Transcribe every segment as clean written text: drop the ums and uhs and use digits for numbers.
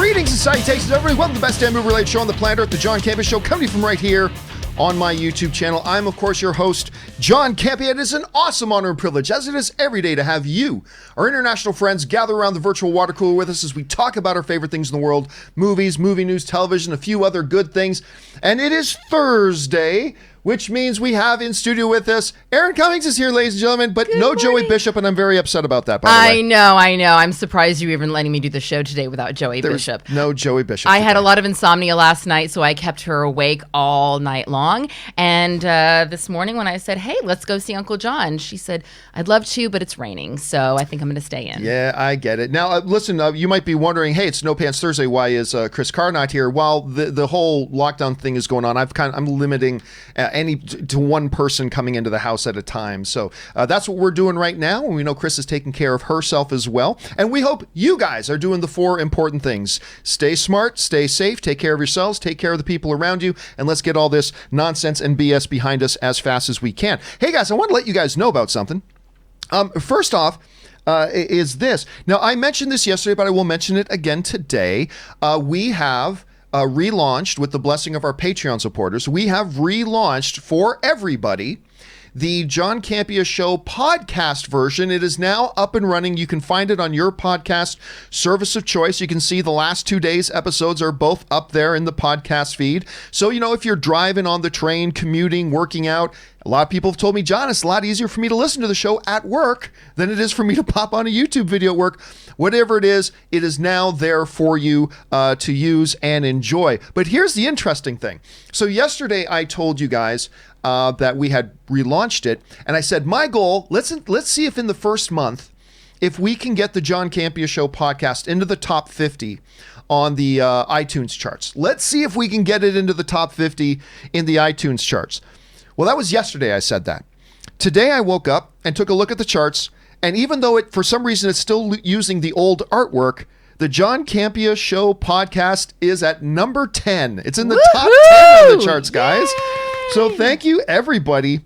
Greetings and salutations, everybody. Welcome to the best damn movie-related show on the planet Earth, the John Campea Show, coming from right here on my YouTube channel. I'm, of course, your host, John Campea. It is an awesome honor and privilege, as it is every day, to have you, our international friends, gather around the virtual water cooler with us as we talk about our favorite things in the world, movies, movie news, television, a few other good things. And it is Thursday, which means we have in studio with us, Erin Cummings is here, ladies and gentlemen, but Good no morning. Joey Bishop, and I'm very upset about that, by the way. I know. I'm surprised you even letting me do the show today without Joey Bishop. No Joey Bishop. I had a lot of insomnia last night, so I kept her awake all night long. And this morning when I said, hey, let's go see Uncle John, she said, I'd love to, but it's raining, so I think I'm going to stay in. Yeah, I get it. Now, listen, you might be wondering, hey, it's No Pants Thursday. Why is Chris Carr not here? Well, the whole lockdown thing is going on. I'm limiting to one person coming into the house at a time. So that's what we're doing right now. And we know Chris is taking care of herself as well. And we hope you guys are doing the four important things. Stay smart, stay safe, take care of yourselves, take care of the people around you, and let's get all this nonsense and BS behind us as fast as we can. Hey guys, I want to let you guys know about something. First off, is this. Now, I mentioned this yesterday, but I will mention it again today. We have relaunched, with the blessing of our Patreon supporters, we have relaunched for everybody the John Campea Show podcast version. It is now up and running. You can find it on your podcast service of choice. You can see the last 2 days' episodes are both up there in the podcast feed. So, if you're driving on the train, commuting, working out, a lot of people have told me, John, it's a lot easier for me to listen to the show at work than it is for me to pop on a YouTube video at work. Whatever it is now there for you to use and enjoy. But here's the interesting thing. So yesterday I told you guys that we had relaunched it, and I said, my goal, let's see if in the first month, if we can get the John Campea Show podcast into the top 50 on the iTunes charts. Let's see if we can get it into the top 50 in the iTunes charts. Well, that was yesterday I said that. Today I woke up and took a look at the charts, and even though for some reason it's still using the old artwork, the John Campea Show podcast is at number 10. It's in the top 10 on the charts, guys. Yay! So thank you, everybody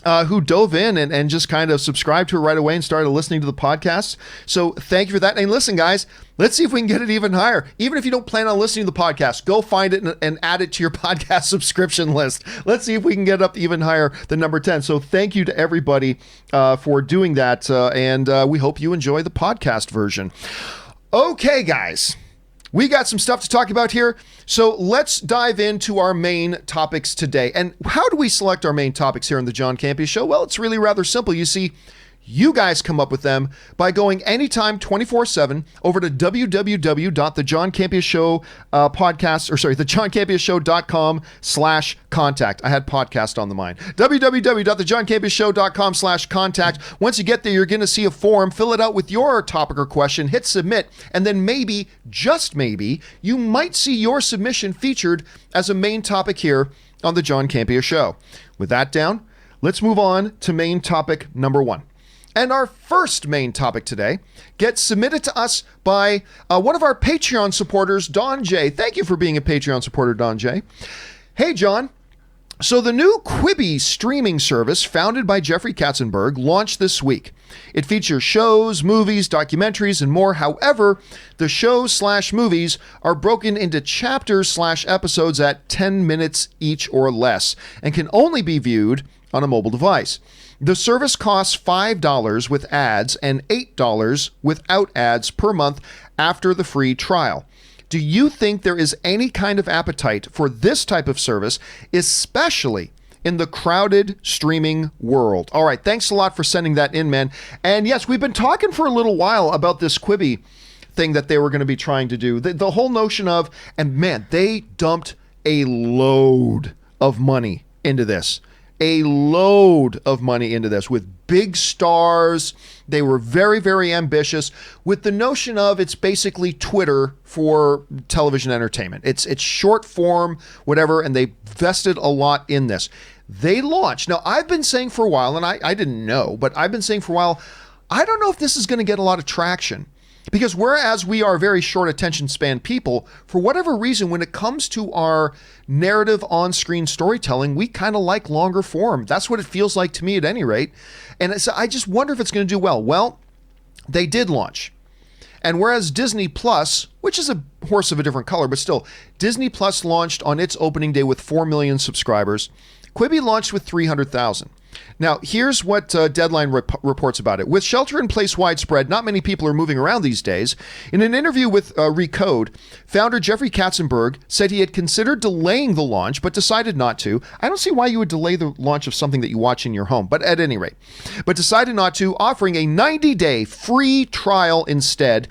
who dove in and just kind of subscribed to it right away and started listening to the podcast. So thank you for that. And listen, guys, let's see if we can get it even higher. Even if you don't plan on listening to the podcast, go find it and add it to your podcast subscription list. Let's see if we can get up even higher than number 10. So thank you to everybody for doing that. And we hope you enjoy the podcast version. Okay, guys. We got some stuff to talk about here, so let's dive into our main topics today. And how do we select our main topics here on the John Campea Show? Well, it's really rather simple. You see, you guys come up with them by going anytime 24/7 over to www.thejohncampeashow thejohncampeashow.com/contact. I had podcast on the mind. www.thejohncampeashow.com/contact. Once you get there, you're going to see a form. Fill it out with your topic or question, hit submit, and then maybe, just maybe, you might see your submission featured as a main topic here on the John Campea Show. With that down, let's move on to main topic number 1. And our first main topic today gets submitted to us by one of our Patreon supporters, Don J. Thank you for being a Patreon supporter, Don J. Hey, John. So the new Quibi streaming service founded by Jeffrey Katzenberg launched this week. It features shows, movies, documentaries, and more. However, the shows/movies are broken into chapters/episodes at 10 minutes each or less and can only be viewed on a mobile device. The service costs $5 with ads and $8 without ads per month after the free trial. Do you think there is any kind of appetite for this type of service, especially in the crowded streaming world? All right, thanks a lot for sending that in, man. And yes, we've been talking for a little while about this Quibi thing that they were going to be trying to do. The whole notion of, and man, they dumped a load of money into this. A load of money into this with big stars. They were very, very ambitious with the notion of it's basically Twitter for television entertainment. It's short form, whatever, and they vested a lot in this. They launched. Now, I've been saying for a while, and I didn't know, but I've been saying for a while, I don't know if this is going to get a lot of traction. Because whereas we are very short attention span people, for whatever reason, when it comes to our narrative on-screen storytelling, we kind of like longer form. That's what it feels like to me at any rate. And so I just wonder if it's going to do well. Well, they did launch. And whereas Disney Plus, which is a horse of a different color, but still, Disney Plus launched on its opening day with 4 million subscribers. Quibi launched with 300,000. Now, here's what Deadline reports about it. With shelter-in-place widespread, not many people are moving around these days. In an interview with Recode, founder Jeffrey Katzenberg said he had considered delaying the launch, but decided not to. I don't see why you would delay the launch of something that you watch in your home, but at any rate. But decided not to, offering a 90-day free trial instead.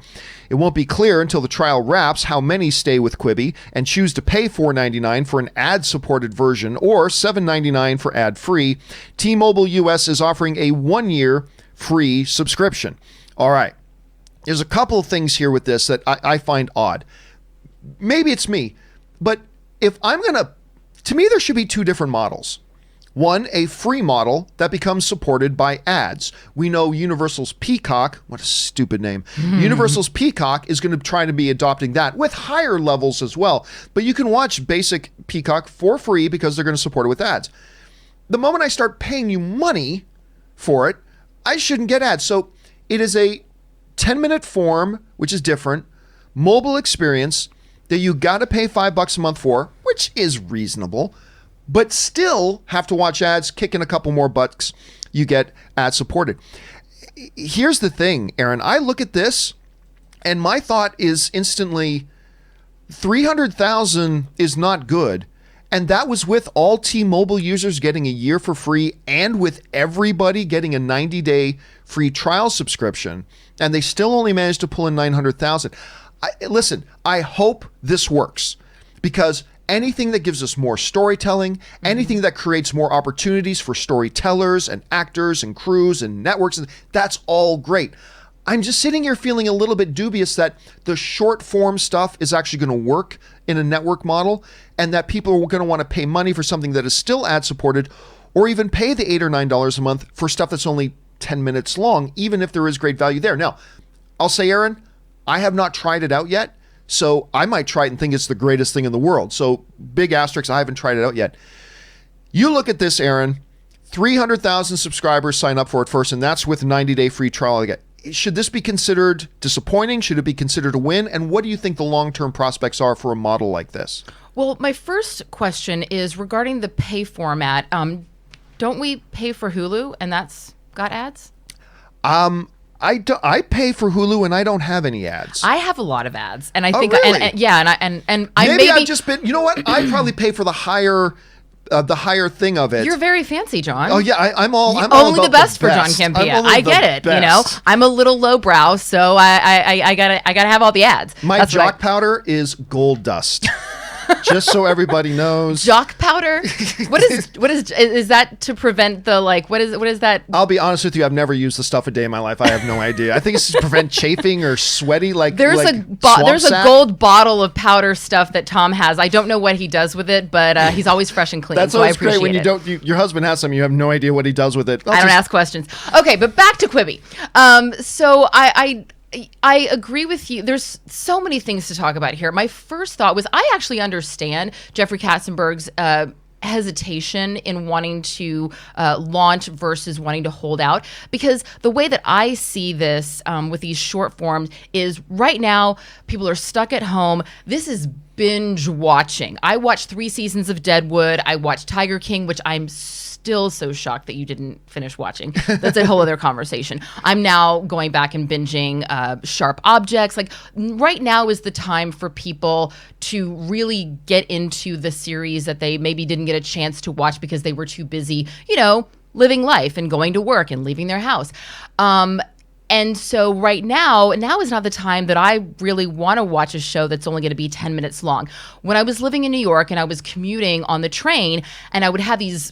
It won't be clear until the trial wraps how many stay with Quibi and choose to pay $4.99 for an ad-supported version or $7.99 for ad-free. T-Mobile US is offering a 1-year free subscription. All right. There's a couple of things here with this that I find odd. Maybe it's me, but if I'm going to me, there should be two different models. One, a free model that becomes supported by ads. We know Universal's Peacock, what a stupid name. Universal's Peacock is going to try to be adopting that with higher levels as well. But you can watch basic Peacock for free because they're going to support it with ads. The moment I start paying you money for it, I shouldn't get ads. So it is a 10-minute form, which is different, mobile experience that you got to pay $5 a month for, which is reasonable, but still have to watch ads, kick in a couple more bucks, you get ad supported. Here's the thing, Erin. I look at this and my thought is instantly 300,000 is not good. And that was with all T-Mobile users getting a year for free and with everybody getting a 90-day free trial subscription. And they still only managed to pull in 900,000. Listen, I hope this works because anything that gives us more storytelling, anything that creates more opportunities for storytellers and actors and crews and networks, that's all great. I'm just sitting here feeling a little bit dubious that the short form stuff is actually going to work in a network model and that people are going to want to pay money for something that is still ad supported or even pay the $8 or $9 a month for stuff that's only 10 minutes long, even if there is great value there. Now, I'll say, Erin, I have not tried it out yet. So I might try it and think it's the greatest thing in the world. So big asterisk, I haven't tried it out yet. You look at this, Erin, 300,000 subscribers sign up for it first, and that's with 90-day free trial again. Should this be considered disappointing? Should it be considered a win? And what do you think the long-term prospects are for a model like this? Well, my first question is regarding the pay format. Don't we pay for Hulu and that's got ads? I pay for Hulu and I don't have any ads. I have a lot of ads, and I think, really? and I maybe I've just been. You know what? I probably pay for the higher thing of it. You're very fancy, John. Oh yeah, I'm all only about the best for John Campea. I get it. Best. You know, I'm a little lowbrow, so I gotta have all the ads. My jock powder is gold dust. Just so everybody knows. Jock powder? What is that to prevent the what is that? I'll be honest with you, I've never used the stuff a day in my life. I have no idea. I think it's to prevent chafing or sweaty there's a gold bottle of powder stuff that Tom has. I don't know what he does with it, but he's always fresh and clean. That's always great when your husband has some, you have no idea what he does with it. I don't ask questions. Okay, but back to Quibi. So I agree with you. There's so many things to talk about here. My first thought was I actually understand Jeffrey Katzenberg's hesitation in wanting to launch versus wanting to hold out, because the way that I see this with these short forms is right now people are stuck at home. This is binge watching. I watched 3 seasons of Deadwood. I watched Tiger King, which I'm still so shocked that you didn't finish watching. That's a whole other conversation. I'm now going back and binging Sharp Objects. Right now is the time for people to really get into the series that they maybe didn't get a chance to watch because they were too busy, living life and going to work and leaving their house. And so right now is not the time that I really want to watch a show that's only going to be 10 minutes long. When I was living in New York and I was commuting on the train and I would have these,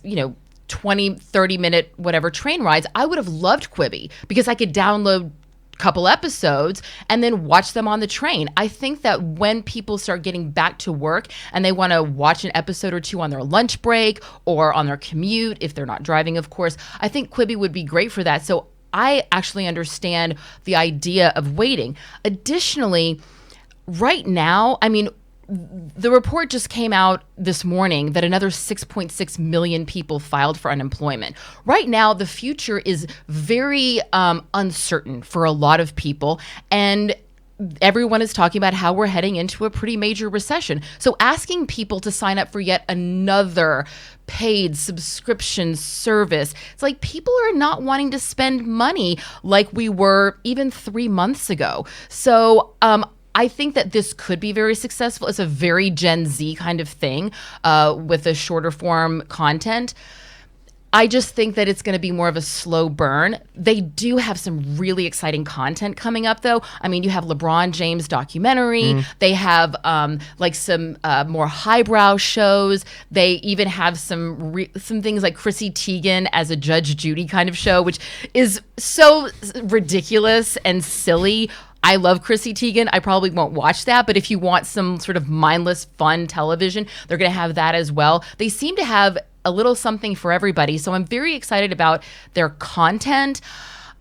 20, 30-minute whatever train rides, I would have loved Quibi because I could download a couple episodes and then watch them on the train. I think that when people start getting back to work and they want to watch an episode or two on their lunch break or on their commute, if they're not driving, of course, I think Quibi would be great for that. So I actually understand the idea of waiting. Additionally, right now, the report just came out this morning that another 6.6 million people filed for unemployment. Right now, the future is very uncertain for a lot of people. And everyone is talking about how we're heading into a pretty major recession. So asking people to sign up for yet another paid subscription service, it's like people are not wanting to spend money like we were even 3 months ago. So I think that this could be very successful. It's a very Gen Z kind of thing with a shorter form content. I just think that it's going to be more of a slow burn. They do have some really exciting content coming up, though. I mean, you have LeBron James documentary. They have like some more highbrow shows. They even have some things like Chrissy Teigen as a Judge Judy kind of show, which is so ridiculous and silly. I love Chrissy Teigen. I probably won't watch that, but if you want some sort of mindless, fun television, they're going to have that as well. They seem to have a little something for everybody, so I'm very excited about their content.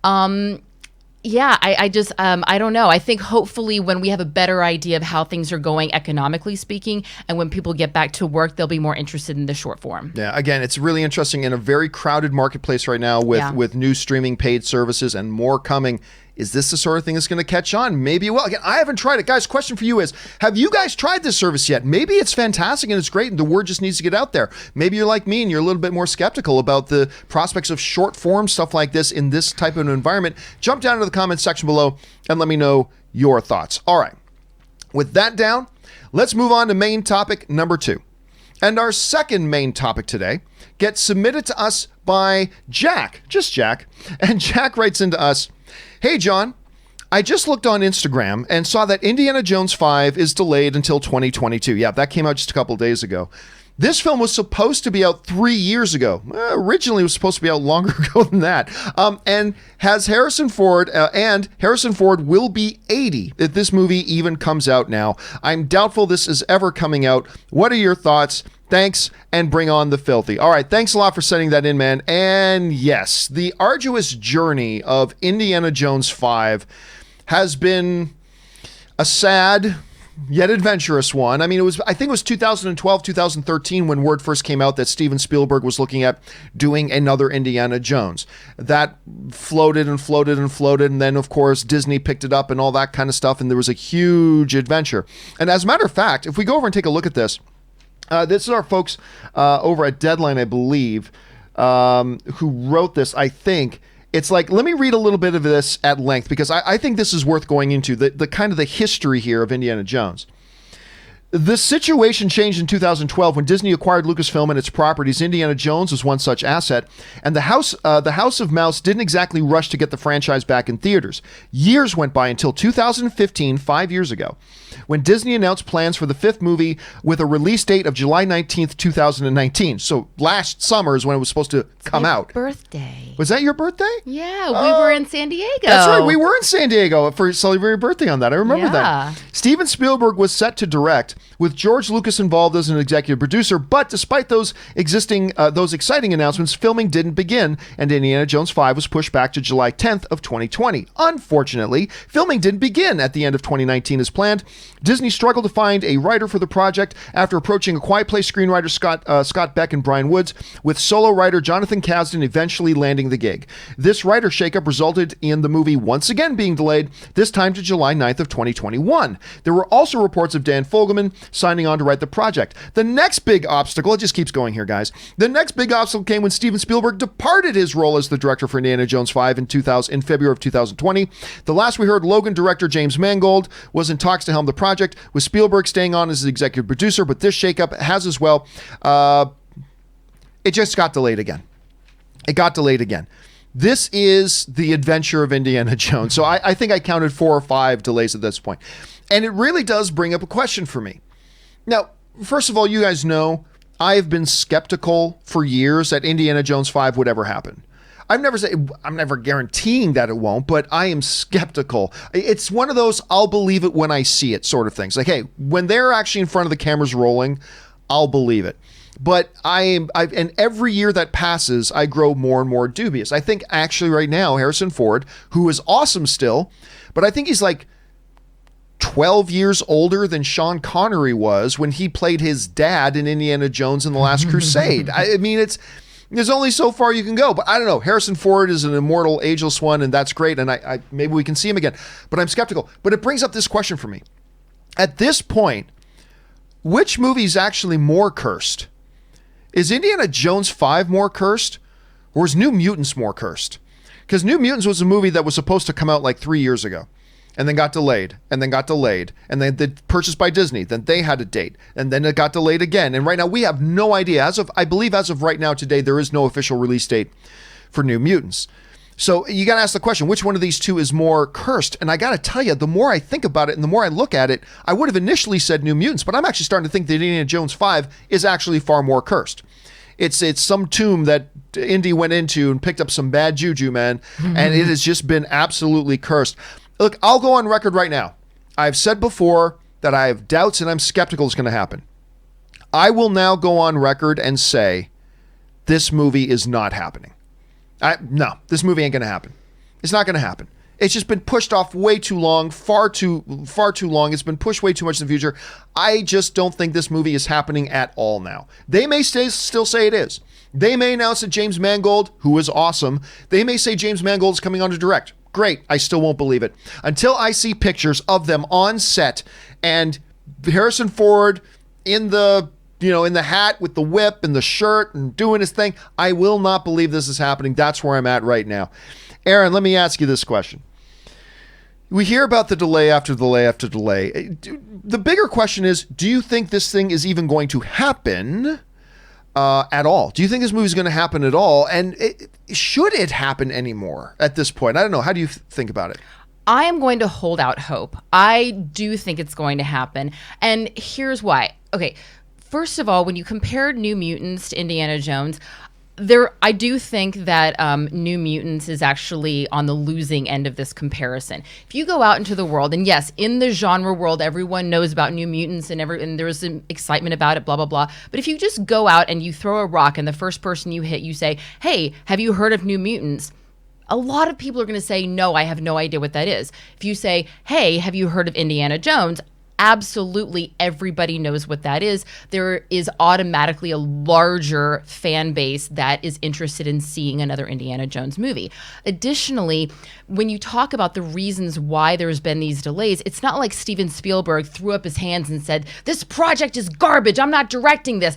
I just, I don't know. I think hopefully when we have a better idea of how things are going economically speaking, and when people get back to work, they'll be more interested in the short form. Yeah, again, it's really interesting in a very crowded marketplace right now with new streaming paid services and more coming. Is this the sort of thing that's going to catch on? Maybe it will. Again, I haven't tried it. Guys, question for you is, have you guys tried this service yet? Maybe it's fantastic and it's great and the word just needs to get out there. Maybe you're like me and you're a little bit more skeptical about the prospects of short form stuff like this in this type of an environment. Jump down to the comments section below and let me know your thoughts. All right. With that down, let's move on to main topic number 2. And our second main topic today gets submitted to us by Jack, just Jack. And Jack writes into us, "Hey, John, I just looked on Instagram and saw that Indiana Jones 5 is delayed until 2022. Yeah, that came out just a couple of days ago. This film was supposed to be out 3 years ago. Originally, it was supposed to be out longer ago than that. And Harrison Ford will be 80 if this movie even comes out now. I'm doubtful this is ever coming out. What are your thoughts? Thanks, and bring on the filthy." All right, thanks a lot for sending that in, man. And yes, the arduous journey of Indiana Jones 5 has been a sad yet adventurous one. I mean, I think it was 2012, 2013 when word first came out that Steven Spielberg was looking at doing another Indiana Jones. That floated and floated and floated, and then, of course, Disney picked it up and all that kind of stuff, and there was a huge adventure. And as a matter of fact, if we go over and take a look at this, this is our folks over at Deadline, I believe, who wrote this, I think. It's like, let me read a little bit of this at length, because I think this is worth going into, the kind of the history here of Indiana Jones. The situation changed in 2012 when Disney acquired Lucasfilm and its properties. Indiana Jones was one such asset, and the House of Mouse didn't exactly rush to get the franchise back in theaters. Years went by until 2015, 5 years ago, when Disney announced plans for the 5th movie with a release date of July 19th, 2019. So last summer is when it was supposed to come out. Birthday. Was that your birthday? Yeah, we were in San Diego. That's right, we were in San Diego for celebrating your birthday on that. I remember that. Steven Spielberg was set to direct, with George Lucas involved as an executive producer, but despite those exciting announcements, filming didn't begin, and Indiana Jones 5 was pushed back to July 10th of 2020. Unfortunately, filming didn't begin at the end of 2019 as planned. Disney struggled to find a writer for the project after approaching A Quiet Place screenwriter Scott Beck and Brian Woods, with solo writer Jonathan Kasdan eventually landing the gig. This writer shakeup resulted in the movie once again being delayed, this time to July 9th of 2021. There were also reports of Dan Fogelman signing on to write the project. The next big obstacle, it just keeps going here, guys. The next big obstacle came when Steven Spielberg departed his role as the director for Indiana Jones 5 in February of 2020. The last we heard, Logan director James Mangold was in talks to helm the project, with Spielberg staying on as the executive producer, but this shakeup has as well. It just got delayed again. It got delayed again. This is the adventure of Indiana Jones. So I think I counted 4 or 5 delays at this point. And it really does bring up a question for me. Now, first of all, you guys know I've been skeptical for years that Indiana Jones 5 would ever happen. I'm never guaranteeing that it won't, but I am skeptical. It's one of those I'll believe it when I see it sort of things. Like, hey, when they're actually in front of the cameras rolling, I'll believe it. But and every year that passes, I grow more and more dubious. I think actually right now, Harrison Ford, who is awesome still, but I think he's like 12 years older than Sean Connery was when he played his dad in Indiana Jones and the Last Crusade. I mean, there's only so far you can go. But I don't know. Harrison Ford is an immortal, ageless one, and that's great. And I maybe we can see him again. But I'm skeptical. But it brings up this question for me. At this point, which movie is actually more cursed? Is Indiana Jones 5 more cursed? Or is New Mutants more cursed? Because New Mutants was a movie that was supposed to come out like 3 years ago. And then got delayed, and then got delayed, and then purchased by Disney. Then they had a date, and then it got delayed again. And right now, we have no idea. I believe as of right now today, there is no official release date for New Mutants. So you got to ask the question, which one of these two is more cursed? And I got to tell you, the more I think about it and the more I look at it, I would have initially said New Mutants, but I'm actually starting to think that Indiana Jones 5 is actually far more cursed. It's some tomb that Indy went into and picked up some bad juju, man, and it has just been absolutely cursed. Look, I'll go on record right now. I've said before that I have doubts and I'm skeptical it's going to happen. I will now go on record and say this movie is not happening. No, this movie ain't going to happen. It's not going to happen. It's just been pushed off way too long, far too long. It's been pushed way too much in the future. I just don't think this movie is happening at all now. They may still say it is. They may announce that James Mangold, who is awesome, they may say James Mangold is coming on to direct. Great. I still won't believe it. Until I see pictures of them on set and Harrison Ford in the hat with the whip and the shirt and doing his thing, I will not believe this is happening. That's where I'm at right now. Erin, let me ask you this question. We hear about the delay after delay after delay. The bigger question is, do you think this thing is even going to happen at all? Do you think this movie is going to happen at all? And should it happen anymore at this point? I don't know. How do you think about it? I am going to hold out hope. I do think it's going to happen. And here's why. Okay, first of all, when you compare New Mutants to Indiana Jones, I do think that New Mutants is actually on the losing end of this comparison. If you go out into the world, and yes, in the genre world, everyone knows about New Mutants and there's some excitement about it, blah, blah, blah. But if you just go out and you throw a rock and the first person you hit, you say, hey, have you heard of New Mutants? A lot of people are going to say, no, I have no idea what that is. If you say, hey, have you heard of Indiana Jones? Absolutely everybody knows what that is. There is automatically a larger fan base that is interested in seeing another Indiana Jones movie. Additionally, when you talk about the reasons why there's been these delays, it's not like Steven Spielberg threw up his hands and said, this project is garbage, I'm not directing this.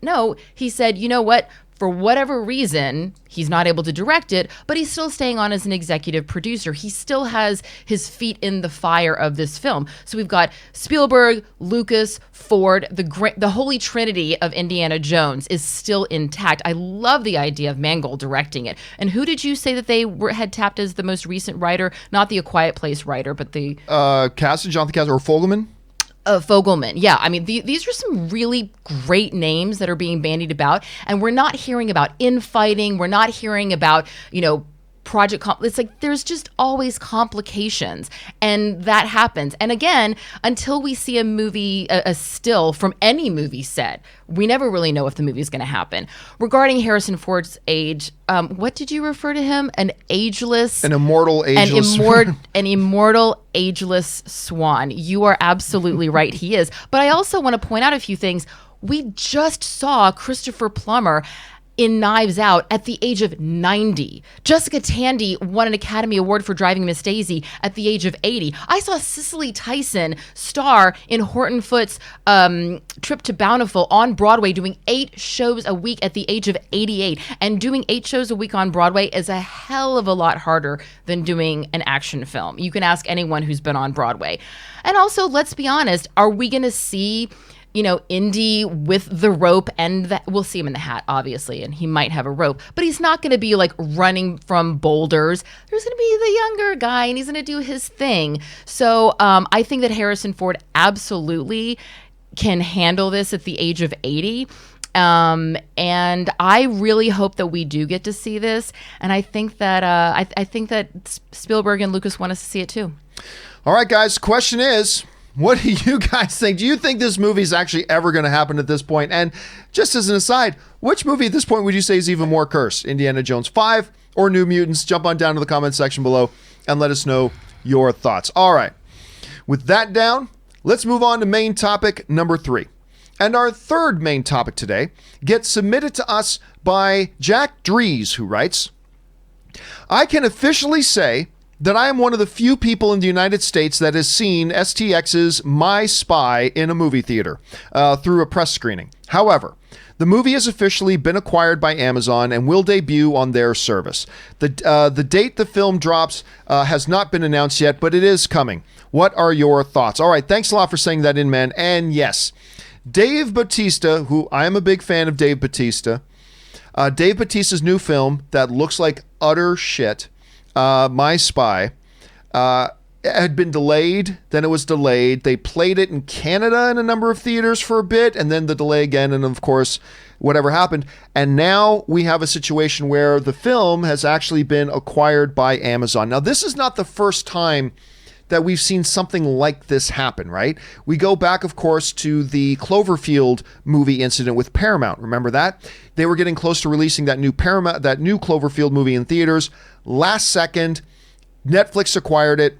No, he said, you know what? For whatever reason, he's not able to direct it, but he's still staying on as an executive producer. He still has his feet in the fire of this film. So we've got Spielberg, Lucas, Ford, the holy trinity of Indiana Jones is still intact. I love the idea of Mangold directing it. And who did you say that they had tapped as the most recent writer? Not the A Quiet Place writer, but the... Jonathan Kasdan, or Fogelman? Fogelman. Yeah, I mean, these are some really great names that are being bandied about, and we're not hearing about infighting. We're not hearing about, it's like there's just always complications, and that happens. And again, until we see a movie, a still from any movie set, we never really know if the movie is going to happen. Regarding Harrison Ford's age, what did you refer to him? An immortal, ageless swan. You are absolutely right. He is. But I also want to point out a few things. We just saw Christopher Plummer in Knives Out at the age of 90. Jessica Tandy won an Academy Award for Driving Miss Daisy at the age of 80. I saw Cicely Tyson star in Horton Foote's Trip to Bountiful on Broadway, doing 8 shows a week at the age of 88. And doing 8 shows a week on Broadway is a hell of a lot harder than doing an action film. You can ask anyone who's been on Broadway. And also, let's be honest, are we going to see Indy with the rope, and we'll see him in the hat, obviously, and he might have a rope, but he's not going to be like running from boulders. There's going to be the younger guy, and he's going to do his thing. So I think that Harrison Ford absolutely can handle this at the age of 80. And I really hope that we do get to see this. And I think that I think that Spielberg and Lucas want us to see it too. All right, guys. Question is, what do you guys think? Do you think this movie is actually ever going to happen at this point? And just as an aside, which movie at this point would you say is even more cursed? Indiana Jones 5 or New Mutants? Jump on down to the comment section below and let us know your thoughts. All right. With that down, let's move on to main topic number 3. And our third main topic today gets submitted to us by Jack Dries, who writes, I can officially say that I am one of the few people in the United States that has seen STX's My Spy in a movie theater through a press screening. However, the movie has officially been acquired by Amazon and will debut on their service. The date the film drops has not been announced yet, but it is coming. What are your thoughts? All right, thanks a lot for saying that in, man. And yes, Dave Bautista, who I am a big fan of Dave Bautista. Dave Bautista's new film that looks like utter shit, My Spy, had been delayed. Then it was delayed. They played it in Canada in a number of theaters for a bit, and then the delay again, and of course, whatever happened. And now we have a situation where the film has actually been acquired by Amazon. Now, this is not the first time that we've seen something like this happen, right? We go back, of course, to the Cloverfield movie incident with Paramount. Remember that? They were getting close to releasing that new Cloverfield movie in theaters. Last second, Netflix acquired it,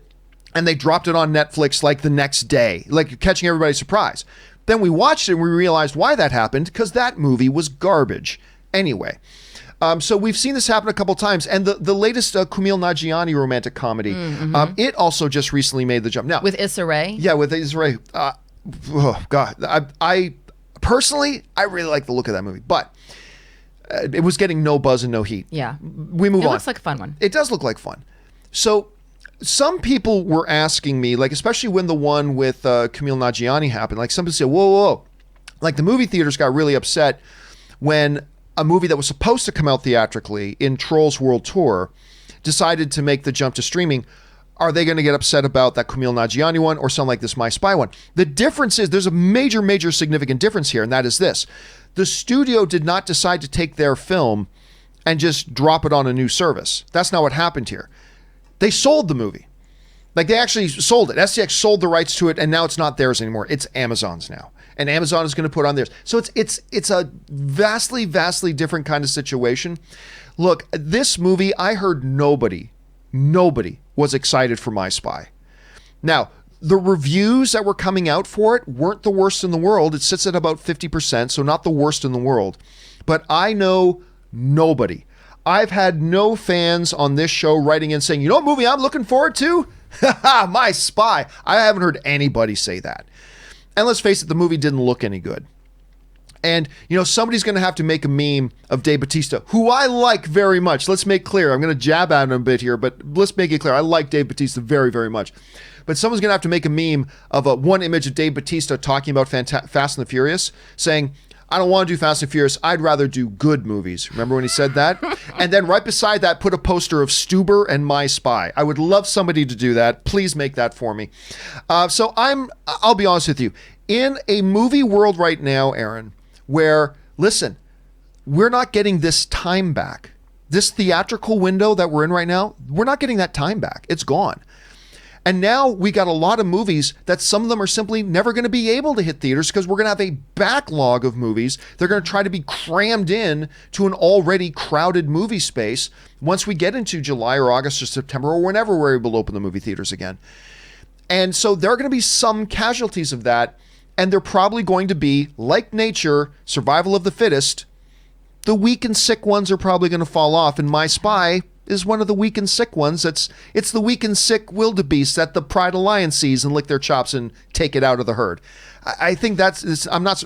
and they dropped it on Netflix like the next day, like catching everybody's surprise. Then we watched it and we realized why that happened, because that movie was garbage. Anyway. So we've seen this happen a couple times, and the latest Kumail Nanjiani romantic comedy, it also just recently made the jump. Now with Issa Rae? Yeah, with Issa Rae. Oh God, I personally really like the look of that movie, but it was getting no buzz and no heat. Yeah, we move on. It looks like a fun one. It does look like fun. So some people were asking me, like especially when the one with Kumail Nanjiani happened, like some people said, whoa, like the movie theaters got really upset when a movie that was supposed to come out theatrically in Trolls World Tour decided to make the jump to streaming. Are they going to get upset about that Kumail Nanjiani one or something like this My Spy one? The difference is there's a major significant difference here, and that is this. The studio did not decide to take their film and just drop it on a new service. That's not what happened here. They sold the movie. Like they actually sold it. STX sold the rights to it, and now it's not theirs anymore. It's Amazon's now. And Amazon is going to put on theirs. So it's a vastly different kind of situation. Look, this movie, I heard nobody was excited for My Spy. Now, the reviews that were coming out for it weren't the worst in the world. It sits at about 50%, so not the worst in the world. But I know nobody. I've had no fans on this show writing in saying, you know what movie I'm looking forward to? My Spy. I haven't heard anybody say that. And let's face it, the movie didn't look any good. And, somebody's going to have to make a meme of Dave Bautista, who I like very much. Let's make clear. I'm going to jab at him a bit here, but let's make it clear. I like Dave Bautista very, very much. But someone's going to have to make a meme of one image of Dave Bautista talking about Fast and the Furious, saying, I don't want to do Fast and Furious. I'd rather do good movies. Remember when he said that? And then right beside that, put a poster of Stuber and My Spy. I would love somebody to do that. Please make that for me. So I'll be honest with you. In a movie world right now, Erin, where, listen, we're not getting this time back. This theatrical window that we're in right now, we're not getting that time back. It's gone. And now we got a lot of movies that some of them are simply never going to be able to hit theaters because we're going to have a backlog of movies. They're going to try to be crammed in to an already crowded movie space once we get into July or August or September or whenever we're able to open the movie theaters again. And so there are going to be some casualties of that, and they're probably going to be, like nature, survival of the fittest. The weak and sick ones are probably going to fall off, and My Spy is one of the weak and sick ones. It's the weak and sick wildebeest that the pride of lion sees and lick their chops and take it out of the herd. I think I'm not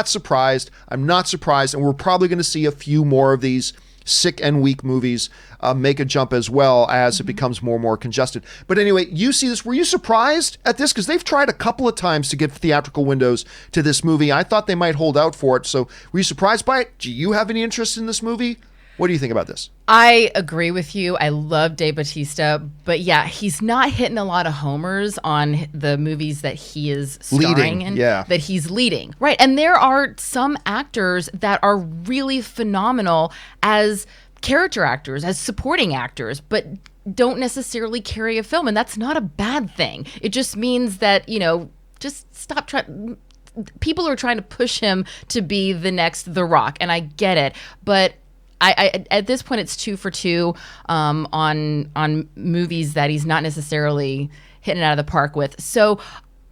surprised. I'm not surprised, and we're probably going to see a few more of these sick and weak movies make a jump as well as it becomes more and more congested. But anyway, you see this. Were you surprised at this? Because they've tried a couple of times to give theatrical windows to this movie. I thought they might hold out for it. So were you surprised by it? Do you have any interest in this movie? What do you think about this? I agree with you. I love Dave Bautista, but yeah, he's not hitting a lot of homers on the movies that he is starring in, that he's leading. Right. And there are some actors that are really phenomenal as character actors, as supporting actors, but don't necessarily carry a film. And that's not a bad thing. It just means that, just stop trying. People are trying to push him to be the next The Rock, and I get it. But I at this point, it's 2 for 2 on movies that he's not necessarily hitting it out of the park with. So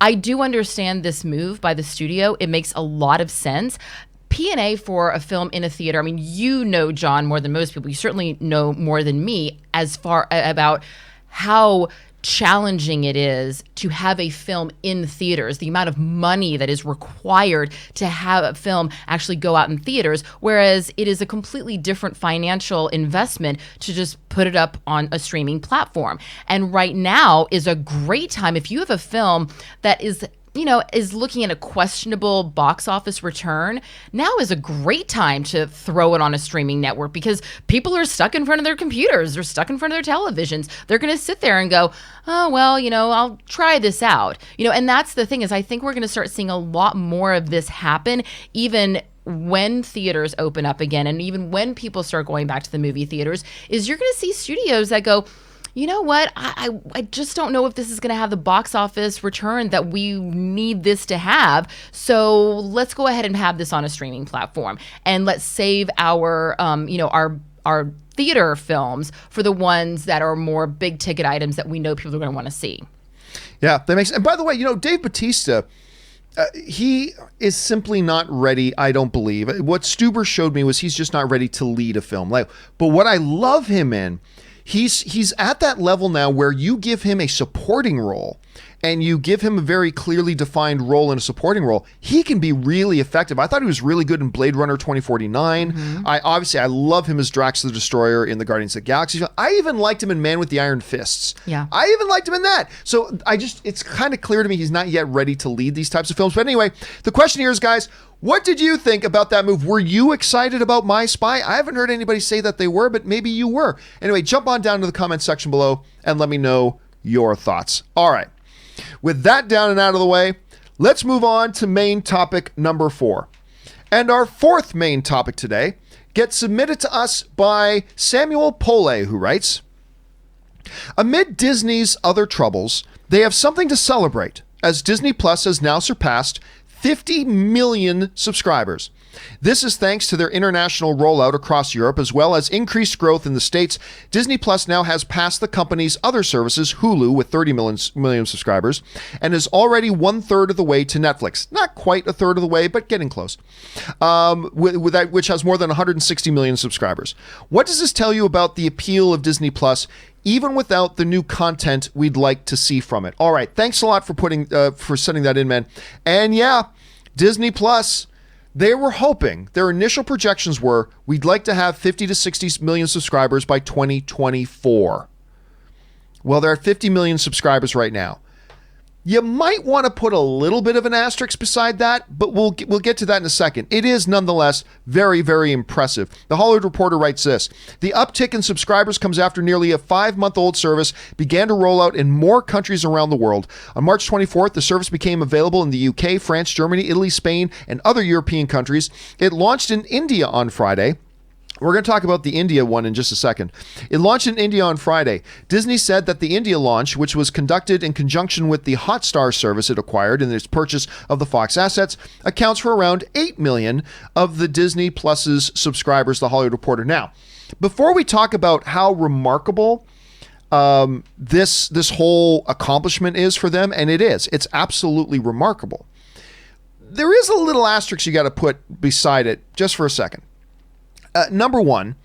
I do understand this move by the studio. It makes a lot of sense. P&A for a film in a theater, I mean, you know, John, more than most people. You certainly know more than me as far about how challenging it is to have a film in theaters, the amount of money that is required to have a film actually go out in theaters, whereas it is a completely different financial investment to just put it up on a streaming platform. And right now is a great time if you have a film that is looking at a questionable box office return. Now is a great time to throw it on a streaming network because people are stuck in front of their computers. They're stuck in front of their televisions. They're going to sit there and go, oh, well, I'll try this out. And that's the thing is I think we're going to start seeing a lot more of this happen even when theaters open up again and even when people start going back to the movie theaters is you're going to see studios that go, you know what? I just don't know if this is going to have the box office return that we need this to have. So let's go ahead and have this on a streaming platform, and let's save our theater films for the ones that are more big ticket items that we know people are going to want to see. Yeah, that makes. And by the way, Dave Bautista. He is simply not ready, I don't believe. What Stuber showed me was he's just not ready to lead a film. But what I love him in, he's at that level now where you give him a supporting role and you give him a very clearly defined role in a supporting role, he can be really effective. I thought he was really good in Blade Runner 2049. Mm-hmm. I love him as Drax the Destroyer in the Guardians of the Galaxy film. I even liked him in Man with the Iron Fists. Yeah. I even liked him in that. So it's kind of clear to me he's not yet ready to lead these types of films. But anyway, the question here is, guys, what did you think about that move? Were you excited about My Spy? I haven't heard anybody say that they were, but maybe you were. Anyway, jump on down to the comments section below and let me know your thoughts. All right. With that down and out of the way, let's move on to main topic number 4. And our fourth main topic today gets submitted to us by Samuel Pole, who writes, amid Disney's other troubles, they have something to celebrate, as Disney Plus has now surpassed 50 million subscribers. This is thanks to their international rollout across Europe, as well as increased growth in the States. Disney Plus now has passed the company's other services, Hulu, with 30 million subscribers, and is already 1/3 of the way to Netflix. Not quite 1/3 of the way, but getting close. With that, which has more than 160 million subscribers. What does this tell you about the appeal of Disney Plus, even without the new content we'd like to see from it? All right, thanks a lot for sending that in, man. And yeah, Disney Plus. They were hoping, their initial projections were, we'd like to have 50 to 60 million subscribers by 2024. Well, they're at 50 million subscribers right now. You might want to put a little bit of an asterisk beside that, but we'll get to that in a second. It is nonetheless very, very impressive. The Hollywood Reporter writes this: the uptick in subscribers comes after nearly a 5-month-old service began to roll out in more countries around the world. On March 24th, the service became available in the UK, France, Germany, Italy, Spain, and other European countries. It launched in India on Friday. We're going to talk about the India one in just a second. It launched in India on Friday. Disney said that the India launch, which was conducted in conjunction with the Hotstar service it acquired in its purchase of the Fox assets, accounts for around 8 million of the Disney Plus's subscribers, the Hollywood Reporter. Now, before we talk about how remarkable this whole accomplishment is for them, and it's absolutely remarkable, there is a little asterisk you got to put beside it just for a second. Number one,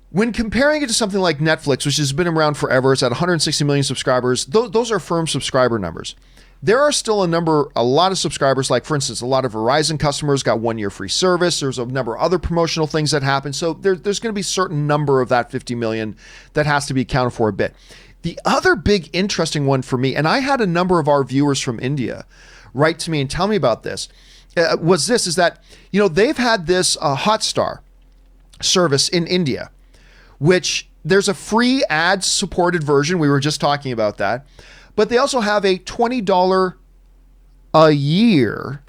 when comparing it to something like Netflix, which has been around forever, it's at 160 million subscribers, those are firm subscriber numbers. There are still a lot of subscribers, like, for instance, a lot of Verizon customers got 1 year free service. There's a number of other promotional things that happen. So there's going to be a certain number of that 50 million that has to be accounted for a bit. The other big interesting one for me, and I had a number of our viewers from India write to me and tell me about this, is that, they've had this Hotstar service in India, which there's a free ad-supported version. We were just talking about that. But they also have a $20 a year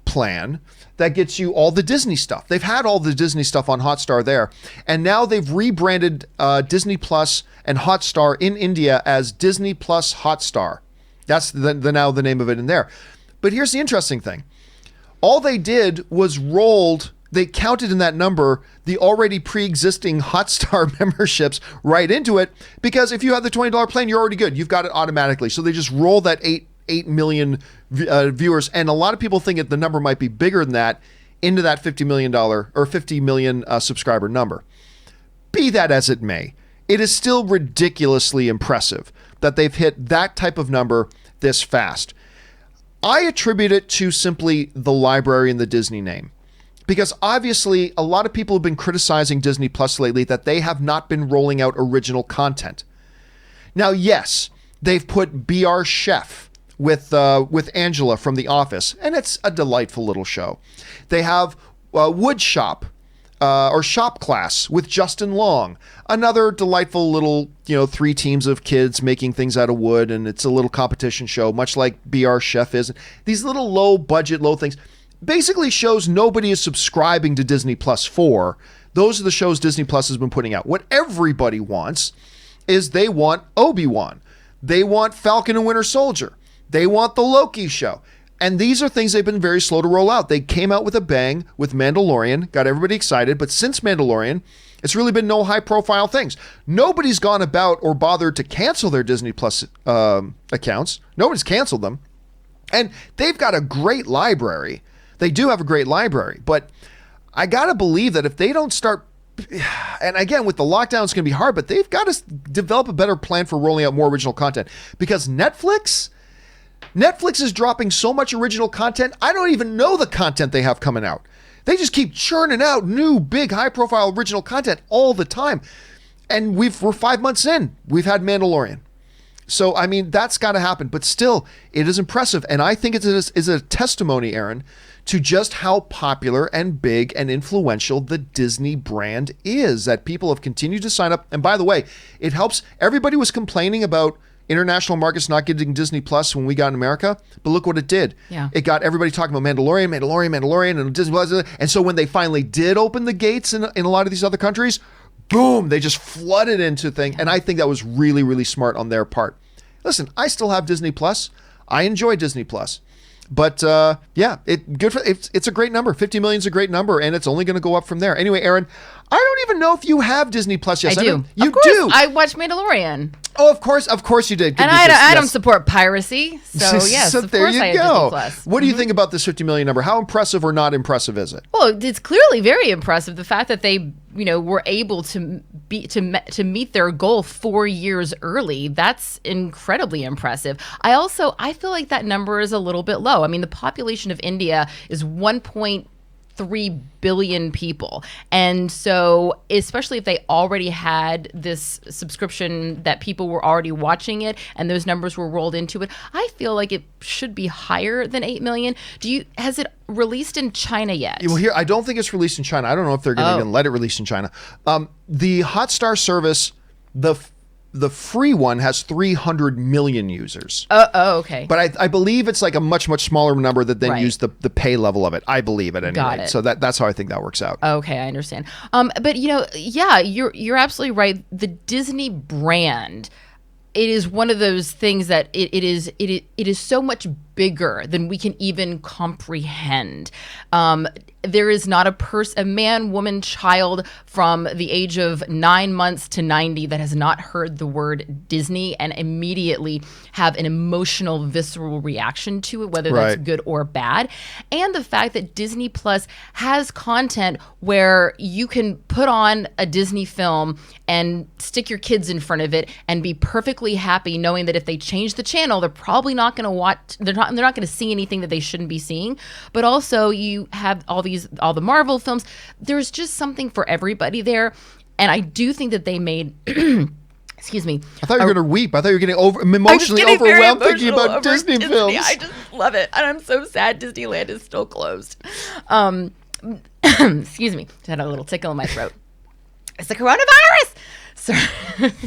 plan that gets you all the Disney stuff. They've had all the Disney stuff on Hotstar there. And now they've rebranded Disney Plus and Hotstar in India as Disney Plus Hotstar. That's now the name of it in there. But here's the interesting thing. All they did was they counted in that number the already pre-existing Hotstar memberships right into it, because if you have the $20 plan, you're already good. You've got it automatically. So they just roll that 8 million viewers, and a lot of people think that the number might be bigger than that, into that $50 million or 50 million subscriber number. Be that as it may, it is still ridiculously impressive that they've hit that type of number this fast. I attribute it to simply the library and the Disney name. Because obviously, a lot of people have been criticizing Disney Plus lately that they have not been rolling out original content. Now, yes, they've put Be Our Chef with Angela from The Office, and it's a delightful little show. They have Wood Shop, or Shop Class with Justin Long, another delightful little, 3 teams of kids making things out of wood, and it's a little competition show, much like Be Our Chef is. These little low budget, low things. Basically shows nobody is subscribing to Disney Plus for. Those are the shows Disney Plus has been putting out. What everybody wants is they want Obi-Wan. They want Falcon and Winter Soldier. They want the Loki show. And these are things they've been very slow to roll out. They came out with a bang with Mandalorian, got everybody excited, but since Mandalorian, it's really been no high-profile things. Nobody's gone about or bothered to cancel their Disney Plus accounts. Nobody's canceled them. And they've got a great library. They do have a great library, but I got to believe that if they don't start, and again, with the lockdown, it's going to be hard, but they've got to develop a better plan for rolling out more original content, because Netflix is dropping so much original content. I don't even know the content they have coming out. They just keep churning out new, big, high-profile original content all the time. And we're 5 months in. We've had Mandalorian. So, I mean, that's got to happen. But still, it is impressive. And I think it is a testimony, Erin, to just how popular and big and influential the Disney brand is, that people have continued to sign up. And by the way, it helps. Everybody was complaining about international markets not getting Disney Plus when we got in America, but look what it did. Yeah. It got everybody talking about Mandalorian, and Disney Plus. And so when they finally did open the gates in a lot of these other countries, boom, they just flooded into things. And I think that was really, really smart on their part. Listen, I still have Disney Plus. I enjoy Disney Plus. But it's a great number. 50 million is a great number, and it's only going to go up from there. Anyway, Erin, I don't even know if you have Disney Plus yet. I do. You of course, do. I watched Mandalorian. Oh, of course you did. And I don't support piracy, so yes, so of there course you I have go. Disney Plus. What do you think about this 50 million number? How impressive or not impressive is it? Well, it's clearly very impressive. The fact that they, were able to meet their goal 4 years early. That's incredibly impressive. I feel like that number is a little bit low. I mean, the population of India is 1.3 billion people. And so, especially if they already had this subscription that people were already watching it and those numbers were rolled into it, I feel like it should be higher than 8 million. Has it released in China yet? Well, here, I don't think it's released in China. I don't know if they're going to even let it release in China. The Hotstar service, the free one has 300 million users. Okay. But I believe it's like a much, much smaller number that then Right. use the pay level of it. I believe it anyway. Got it. So that's how I think that works out. Okay, I understand. But you're absolutely right. The Disney brand, it is one of those things that it is so much bigger than we can even comprehend. There is not a man, woman, child from the age of 9 months to 90 that has not heard the word Disney and immediately have an emotional, visceral reaction to it, whether that's Right. good or bad. And the fact that Disney Plus has content where you can put on a Disney film and stick your kids in front of it and be perfectly happy knowing that if they change the channel, they're probably not going to watch, they're not going to see anything that they shouldn't be seeing. But also you have all the Marvel films. There's just something for everybody there. And I do think that they made excuse me. I thought you were going to weep. I thought you were getting emotionally overwhelmed thinking about Disney films. I just love it. And I'm so sad Disneyland is still closed. Excuse me. Just had a little tickle in my throat. It's the coronavirus.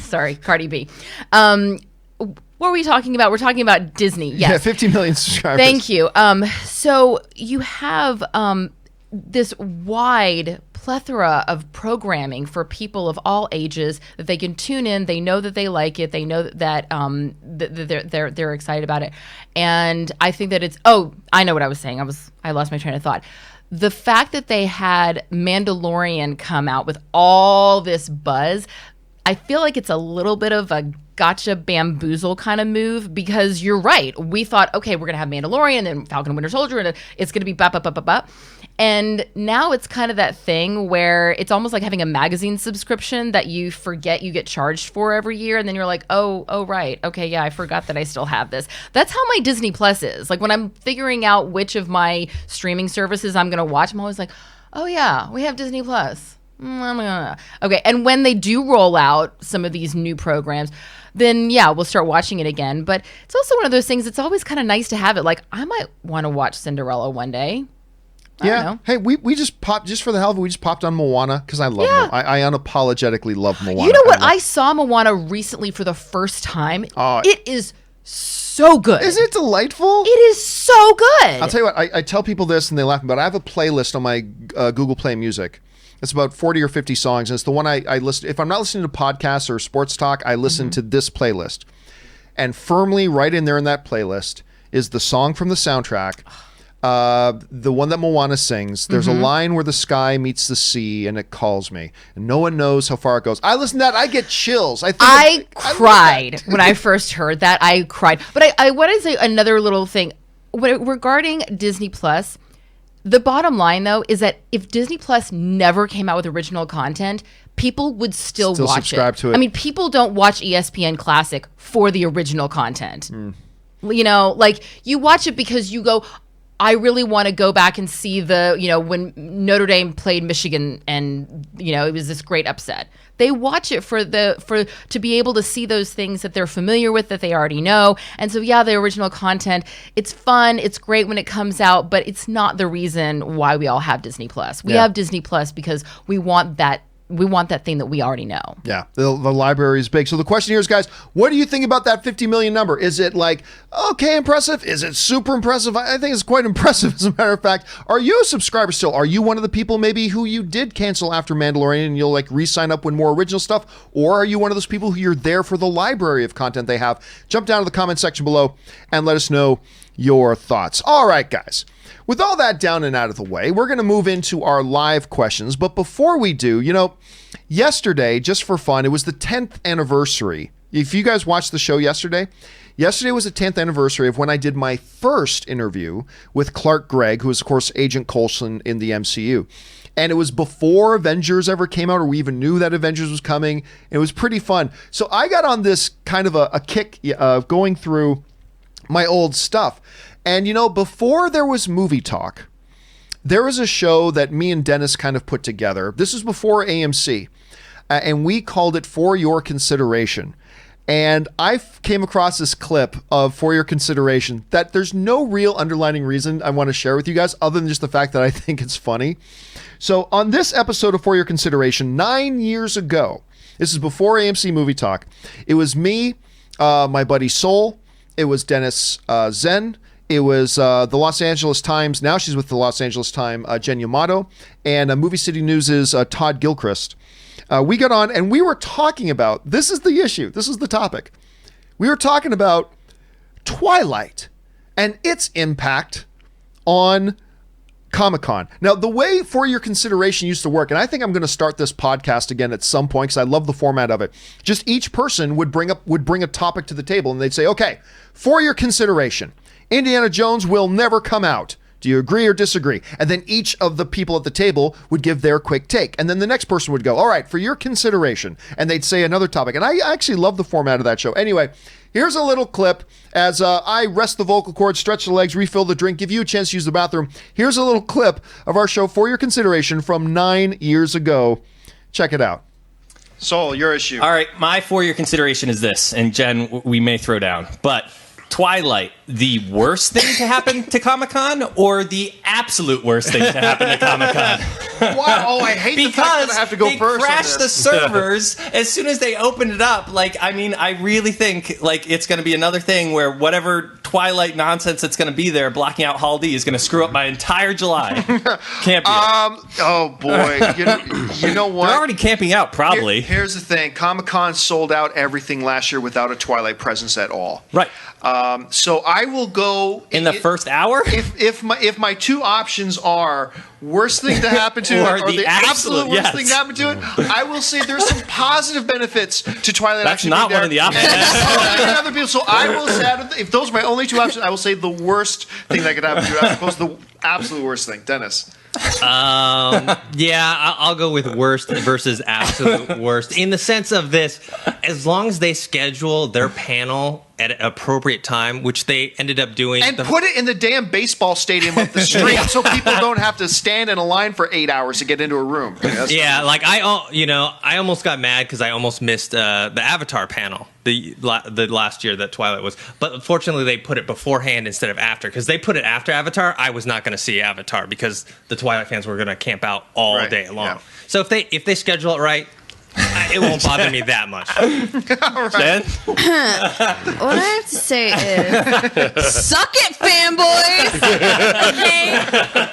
Sorry, Cardi B. What were we talking about? We're talking about Disney. Yes. Yeah, 50 million subscribers. Thank you. So you have this wide plethora of programming for people of all ages that they can tune in. They know that they like it. They know that they're excited about it. And I think that I know what I was saying. I lost my train of thought. The fact that they had Mandalorian come out with all this buzz, I feel like it's a little bit of a gotcha bamboozle kind of move, because you're right. We thought, okay, we're going to have Mandalorian and then Falcon and Winter Soldier, and it's going to be bop, bop, bop, bop, bop. And now it's kind of that thing where it's almost like having a magazine subscription that you forget you get charged for every year. And then you're like, oh, right. Okay, yeah, I forgot that I still have this. That's how my Disney Plus is. Like when I'm figuring out which of my streaming services I'm going to watch, I'm always like, oh yeah, we have Disney Plus. Okay, and when they do roll out some of these new programs, then yeah, we'll start watching it again. But it's also one of those things, it's always kind of nice to have it. Like, I might want to watch Cinderella one day. I don't know. Hey, we just popped, just for the hell of it, we just popped on Moana because I love I unapologetically love Moana. You know what? I saw Moana recently for the first time. It is so good. Isn't it delightful? It is so good. I'll tell you what, I tell people this and they laugh, but I have a playlist on my Google Play Music. It's about 40 or 50 songs, and it's the one I listen. If I'm not listening to podcasts or sports talk, I listen to this playlist. And firmly right in there in that playlist is the song from the soundtrack, the one that Moana sings. There's a line where the sky meets the sea, and it calls me. And no one knows how far it goes. I listen to that, I get chills. I cried when I first heard that. I cried. But I want to say another little thing. Regarding Disney Plus, the bottom line, though, is that if Disney Plus never came out with original content, people would still watch subscribe to it. I mean, people don't watch ESPN Classic for the original content. You know, like, you watch it because you go, I really want to go back and see when Notre Dame played Michigan and, it was this great upset. They watch it to be able to see those things that they're familiar with, that they already know. And so, yeah, the original content, it's fun. It's great when it comes out, but it's not the reason why we all have Disney Plus. We have Disney Plus because we want that thing that we already know. Yeah, the library is big. So the question here is, guys, what do you think about that 50 million number? Is it like, okay, impressive? Is it super impressive? I think it's quite impressive, as a matter of fact. Are you a subscriber still? Are you one of the people maybe who you did cancel after Mandalorian and you'll like re-sign up when more original stuff? Or are you one of those people who you're there for the library of content they have? Jump down to the comment section below and let us know your thoughts. All right, guys. With all that down and out of the way, we're going to move into our live questions. But before we do, yesterday, just for fun, it was the 10th anniversary. If you guys watched the show yesterday was the 10th anniversary of when I did my first interview with Clark Gregg, who is, of course, Agent Coulson in the MCU. And it was before Avengers ever came out, or we even knew that Avengers was coming. It was pretty fun. So I got on this kind of a kick going through my old stuff. And, before there was Movie Talk, there was a show that me and Dennis kind of put together. This was before AMC, and we called it For Your Consideration. And I came across this clip of For Your Consideration that there's no real underlining reason I want to share with you guys other than just the fact that I think it's funny. So on this episode of For Your Consideration, 9 years ago, this is before AMC Movie Talk, it was me, my buddy Soul, it was Dennis Zen, it was the Los Angeles Times, now she's with the Los Angeles Times, Jen Yamato, and Movie City News' Todd Gilchrist. We got on and we were talking about, this is the issue, this is the topic. We were talking about Twilight and its impact on Comic-Con. Now, the way For Your Consideration used to work, and I think I'm going to start this podcast again at some point because I love the format of it. Just each person would bring a topic to the table and they'd say, okay, for your consideration, Indiana Jones will never come out. Do you agree or disagree? And then each of the people at the table would give their quick take. And then the next person would go, all right, for your consideration. And they'd say another topic. And I actually love the format of that show. Anyway, here's a little clip as I rest the vocal cords, stretch the legs, refill the drink, give you a chance to use the bathroom. Here's a little clip of our show For Your Consideration from 9 years ago. Check it out. Soul, your issue. All right, my For Your Consideration is this. And Jen, we may throw down. But Twilight, the worst thing to happen to Comic-Con or the absolute worst thing to happen to Comic-Con? Wow, oh, I hate the fact that I have to go first. Because they crashed the servers as soon as they opened it up. I really think it's going to be another thing where whatever Twilight nonsense that's going to be there blocking out Hall D is going to screw up my entire July. Can't be. Oh boy, you know what? They're already camping out, probably. Here's the thing: Comic-Con sold out everything last year without a Twilight presence at all. Right. So I will go In the first hour? If my two options are worst thing to happen to Or it or the the absolute worst yes. thing to happen to it, I will say there's some positive benefits to Twilight. That's actually not being one of the there. options. And other people. So I will say, if those are my only two options, I will say the worst thing that could happen to it as opposed to the absolute worst thing. Dennis. Yeah, I'll go with worst versus absolute worst in the sense of this. As long as they schedule their panel at an appropriate time, which they ended up doing. And put it in the damn baseball stadium up the street so people don't have to stand in a line for 8 hours to get into a room. Yeah, like I almost got mad because I almost missed the Avatar panel the last year that Twilight was. But unfortunately, they put it beforehand instead of after. Because they put it after Avatar, I was not going to see Avatar because the Twilight fans were going to camp out all day long. Yeah. So if they schedule it right, it won't bother me that much. Jen? What I have to say is, suck it, fanboys! Okay?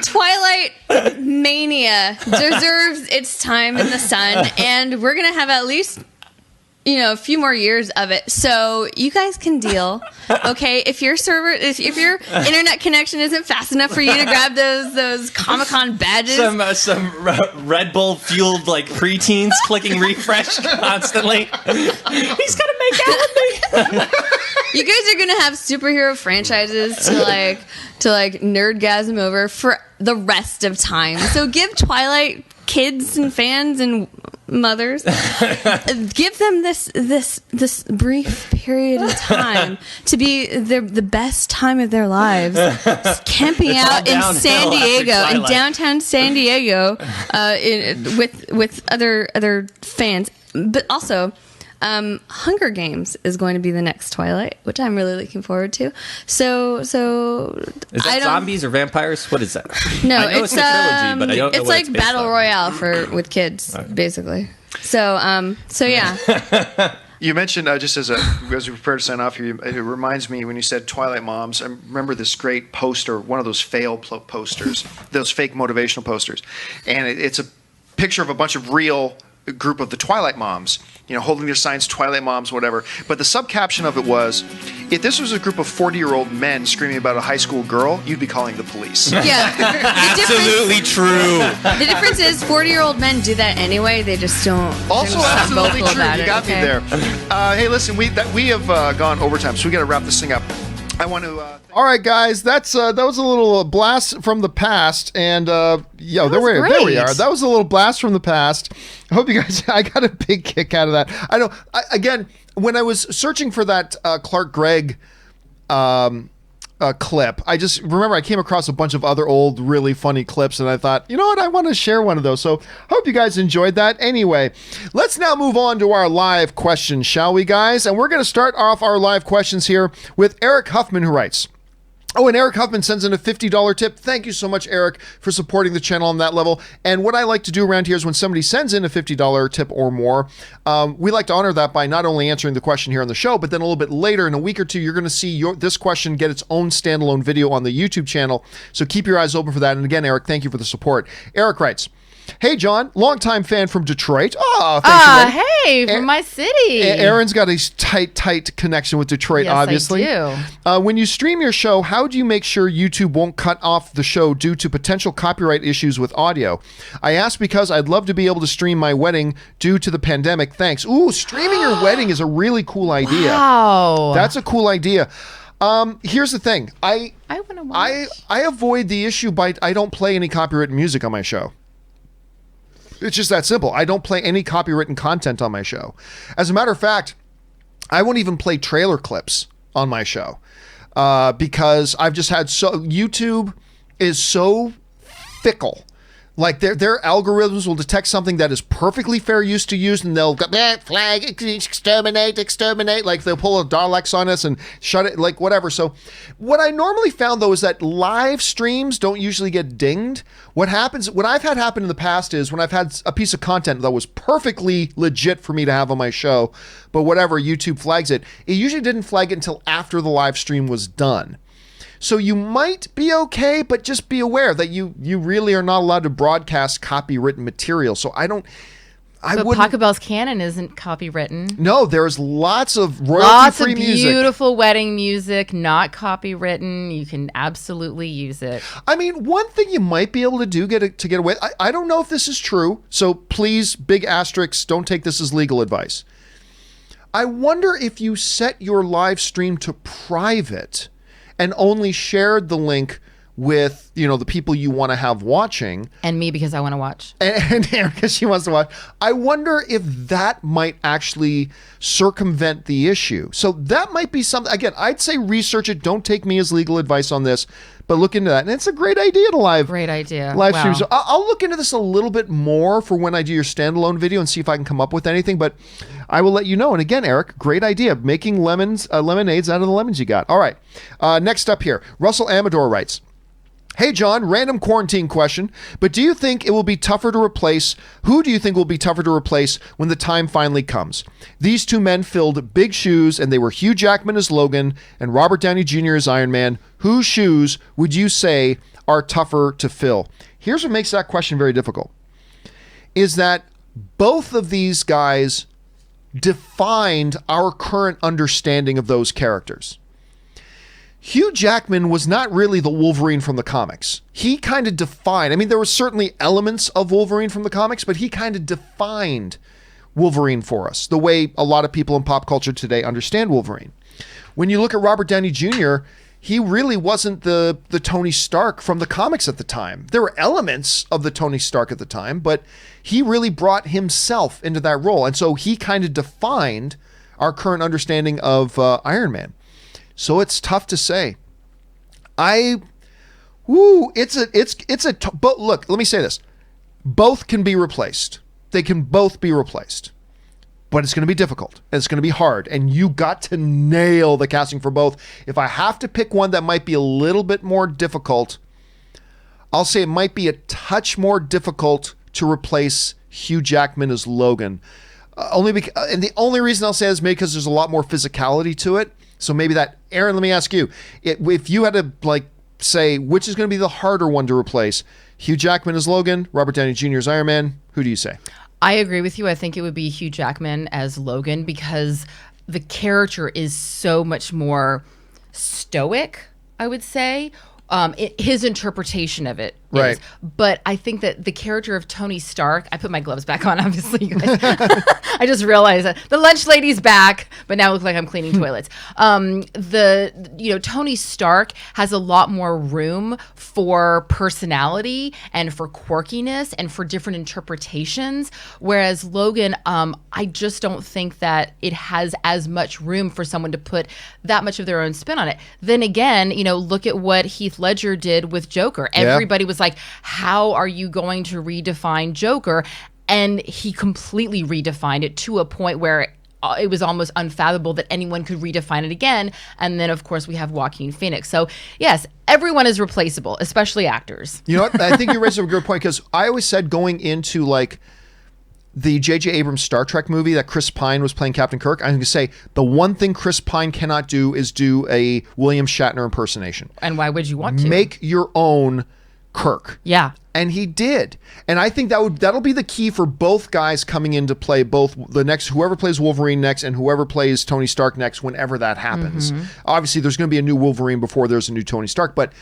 Twilight Mania deserves its time in the sun, and we're going to have at least, a few more years of it. So you guys can deal, okay? If your internet connection isn't fast enough for you to grab those Comic-Con badges, some Red Bull fueled like preteens clicking refresh constantly. He's gonna make out with me. you guys are gonna have superhero franchises to nerdgasm over for the rest of time. So give Twilight kids and fans and mothers, give them this brief period of time to be the best time of their lives, camping out in San Diego, in downtown San Diego, with other fans. But also, Hunger Games is going to be the next Twilight, which I'm really looking forward to. So is that zombies or vampires? What is that? No, I know it's a trilogy, but I don't know it's what like it's based battle on. royale with kids, basically. So yeah. You mentioned just as we prepare to sign off here, it reminds me when you said Twilight Moms. I remember this great poster, one of those fail posters, those fake motivational posters, and it's a picture of a bunch of real group of the Twilight Moms, holding their signs, Twilight Moms, whatever. But the subcaption of it was, if this was a group of 40-year-old men screaming about a high school girl, you'd be calling the police. Yeah. Absolutely true. The difference is 40-year-old men do that anyway. They just don't. Also, absolutely true. You got me there. Hey, listen, we have gone overtime, so we got to wrap this thing up. I want to. All right, guys, that was a little blast from the past, and there we are. That was a little blast from the past. I hope you guys. I got a big kick out of that. Again, when I was searching for that Clark Gregg clip, I just remember I came across a bunch of other old, really funny clips, and I thought, you know what, I want to share one of those. So, hope you guys enjoyed that. Anyway, let's now move on to our live questions, shall we, guys? And we're going to start off our live questions here with Eric Huffman, who writes. Oh, and Eric Huffman sends in a $50 tip. Thank you so much, Eric, for supporting the channel on that level. And what I like to do around here is when somebody sends in a $50 tip or more, we like to honor that by not only answering the question here on the show, but then a little bit later, in a week or two, you're going to see this question get its own standalone video on the YouTube channel. So keep your eyes open for that. And again, Eric, thank you for the support. Eric writes, hey, John, longtime fan from Detroit. Oh, thanks. Hey, from my city. Erin's got a tight connection with Detroit, yes, obviously. I do. When you stream your show, how do you make sure YouTube won't cut off the show due to potential copyright issues with audio? I ask because I'd love to be able to stream my wedding due to the pandemic. Thanks. Ooh, streaming your wedding is a really cool idea. Wow. That's a cool idea. Here's the thing. I want to watch. I avoid the issue by I don't play any copyrighted music on my show. It's just that simple. I don't play any copywritten content on my show. As a matter of fact, I won't even play trailer clips on my show because I've just had YouTube is so fickle. Like their algorithms will detect something that is perfectly fair use to use, and they'll go flag, exterminate. Like they'll pull a Daleks on us and shut it, like whatever. So, what I normally found though is that live streams don't usually get dinged. What I've had happen in the past is when I've had a piece of content that was perfectly legit for me to have on my show, but whatever YouTube flags it, it usually didn't flag it until after the live stream was done. So you might be okay, but just be aware that you really are not allowed to broadcast copywritten material. So But Pachelbel's canon isn't copywritten. No, there's lots of Lots royalty-free of music. beautiful wedding music, not copywritten. You can absolutely use it. I mean, one thing you might be able to do to get away. I don't know if this is true, so please, big asterisks, don't take this as legal advice. I wonder if you set your live stream to private and only shared the link with, the people you want to have watching. And me, because I want to watch. And Erin, because she wants to watch. I wonder if that might actually circumvent the issue. So that might be something. Again, I'd say research it. Don't take me as legal advice on this, but look into that. And it's a great idea to live stream. So I'll look into this a little bit more for when I do your standalone video and see if I can come up with anything. But I will let you know. And again, Eric, great idea. Making lemonades out of the lemons you got. All right. Next up here, Russell Amador writes, "Hey, John, random quarantine question, but do you think it will be tougher to replace? Who do you think will be tougher to replace when the time finally comes? These two men filled big shoes, and they were Hugh Jackman as Logan and Robert Downey Jr. as Iron Man. Whose shoes would you say are tougher to fill?" Here's what makes that question very difficult, is that both of these guys defined our current understanding of those characters. Hugh Jackman was not really the Wolverine from the comics. He kind of defined, there were certainly elements of Wolverine from the comics, but he kind of defined Wolverine for us, the way a lot of people in pop culture today understand Wolverine. When you look at Robert Downey Jr., he really wasn't the Tony Stark from the comics at the time. There were elements of the Tony Stark at the time, but he really brought himself into that role. And so he kind of defined our current understanding of Iron Man. So it's tough to say. But look, let me say this. Both can be replaced. They can both be replaced. But it's going to be difficult. And it's going to be hard. And you got to nail the casting for both. If I have to pick one that might be a little bit more difficult, I'll say it might be a touch more difficult to replace Hugh Jackman as Logan. And the only reason I'll say is maybe because there's a lot more physicality to it. So maybe that, Erin, let me ask you, if you had to say which is going to be the harder one to replace, Hugh Jackman as Logan, Robert Downey Jr. as Iron Man, who do you say? I agree with you. I think it would be Hugh Jackman as Logan because the character is so much more stoic, I would say. His interpretation of it is. Right. But I think that the character of Tony Stark, I put my gloves back on, obviously, you guys. I just realized that the lunch lady's back, but now it looks like I'm cleaning toilets. Tony Stark has a lot more room for personality and for quirkiness and for different interpretations. Whereas Logan, I just don't think that it has as much room for someone to put that much of their own spin on it. Then again, look at what Heath Ledger did with Joker. Everybody was like, how are you going to redefine Joker? And he completely redefined it to a point where it was almost unfathomable that anyone could redefine it again. And then, of course, we have Joaquin Phoenix. So, yes, everyone is replaceable, especially actors. You know what? I think you raised a good point because I always said going into the J.J. Abrams Star Trek movie that Chris Pine was playing Captain Kirk, I'm going to say the one thing Chris Pine cannot do is do a William Shatner impersonation. And why would you want to? Make your own Kirk. Yeah. And he did. And I think that'll be the key for both guys coming into play, both whoever plays Wolverine next and whoever plays Tony Stark next, whenever that happens. Mm-hmm. Obviously, there's going to be a new Wolverine before there's a new Tony Stark, but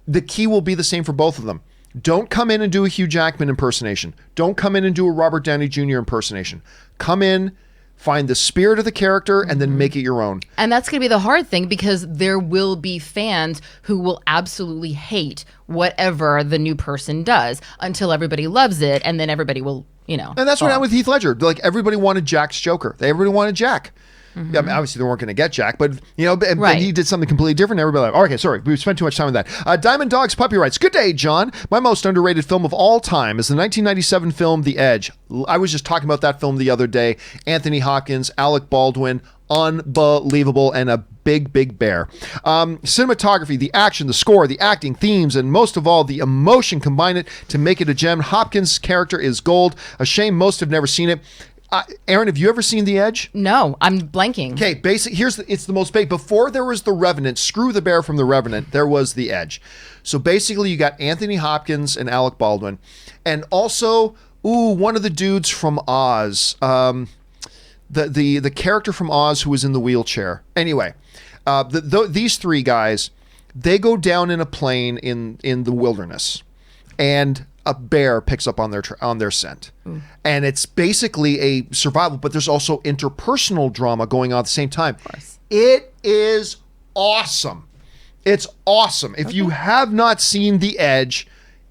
the key will be the same for both of them. Don't come in and do a Hugh Jackman impersonation. Don't come in and do a Robert Downey Jr. impersonation. Come in, find the spirit of the character, and then make it your own. And that's going to be the hard thing because there will be fans who will absolutely hate whatever the new person does until everybody loves it, and then everybody will, And that's what happened with Heath Ledger. Everybody wanted Jack's Joker. Everybody wanted Jack. Mm-hmm. Yeah, obviously they weren't going to get Jack, but and he did something completely different. Everybody okay, sorry, we spent too much time on that. Diamond Dog's Puppy writes, "Good day, John. My most underrated film of all time is the 1997 film The Edge. I was just talking about that film the other day. Anthony Hopkins, Alec Baldwin, unbelievable, and a big bear. Cinematography, the action, the score, the acting, themes, and most of all, the emotion combine it to make it a gem. Hopkins' character is gold. A shame most have never seen it." Erin, have you ever seen The Edge? No, I'm blanking. Okay, it's the most big. Before there was The Revenant, screw the bear from The Revenant, there was The Edge. So basically you got Anthony Hopkins and Alec Baldwin. And also one of the dudes from Oz. The character from Oz who was in the wheelchair. Anyway, these three guys, they go down in a plane in the wilderness, and a bear picks up on their scent. And it's basically a survival, but there's also interpersonal drama going on at the same time. It is awesome. It's awesome. If you have not seen The Edge,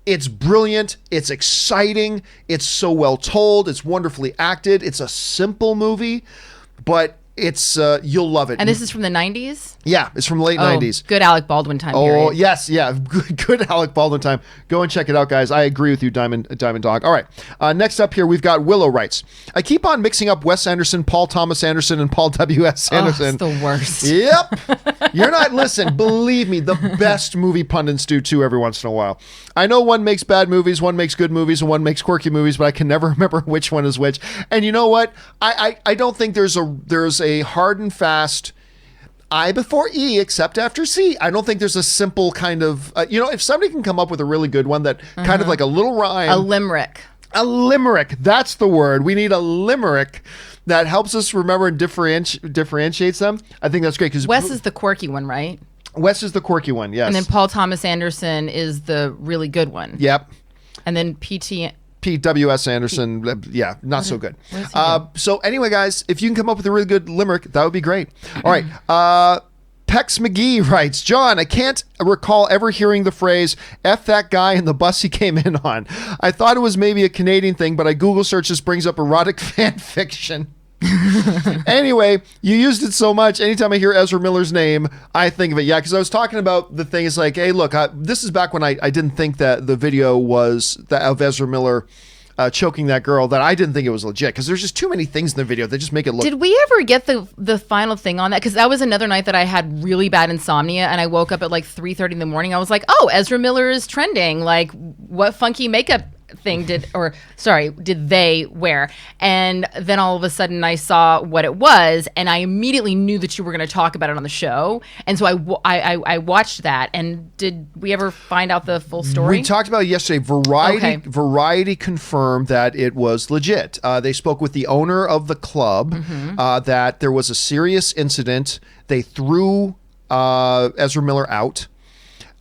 it's brilliant. It's exciting. It's so well told. It's wonderfully acted. It's a simple movie, but it's you'll love it. And this is from the 90s? Yeah, it's from the late 90s. Good Alec Baldwin time Oh, period. yes, yeah. Good Alec Baldwin time. Go and check it out, guys. I agree with you, Diamond Dog. All right. Next up here, we've got Willow writes, I keep on mixing up Wes Anderson, Paul Thomas Anderson, and Paul W.S. Anderson. Oh, it's the worst. Yep. You're not, listen, believe me, the best movie pundits do too every once in a while. I know one makes bad movies, one makes good movies, and one makes quirky movies, but I can never remember which one is which. And you know what? I don't think there's a hard and fast I before E except after C. I don't think there's a simple kind of, if somebody can come up with a really good one that kind of like a little rhyme. A limerick. A limerick. That's the word. We need a limerick that helps us remember and differentiates them. I think that's great. Because Wes is the quirky one, right? Wes is the quirky one, yes. And then Paul Thomas Anderson is the really good one. Yep. And then P.W.S. Anderson, yeah, not so good. What is he So anyway, guys, if you can come up with a really good limerick, that would be great. All right. Pex McGee writes, John, I can't recall ever hearing the phrase, F that guy in the bus he came in on. I thought it was maybe a Canadian thing, but I Google search this brings up erotic fan fiction. Anyway, you used it so much. Anytime I hear Ezra Miller's name, I think of it. Yeah, because I was talking about the thing is like, hey, look, this is back when I didn't think that the video was of Ezra Miller choking that girl, that I didn't think it was legit because there's just too many things in the video that just make it look. Did we ever get the final thing on that? Because that was another night that I had really bad insomnia and I woke up at like 3:30 in the morning. I was like, oh, Ezra Miller is trending. Like, what funky makeup thing did they wear? And then all of a sudden I saw what it was, and I immediately knew that you were going to talk about it on the show, and so I watched that. And did we ever find out the full story? We talked about it yesterday. Variety confirmed that it was legit. They spoke with the owner of the club, that there was a serious incident. They threw Ezra Miller out.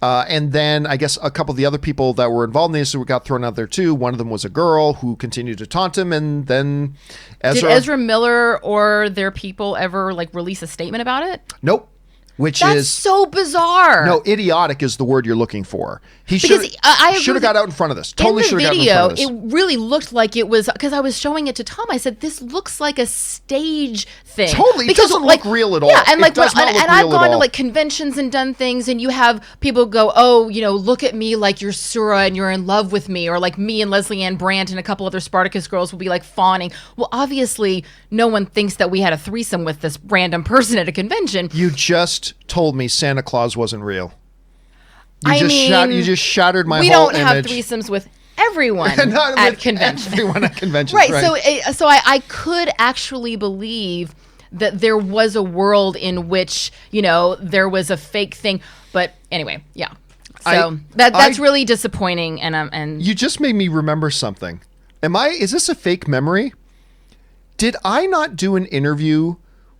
And then I guess a couple of the other people that were involved in this got thrown out there too. One of them was a girl who continued to taunt him, and then Ezra. Did Ezra Miller or their people ever like release a statement about it? Nope. Which That's is so bizarre. No, idiotic is the word you're looking for. He should have got out in front of this. Totally should have gotten in front of this. In the video, it really looked like it was, because I was showing it to Tom. I said, "This looks like a stage thing." Totally, it doesn't look real at all. Yeah, and and I've gone to like conventions and done things, and you have people go, "Oh, look at me like you're Sura and you're in love with me," or like me and Leslie Ann Brandt and a couple other Spartacus girls will be like fawning. Well, obviously, no one thinks that we had a threesome with this random person at a convention. You just told me Santa Claus wasn't real. You just shattered my whole image. We don't have threesomes with everyone at conventions. Everyone at conventions, right. right. So I could actually believe that there was a world in which there was a fake thing. But anyway, yeah. So that's really disappointing. And you just made me remember something. Is this a fake memory? Did I not do an interview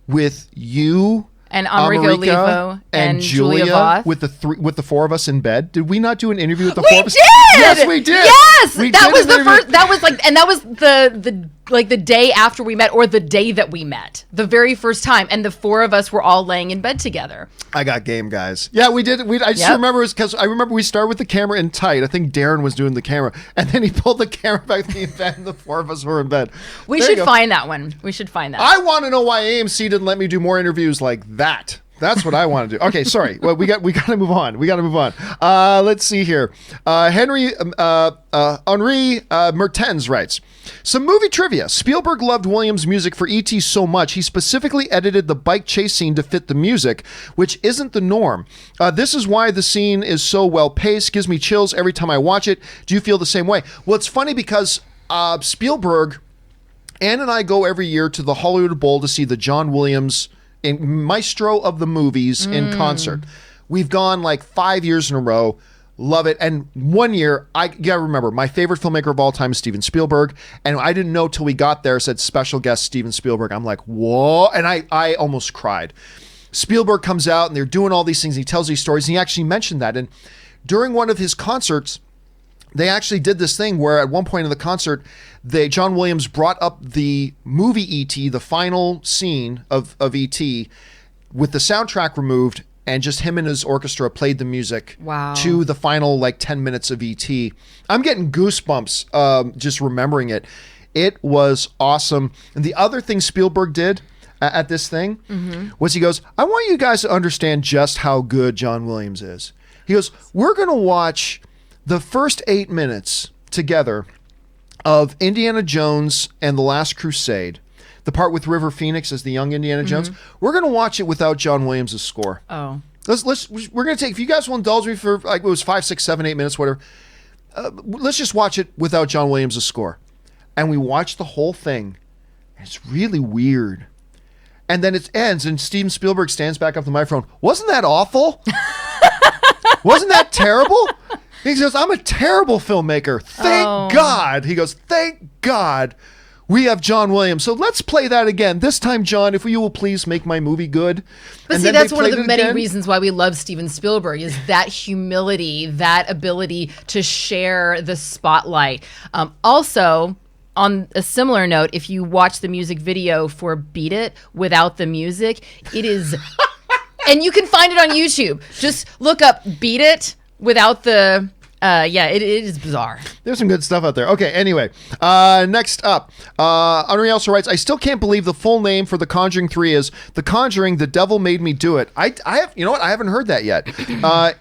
with you? And Americo Levo and Julia Voth with the four of us in bed. Did we not do an interview with the four of us? We did. Yes, we did. Yes, that was the first. That was like, and that was the day after we met, or the day that we met, the very first time, and the four of us were all laying in bed together. I got game, guys. Yeah, we did. I just remember because I remember we started with the camera in tight. I think Darren was doing the camera, and then he pulled the camera back to me in bed, and the four of us were in bed. We should find that one. We should find that. I want to know why AMC didn't let me do more interviews like that. That's what I want to do. Okay, sorry. Well, we got to move on. Let's see here. Henry Mertens writes, some movie trivia. Spielberg loved Williams' music for E.T. so much, he specifically edited the bike chase scene to fit the music, which isn't the norm. This is why the scene is so well paced, gives me chills every time I watch it. Do you feel the same way? Well, it's funny because Spielberg, Ann and I go every year to the Hollywood Bowl to see the John Williams maestro of the movies in concert. We've gone like 5 years in a row. Love it. And one year, I gotta remember, my favorite filmmaker of all time is Steven Spielberg. And I didn't know till we got there, said special guest Steven Spielberg. I'm like, whoa. And I almost cried. Spielberg comes out and they're doing all these things. He tells these stories. And he actually mentioned that. And during one of his concerts, they actually did this thing where at one point in the concert, John Williams brought up the movie E.T., the final scene of E.T., with the soundtrack removed, and just him and his orchestra played the music to the final 10 minutes of E.T. I'm getting goosebumps just remembering it. It was awesome. And the other thing Spielberg did at this thing was he goes, I want you guys to understand just how good John Williams is. He goes, we're going to watch the first 8 minutes together of Indiana Jones and the Last Crusade, the part with River Phoenix as the young Indiana Jones. We're going to watch it without John Williams' score. Oh. We're going to take, if you guys will indulge me for it was 5, 6, 7, 8 minutes, whatever. Let's just watch it without John Williams' score. And we watch the whole thing. It's really weird. And then it ends and Steven Spielberg stands back up the microphone. Wasn't that awful? Wasn't that terrible? He says, I'm a terrible filmmaker. Thank God. He goes, thank God we have John Williams. So let's play that again. This time, John, if you will please make my movie good. But And see, then that's they one of played the it many again. reasons why we love Steven Spielberg is that humility, that ability to share the spotlight. Also, on a similar note, if you watch the music video for Beat It without the music, it is... and you can find it on YouTube. Just look up Beat It without the... it is bizarre. There's some good stuff out there. Okay, anyway. Next up. Henri also writes, I still can't believe the full name for The Conjuring 3 is The Conjuring, The Devil Made Me Do It. I have, you know what? I haven't heard that yet.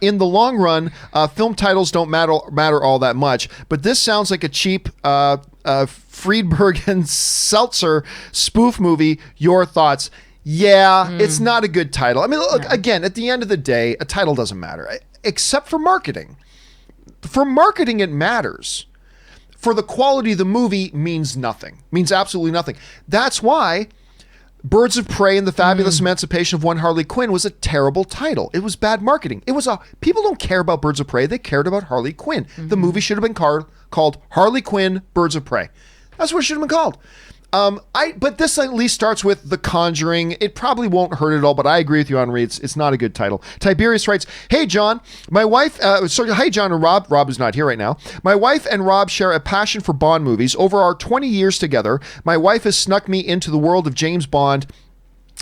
In the long run, film titles don't matter all that much, but this sounds like a cheap Friedberg and Seltzer spoof movie. Your thoughts? Yeah, it's not a good title. I mean, look, again, at the end of the day, a title doesn't matter, except for marketing. For marketing, it matters. For the quality of the movie, means nothing. Means absolutely nothing. That's why Birds of Prey and the Fabulous Emancipation of One Harley Quinn was a terrible title. It was bad marketing. People don't care about Birds of Prey. They cared about Harley Quinn. The movie should have been called Harley Quinn, Birds of Prey. That's what it should have been called. But this at least starts with The Conjuring. It probably won't hurt at all, but I agree with you, Henri. It's not a good title. Tiberius writes, hey, John, my wife, hey, John and Rob. Rob is not here right now. My wife and Rob share a passion for Bond movies. Over our 20 years together, my wife has snuck me into the world of James Bond,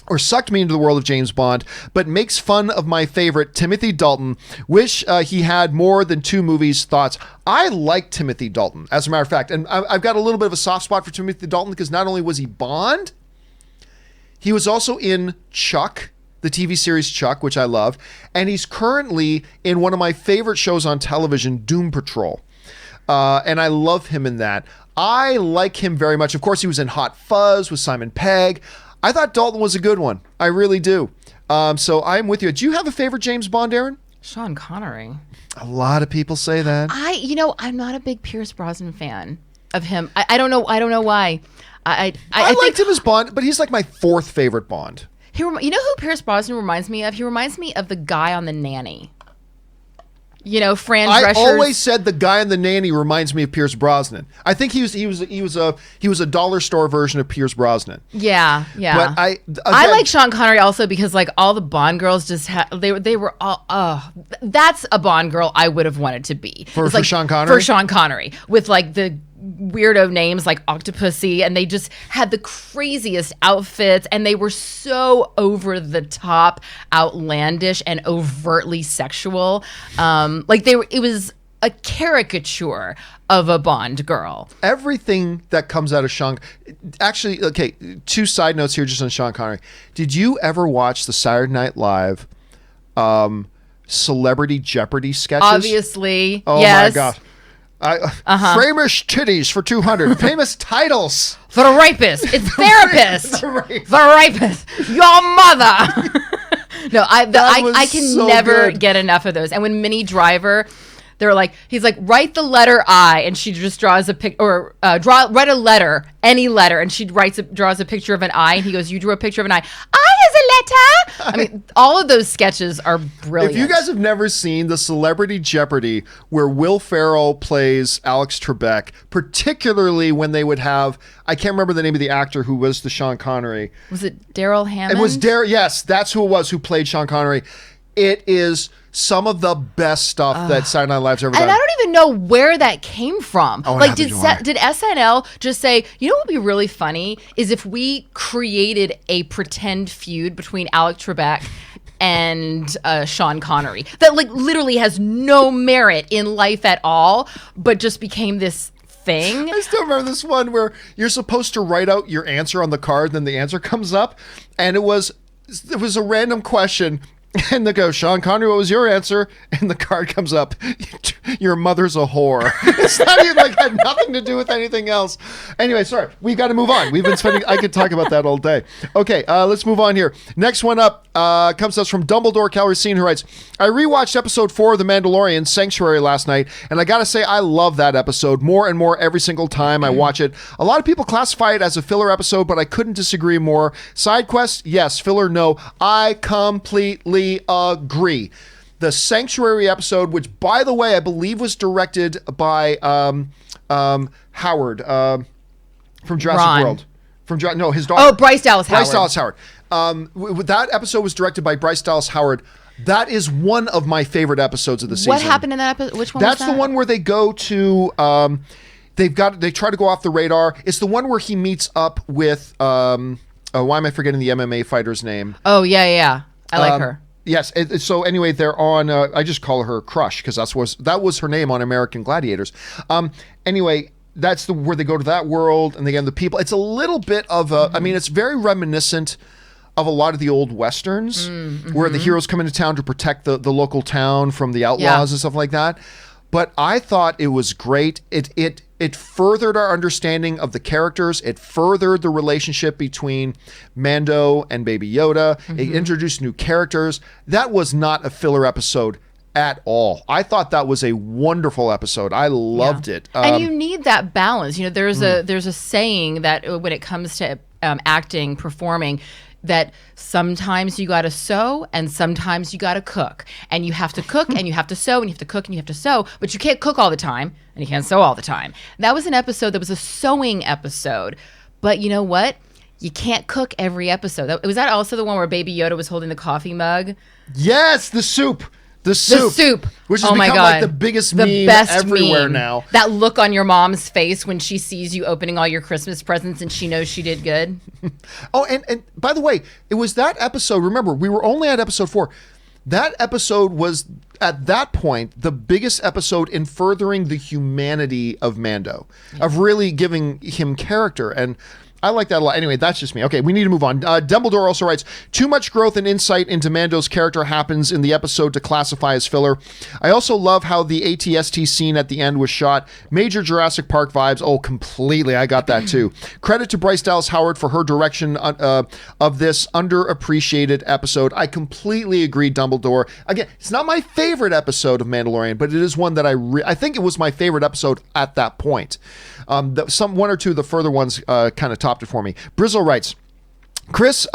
or sucked me into the world of James Bond, but makes fun of my favorite, Timothy Dalton. Wish he had more than 2 movies. Thoughts? I like Timothy Dalton, as a matter of fact. And I've got a little bit of a soft spot for Timothy Dalton because not only was he Bond, he was also in Chuck, the TV series Chuck, which I love. And he's currently in one of my favorite shows on television, Doom Patrol. And I love him in that. I like him very much. Of course, he was in Hot Fuzz with Simon Pegg. I thought Dalton was a good one. I really do. So I'm with you. Do you have a favorite James Bond, Erin? Sean Connery. A lot of people say that. I'm not a big Pierce Brosnan fan of him. I don't know why. I liked him as Bond, but he's like my 4th favorite Bond. You know who Pierce Brosnan reminds me of? He reminds me of the guy on The Nanny. You know, Fran Drescher's... I always said the guy in The Nanny reminds me of Pierce Brosnan. I think he was a dollar store version of Pierce Brosnan. Yeah. But I like Sean Connery also because like all the Bond girls just they were all that's a Bond girl I would have wanted to be. For Sean Connery? For Sean Connery with like the weirdo names like Octopussy, and they just had the craziest outfits, and they were so over the top, outlandish, and overtly sexual. It was a caricature of a Bond girl. Everything that comes out of Sean... Actually, okay, 2 side notes here just on Sean Connery. Did you ever watch the Saturday Night Live Celebrity Jeopardy sketches? Obviously, oh yes. My God. Famous titties for 200. Famous titles. The rapist. It's therapist. The rapist. Your mother. No, I can so never good. get enough of those. And when Minnie Driver, they're like, he's like, write the letter I, and she just draws a pic, or write a letter, any letter, and she draws a picture of an eye, and he goes, you drew a picture of an eye. I here's a letter. I mean, all of those sketches are brilliant. If you guys have never seen the Celebrity Jeopardy where Will Ferrell plays Alex Trebek, particularly when they would have, I can't remember the name of the actor who was the Sean Connery. Was it Daryl Hammond? It was Daryl. Yes, that's who it was who played Sean Connery. It is some of the best stuff that Saturday Night Live's ever done. And I don't even know where that came from. Oh, like, neither do I. did SNL just say, you know what would be really funny is if we created a pretend feud between Alex Trebek and Sean Connery that like literally has no merit in life at all, but just became this thing. I still remember this one where you're supposed to write out your answer on the card, then the answer comes up, and it was a random question. And they go, Sean Connery, what was your answer? And the card comes up, your mother's a whore. It's not even like had nothing to do with anything else. Anyway, sorry, we got to move on. We've been spending, I could talk about that all day. Okay, let's move on here. Next one up comes to us from Dumbledore Calrissian, who writes, I rewatched episode 4 of The Mandalorian, Sanctuary, last night, and I got to say, I love that episode more and more every single time I watch it. A lot of people classify it as a filler episode, but I couldn't disagree more. Side quest, yes. Filler, no. I completely agree. The Sanctuary episode, which by the way I believe was directed by Howard from Jurassic Ron. World. No, his daughter. Oh, Bryce Dallas Howard. Bryce Dallas Howard. That episode was directed by Bryce Dallas Howard. That is one of my favorite episodes of the season. What happened in that episode? Which one That's was that? the one where they go to they try to go off the radar. It's the one where he meets up with why am I forgetting the MMA fighter's name? Oh, yeah. I like her. Yes. So anyway, they're on. I just call her Crush because that was her name on American Gladiators. Anyway, that's where they go to that world and they get the people. It's a little bit of a. I mean, it's very reminiscent of a lot of the old westerns where the heroes come into town to protect the local town from the outlaws and stuff like that. But I thought it was great. It furthered our understanding of the characters. It furthered the relationship between Mando and Baby Yoda. It introduced new characters. That was not a filler episode at all. I thought that was a wonderful episode. I loved it. And you need that balance. You know, there's a saying that when it comes to acting, performing, that sometimes you got to sew and sometimes you got to cook. And you have to cook and you have to sew and you have to cook and you have to sew, but you can't cook all the time and you can't sew all the time. That was an episode that was a sewing episode. But you know what? You can't cook every episode. Was that also the one where Baby Yoda was holding the coffee mug? Yes, the soup. The soup. Which has oh my become God. like the biggest the meme best everywhere meme. now. That look on your mom's face when she sees you opening all your Christmas presents and she knows she did good. Oh, and by the way, it was that episode. Remember, we were only at episode 4. That episode was, at that point, the biggest episode in furthering the humanity of Mando, of really giving him character. And I like that a lot. Anyway, that's just me. Okay, we need to move on. Dumbledore also writes, too much growth and insight into Mando's character happens in the episode to classify as filler. I also love how the ATST scene at the end was shot. Major Jurassic Park vibes. Oh, completely. I got that too. Credit to Bryce Dallas Howard for her direction of this underappreciated episode. I completely agree, Dumbledore. Again, it's not my favorite episode of Mandalorian, but it is one that I think it was my favorite episode at that point. One or two of the further ones kind of topped it for me. Brizzle writes, Chris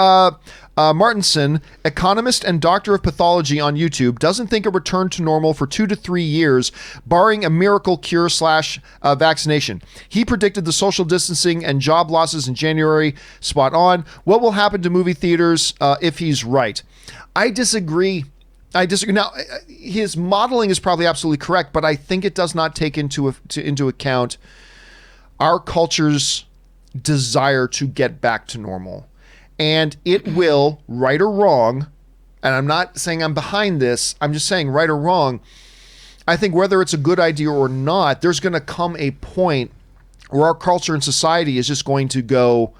Martinson, economist and doctor of pathology on YouTube, doesn't think a return to normal for 2 to 3 years, barring a miracle cure / vaccination. He predicted the social distancing and job losses in January. Spot on. What will happen to movie theaters if he's right? I disagree. Now, his modeling is probably absolutely correct, but I think it does not take into account our culture's desire to get back to normal. And it will, right or wrong, and I'm not saying I'm behind this, I'm just saying right or wrong, I think whether it's a good idea or not, there's going to come a point where our culture and society is just going to go,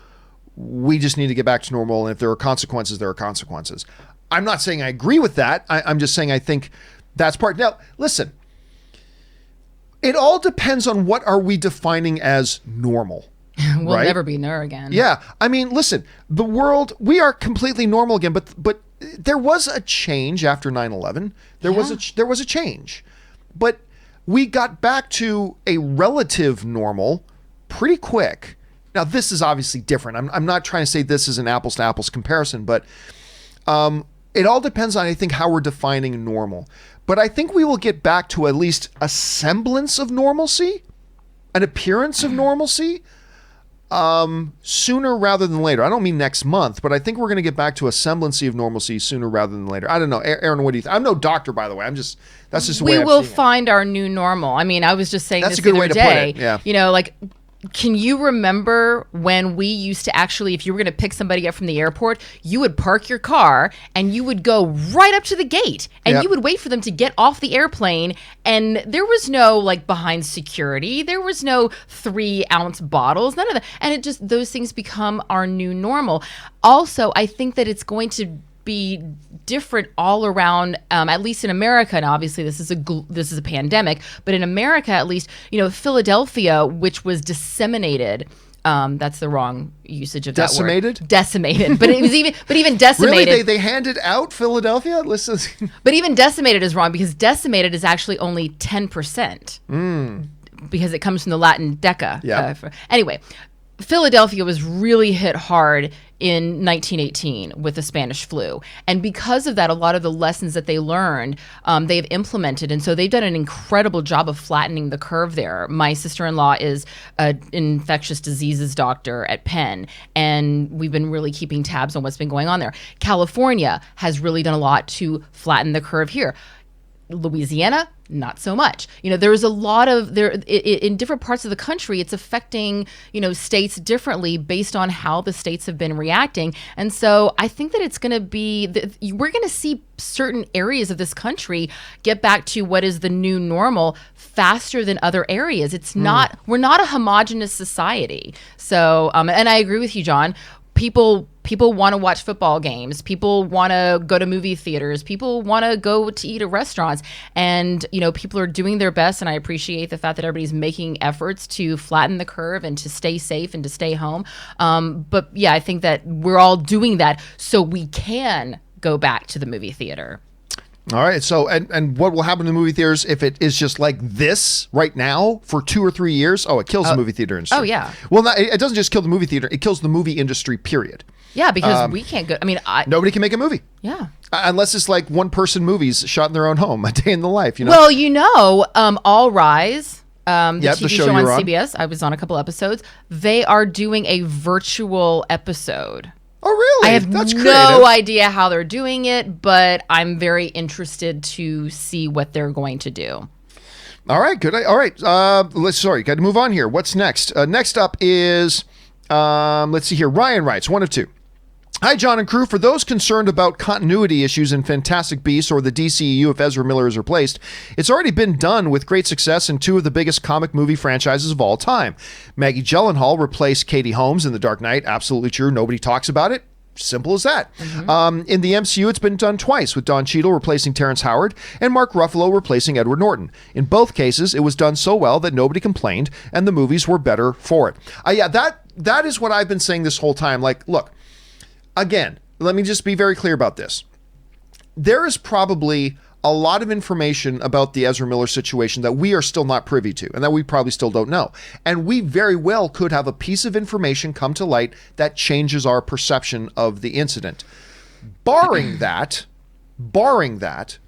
we just need to get back to normal, and if there are consequences, there are consequences. I'm not saying I agree with that. I'm just saying I think that's part. Now, listen, it all depends on what are we defining as normal. We'll right? never be there again. Yeah. I mean, listen, the world, we are completely normal again, but there was a change after 9/11. There was a change. But we got back to a relative normal pretty quick. Now, this is obviously different. I'm not trying to say this is an apples to apples comparison, but it all depends on, I think, how we're defining normal. But I think we will get back to at least a semblance of normalcy, an appearance of normalcy, sooner rather than later. I don't mean next month, but I think we're going to get back to a semblance of normalcy sooner rather than later. I don't know. Erin, what do you think? I'm no doctor, by the way. That's just the way we I'm will seeing it. find our new normal. I mean, I was just saying That's this a good the way other to put day. it, yeah. You know, like, can you remember when we used to actually, if you were going to pick somebody up from the airport, you would park your car and you would go right up to the gate and Yep. you would wait for them to get off the airplane, and there was no like behind security, there was no 3-ounce bottles, none of that, and it just, those things become our new normal. Also, I think that it's going to be different all around, at least in America. And obviously this is a pandemic, but in America, at least, you know, Philadelphia, which was disseminated. That's the wrong usage of that word. Decimated. But it was even decimated. Really? They handed out Philadelphia? Listen. But even decimated is wrong, because decimated is actually only 10%. Because it comes from the Latin deca. Yeah. Anyway, Philadelphia was really hit hard in 1918 with the Spanish flu. And because of that, a lot of the lessons that they learned, they've implemented. And so they've done an incredible job of flattening the curve there. My sister-in-law is an infectious diseases doctor at Penn, and we've been really keeping tabs on what's been going on there. California has really done a lot to flatten the curve here. Louisiana, not so much. You know, there's a lot of in different parts of the country, it's affecting, you know, states differently based on how the states have been reacting. And so I think that it's going to be, we're going to see certain areas of this country get back to what is the new normal faster than other areas. It's not, we're not a homogenous society. So, and I agree with you, John. People want to watch football games. People want to go to movie theaters. People want to go to eat at restaurants. And, you know, people are doing their best. And I appreciate the fact that everybody's making efforts to flatten the curve and to stay safe and to stay home. But yeah, I think that we're all doing that so we can go back to the movie theater. All right. So, and what will happen to movie theaters if it is just like this right now for 2 or 3 years? Oh, it kills the movie theater industry. Oh, yeah. Well, it doesn't just kill the movie theater. It kills the movie industry, period. Yeah, because we can't go. I mean, Nobody can make a movie. Yeah. Unless it's like one-person movies shot in their own home, a day in the life, you know? Well, you know, All Rise, the Yep, TV show on CBS, I was on a couple episodes. They are doing a virtual episode. Oh, really? I have That's no creative. idea how they're doing it, but I'm very interested to see what they're going to do. All right, good. All right. Got to move on here. What's next? Next up is, let's see here. Ryan writes, 1 of 2. Hi, John and crew. For those concerned about continuity issues in Fantastic Beasts or the DCEU if Ezra Miller is replaced, it's already been done with great success in 2 of the biggest comic movie franchises of all time. Maggie Gyllenhaal replaced Katie Holmes in The Dark Knight. Absolutely true. Nobody talks about it. Simple as that. In the MCU, it's been done twice, with Don Cheadle replacing Terrence Howard and Mark Ruffalo replacing Edward Norton. In both cases, it was done so well that nobody complained, and the movies were better for it. Yeah, that is what I've been saying this whole time. Like, look, again, let me just be very clear about this. There is probably a lot of information about the Ezra Miller situation that we are still not privy to and that we probably still don't know. And we very well could have a piece of information come to light that changes our perception of the incident. Barring that,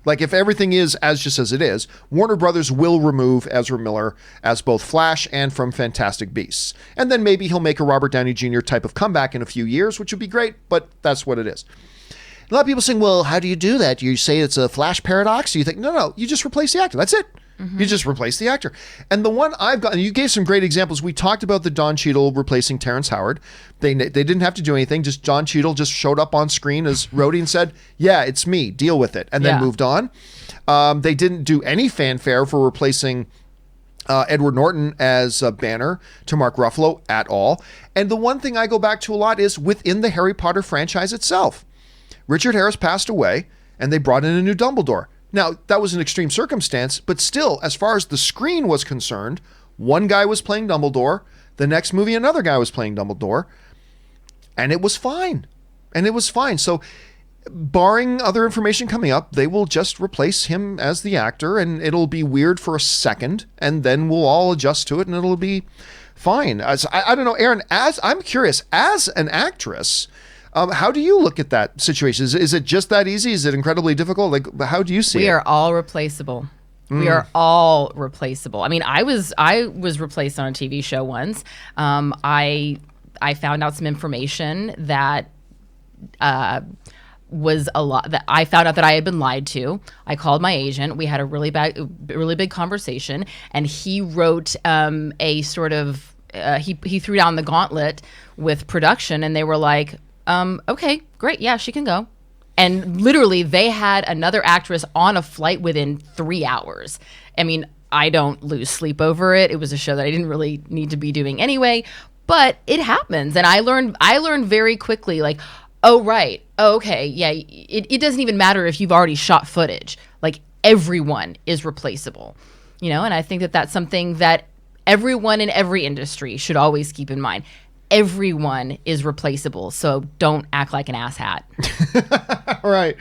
like if everything is just as it is, Warner Brothers will remove Ezra Miller as both Flash and from Fantastic Beasts. And then maybe he'll make a Robert Downey Jr. type of comeback in a few years, which would be great, but that's what it is. A lot of people saying, well, how do you do that? You say it's a Flash paradox? You think, no, you just replace the actor. That's it. You just replace the actor. And the one I've got, and you gave some great examples. We talked about the Don Cheadle replacing Terrence Howard. They didn't have to do anything. Just Don Cheadle just showed up on screen as Rhodey and said, yeah, it's me. Deal with it. And then moved on. They didn't do any fanfare for replacing Edward Norton as Banner to Mark Ruffalo at all. And the one thing I go back to a lot is within the Harry Potter franchise itself. Richard Harris passed away, and they brought in a new Dumbledore. Now, that was an extreme circumstance, but still, as far as the screen was concerned, one guy was playing Dumbledore, the next movie another guy was playing Dumbledore, and it was fine. So, barring other information coming up, they will just replace him as the actor, and it'll be weird for a second, and then we'll all adjust to it, and it'll be fine. I don't know, Erin. I'm curious, as an actress, how do you look at that situation? Is it just that easy? Is it incredibly difficult? Like, how do you see it? We are all replaceable. We are all replaceable. I mean, I was replaced on a TV show once. I found out some information that was a lot, that I found out that I had been lied to. I called my agent. We had a really big conversation, and he wrote a sort of he threw down the gauntlet with production, and they were like, okay, great, yeah, she can go. And literally, they had another actress on a flight within 3 hours. I mean, I don't lose sleep over it. It was a show that I didn't really need to be doing anyway, but it happens. And I learned very quickly, like, oh, right, oh, okay, yeah, it doesn't even matter if you've already shot footage. Like, everyone is replaceable, you know? And I think that that's something that everyone in every industry should always keep in mind. Everyone is replaceable, so don't act like an asshat. All right.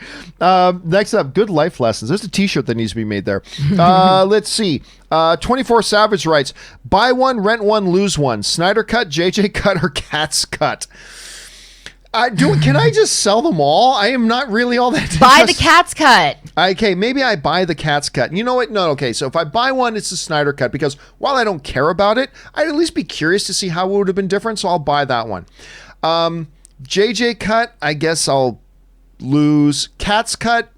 Next up, good life lessons. There's a T-shirt that needs to be made there. Let's see. 24 Savage writes, buy one, rent one, lose one. Snyder cut, JJ cut, or Cat's cut. Can I just sell them all? I am not really all that. Buy the Cat's cut. Okay, maybe I buy the Cat's cut. You know what? No, okay. So if I buy one, it's the Snyder cut, because while I don't care about it, I'd at least be curious to see how it would have been different. So I'll buy that one. JJ cut, I guess I'll lose. Cat's cut,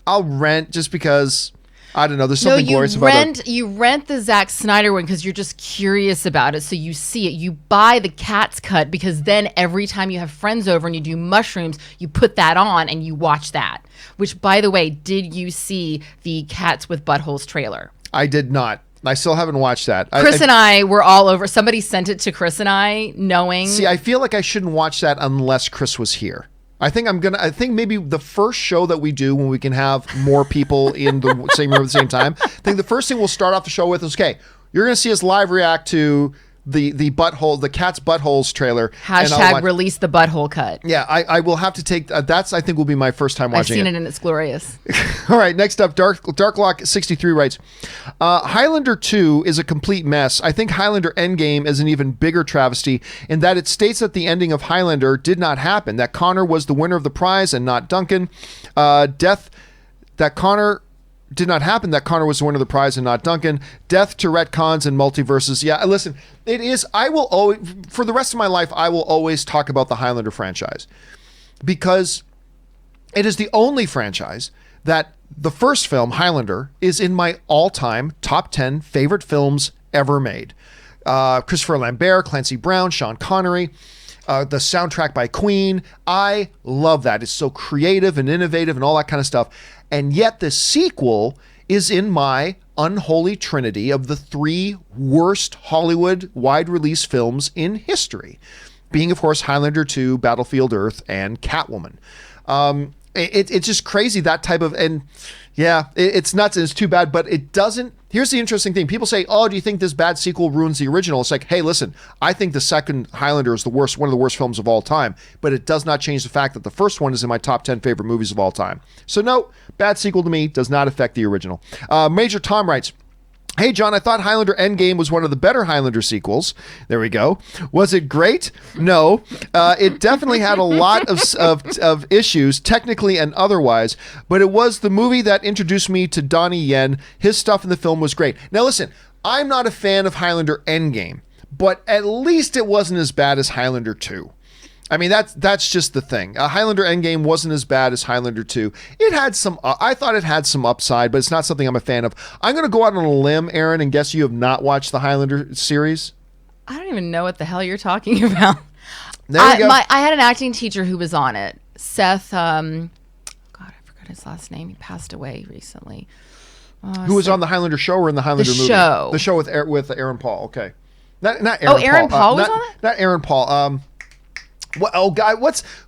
I'll rent, just because I don't know. There's something glorious about it. You rent the Zack Snyder one because you're just curious about it, so you see it. You buy the Cat's cut because then every time you have friends over and you do mushrooms, you put that on and you watch that. Which, by the way, did you see the Cats with Buttholes trailer? I did not. I still haven't watched that. Chris and I were all over. Somebody sent it to Chris and I, knowing. See, I feel like I shouldn't watch that unless Chris was here. I think maybe the first show that we do when we can have more people in the same room at the same time, I think the first thing we'll start off the show with is, okay, you're going to see us live react to the Cat's Buttholes trailer. Hashtag release the butthole cut. Yeah, I will have to take that's, I think, will be my first time watching it. I've seen it and it's glorious. All right, next up, Darklock 63 writes, Highlander 2 is a complete mess. I think Highlander Endgame is an even bigger travesty in that it states that the ending of Highlander did not happen, that Connor was the winner of the prize and not Duncan. That Connor did not happen, that Connor was the winner of the prize and not Duncan. Death to retcons and multiverses. Yeah, listen, it is, I will always, for the rest of my life, I will always talk about the Highlander franchise, because it is the only franchise that the first film, Highlander, is in my all-time top 10 favorite films ever made. Christopher Lambert, Clancy Brown, Sean Connery, the soundtrack by Queen. I love that. It's so creative and innovative and all that kind of stuff. And yet the sequel is in my unholy trinity of the 3 worst Hollywood wide release films in history, being, of course, Highlander 2, Battlefield Earth, and Catwoman. It's just crazy, that type of, and yeah, it's nuts and it's too bad, but it doesn't. Here's the interesting thing. People say, oh, do you think this bad sequel ruins the original? It's like, hey, listen, I think the second Highlander is one of the worst films of all time, but it does not change the fact that the first one is in my top 10 favorite movies of all time. So no, bad sequel to me does not affect the original. Major Tom writes, hey, John, I thought Highlander Endgame was one of the better Highlander sequels. There we go. Was it great? No. It definitely had a lot of issues, technically and otherwise, but it was the movie that introduced me to Donnie Yen. His stuff in the film was great. Now, listen, I'm not a fan of Highlander Endgame, but at least it wasn't as bad as Highlander 2. I mean, that's just the thing. Highlander Endgame wasn't as bad as Highlander 2. It had some, I thought it had some upside, but it's not something I'm a fan of. I'm going to go out on a limb, Erin, and guess you have not watched the Highlander series. I don't even know what the hell you're talking about. There you go. I had an acting teacher who was on it. Seth, God, I forgot his last name. He passed away recently. Who was on the Highlander show or in the Highlander movie? Show. The show with Aaron Paul. Okay. Not Aaron Paul. Oh, Aaron Paul was on it? Not Aaron Paul.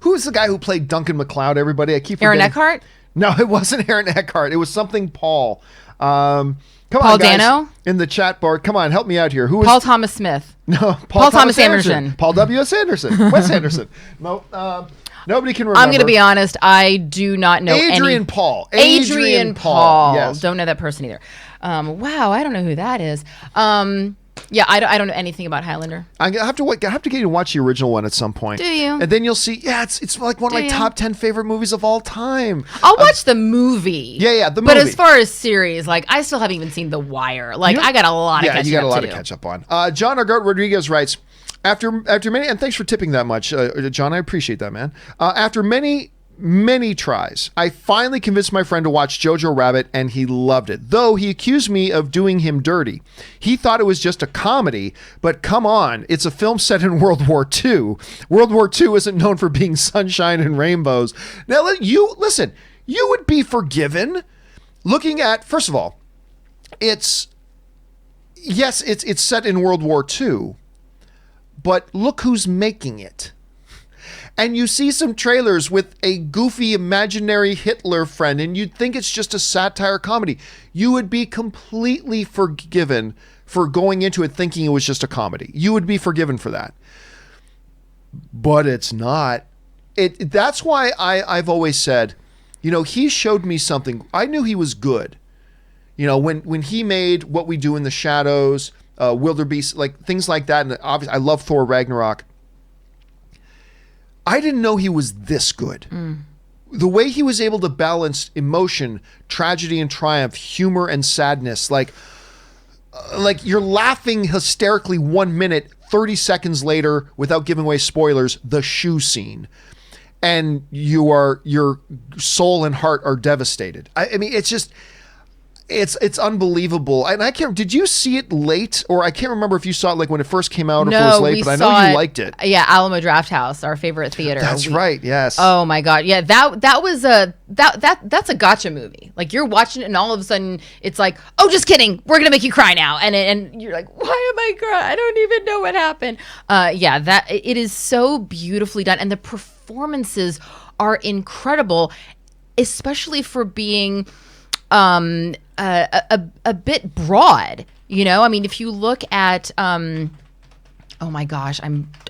Who's the guy who played Duncan MacLeod? Everybody, I keep forgetting. Aaron Eckhart? No, it wasn't Aaron Eckhart. It was something Paul. Come Paul on, guys, Dano? in the chat bar. Come on, help me out here. Who was Paul Thomas Smith? No, Paul Thomas Anderson. Paul W.S. Anderson. Wes Anderson. No, nobody can remember. I'm going to be honest. I do not know Adrian Paul. Adrian Paul. Yes. Don't know that person either. Wow, I don't know who that is. Yeah, I don't know anything about Highlander. I have to get you to watch the original one at some point. Do you? And then you'll see. Yeah, it's like one of my top 10 favorite movies of all time. I'll watch the movie. Yeah, the But movie. as far as series, like I still haven't even seen The Wire. Like I got a lot of catching up to do. Yeah, you got a lot to catch up on. John Argart Rodriguez writes, after many, and thanks for tipping that much, John. I appreciate that, man. After many tries, I finally convinced my friend to watch Jojo Rabbit, and he loved it. Though he accused me of doing him dirty. He thought it was just a comedy, but come on, it's a film set in World War II. World War II isn't known for being sunshine and rainbows. Now, listen, you would be forgiven looking at, first of all, it's set in World War II, but look who's making it. And you see some trailers with a goofy imaginary Hitler friend, and you'd think it's just a satire comedy. You would be completely forgiven for going into it thinking it was just a comedy. You would be forgiven for that. But it's not. That's why I've always said, he showed me something. I knew he was good. When he made What We Do in the Shadows, Wildebeest, like things like that, and obviously I love Thor Ragnarok. I didn't know he was this good. The way he was able to balance emotion, tragedy and triumph, humor and sadness, like you're laughing hysterically 1 minute, 30 seconds later, without giving away spoilers, the shoe scene. And your soul and heart are devastated. I mean, it's just... It's unbelievable. And I can't, did you see it late? Or I can't remember if you saw it like when it first came out or if it was late, but I know you liked it. Yeah, Alamo Drafthouse, our favorite theater. That's right, yes. Oh my God. Yeah, that was that's a gotcha movie. Like you're watching it and all of a sudden it's like, oh, just kidding. We're gonna make you cry now. And you're like, why am I crying? I don't even know what happened. It is so beautifully done. And the performances are incredible, especially for being a bit broad, I mean, if you look at, oh my gosh,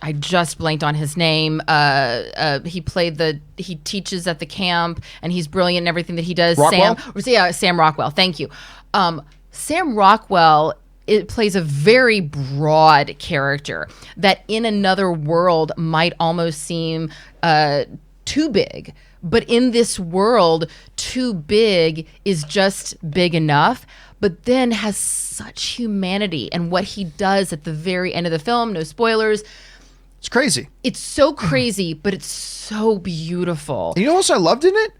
I just blanked on his name. He teaches at the camp and he's brilliant in everything that he does. Rockwell? Sam Rockwell. Thank you. Sam Rockwell, it plays a very broad character that in another world might almost seem, too big. But in this world, too big is just big enough, but then has such humanity. And what he does at the very end of the film, no spoilers. It's crazy. It's so crazy, but it's so beautiful. And you know what else I loved in it?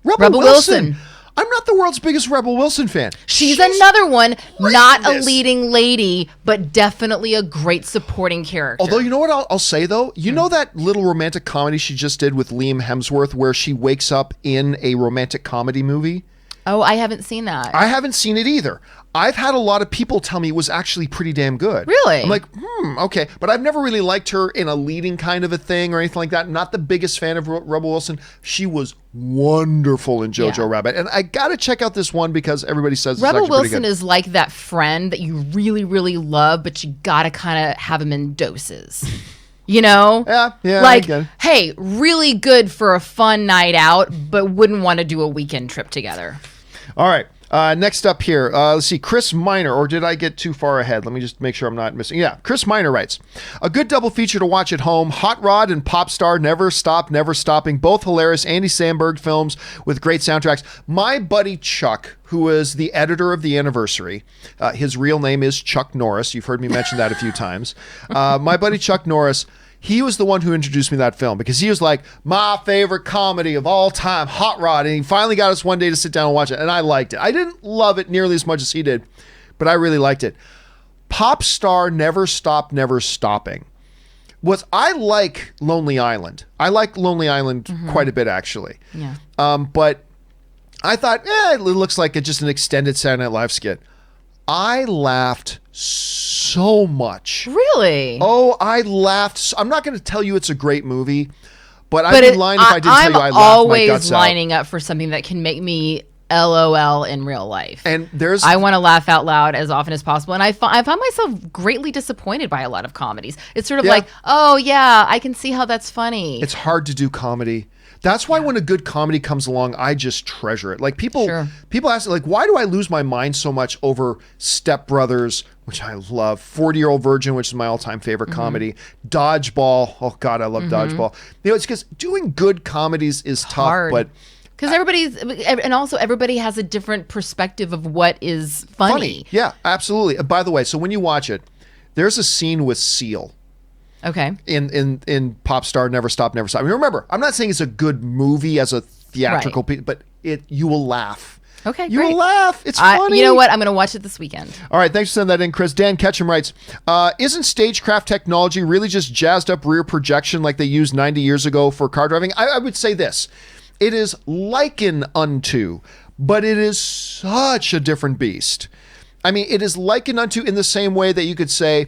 Rebel Wilson. I'm not the world's biggest Rebel Wilson fan. She's another one, great not in a this. leading lady, but definitely a great supporting character. Although, you know what I'll say, though? You know that little romantic comedy she just did with Liam Hemsworth where she wakes up in a romantic comedy movie? Oh, I haven't seen that. I haven't seen it either. I've had a lot of people tell me it was actually pretty damn good. Really? I'm like, okay. But I've never really liked her in a leading kind of a thing or anything like that. Not the biggest fan of Rebel Wilson. She was wonderful in Jojo Rabbit. And I got to check out this one because everybody says Rebel it's actually Wilson pretty good. is like that friend that you really, really love, but you got to kind of have him in doses. Yeah, like, I get it. hey, really good for a fun night out, but wouldn't want to do a weekend trip together. All right. Next up here, let's see, Chris Miner, or did I get too far ahead? Let me just make sure I'm not missing. Yeah, Chris Miner writes, a good double feature to watch at home, Hot Rod and Pop Star, Never Stop, Never Stopping, both hilarious Andy Samberg films with great soundtracks. My buddy Chuck, who is the editor of The Anniversary, his real name is Chuck Norris. You've heard me mention that a few times. My buddy Chuck Norris, he was the one who introduced me to that film because he was like, my favorite comedy of all time, Hot Rod. And he finally got us one day to sit down and watch it. And I liked it. I didn't love it nearly as much as he did, but I really liked it. Pop Star, Never Stop, Never Stopping. I like Lonely Island. I like Lonely Island quite a bit, actually. Yeah. But I thought, it looks like just an extended Saturday Night Live skit. I laughed so much. Really? Oh, I laughed. I'm not going to tell you it's a great movie, but I'd be lying if I didn't tell you I laughed my guts I'm always out. lining up for something that can make me LOL in real life. And I want to laugh out loud as often as possible. And I find myself greatly disappointed by a lot of comedies. It's sort of like, oh yeah, I can see how that's funny. It's hard to do comedy. That's why when a good comedy comes along, I just treasure it. Like people ask, like, why do I lose my mind so much over Step Brothers, which I love, 40-Year-Old Virgin, which is my all-time favorite comedy, Dodgeball. Oh God, I love Dodgeball. It's because doing good comedies is tough, hard. but. Because everybody has a different perspective of what is funny. Yeah, absolutely. By the way, so when you watch it, there's a scene with Seal. Okay. In Pop Star Never Stop, Never Stop. I mean, remember, I'm not saying it's a good movie as a theatrical piece, but you will laugh. Okay, you great. will laugh. It's funny. You know what? I'm going to watch it this weekend. All right, thanks for sending that in, Chris. Dan Ketchum writes, isn't stagecraft technology really just jazzed up rear projection like they used 90 years ago for car driving? I would say this. It is likened unto, but it is such a different beast. I mean, it is likened unto in the same way that you could say,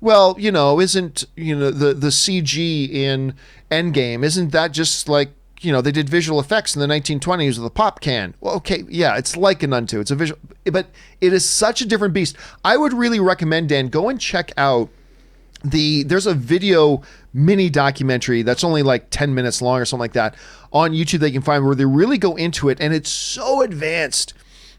well, isn't, the CG in Endgame, isn't that just like, they did visual effects in the 1920s with a pop can? Well, okay, yeah, it's likened unto. It's a visual, but it is such a different beast. I would really recommend, Dan, go and check out there's a video mini documentary that's only like 10 minutes long or something like that on YouTube they can find where they really go into it, and it's so advanced.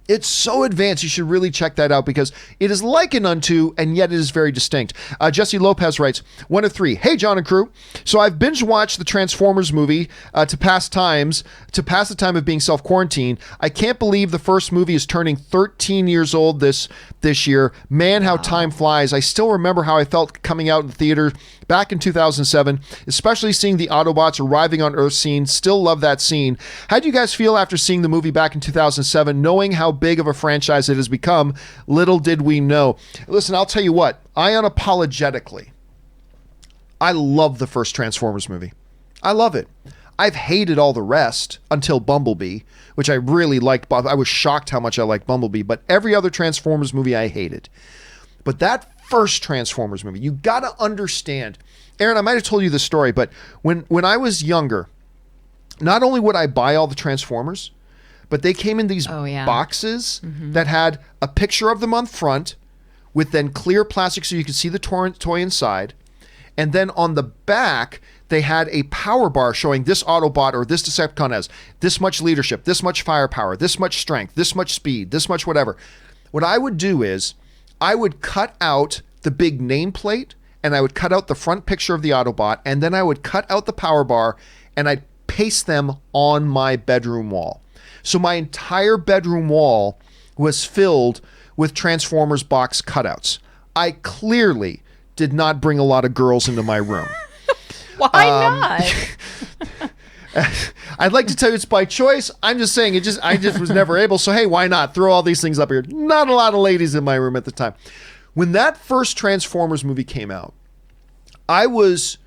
It's so advanced. You should really check that out because it is likened unto, and yet it is very distinct. Jesse Lopez writes, 1 of 3. Hey, John and crew. So I've binge watched the Transformers movie to pass the time of being self-quarantined. I can't believe the first movie is turning 13 years old this year. Man, how time flies. I still remember how I felt coming out in the theater back in 2007, especially seeing the Autobots arriving on Earth scene. Still love that scene. How do you guys feel after seeing the movie back in 2007, knowing how big of a franchise it has become? Little did we know. Listen, I'll tell you what, I love the first Transformers movie. I love it. I've hated all the rest until Bumblebee, which I really liked. I was shocked how much I liked Bumblebee, but every other Transformers movie I hated. But that first Transformers movie, you got to understand. Erin, I might have told you this story, but when I was younger, not only would I buy all the Transformers, but they came in these boxes that had a picture of them on front with then clear plastic so you could see the toy inside. And then on the back, they had a power bar showing this Autobot or this Decepticon has this much leadership, this much firepower, this much strength, this much speed, this much whatever. What I would do is I would cut out the big nameplate and I would cut out the front picture of the Autobot, and then I would cut out the power bar and I'd paste them on my bedroom wall. So my entire bedroom wall was filled with Transformers box cutouts. I clearly did not bring a lot of girls into my room. Why not? I'd like to tell you it's by choice. I'm just saying I just was never able. So hey, why not throw all these things up here? Not a lot of ladies in my room at the time. When that first Transformers movie came out, I was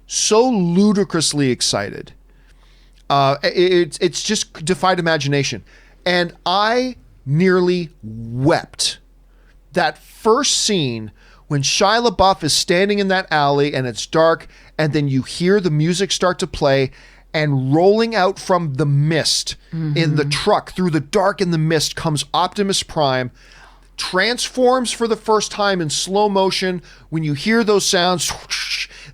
so ludicrously excited. It's just defied imagination. And I nearly wept. That first scene when Shia LaBeouf is standing in that alley and it's dark, and then you hear the music start to play, and rolling out from the mist in the truck through the dark and the mist comes Optimus Prime, transforms for the first time in slow motion. When you hear those sounds,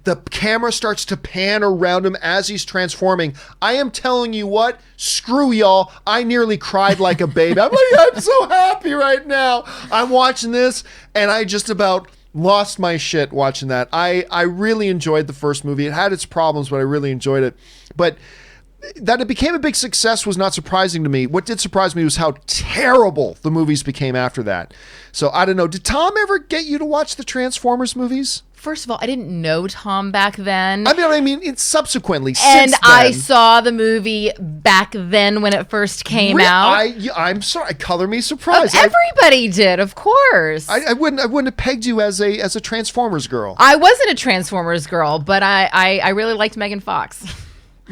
the camera starts to pan around him as he's transforming. I am telling you what, screw y'all. I nearly cried like a baby. I'm like, I'm so happy right now. I'm watching this, and I just about lost my shit watching that. I really enjoyed the first movie. It had its problems, but I really enjoyed it. But that it became a big success was not surprising to me. What did surprise me was how terrible the movies became after that. So I don't know. Did Tom ever get you to watch the Transformers movies? First of all, I didn't know Tom back then. I mean, it's subsequently. And since I then, saw the movie back then when it first came out. I'm sorry. Color me surprised. Everybody did, of course. I wouldn't have pegged you as a Transformers girl. I wasn't a Transformers girl, but I really liked Megan Fox.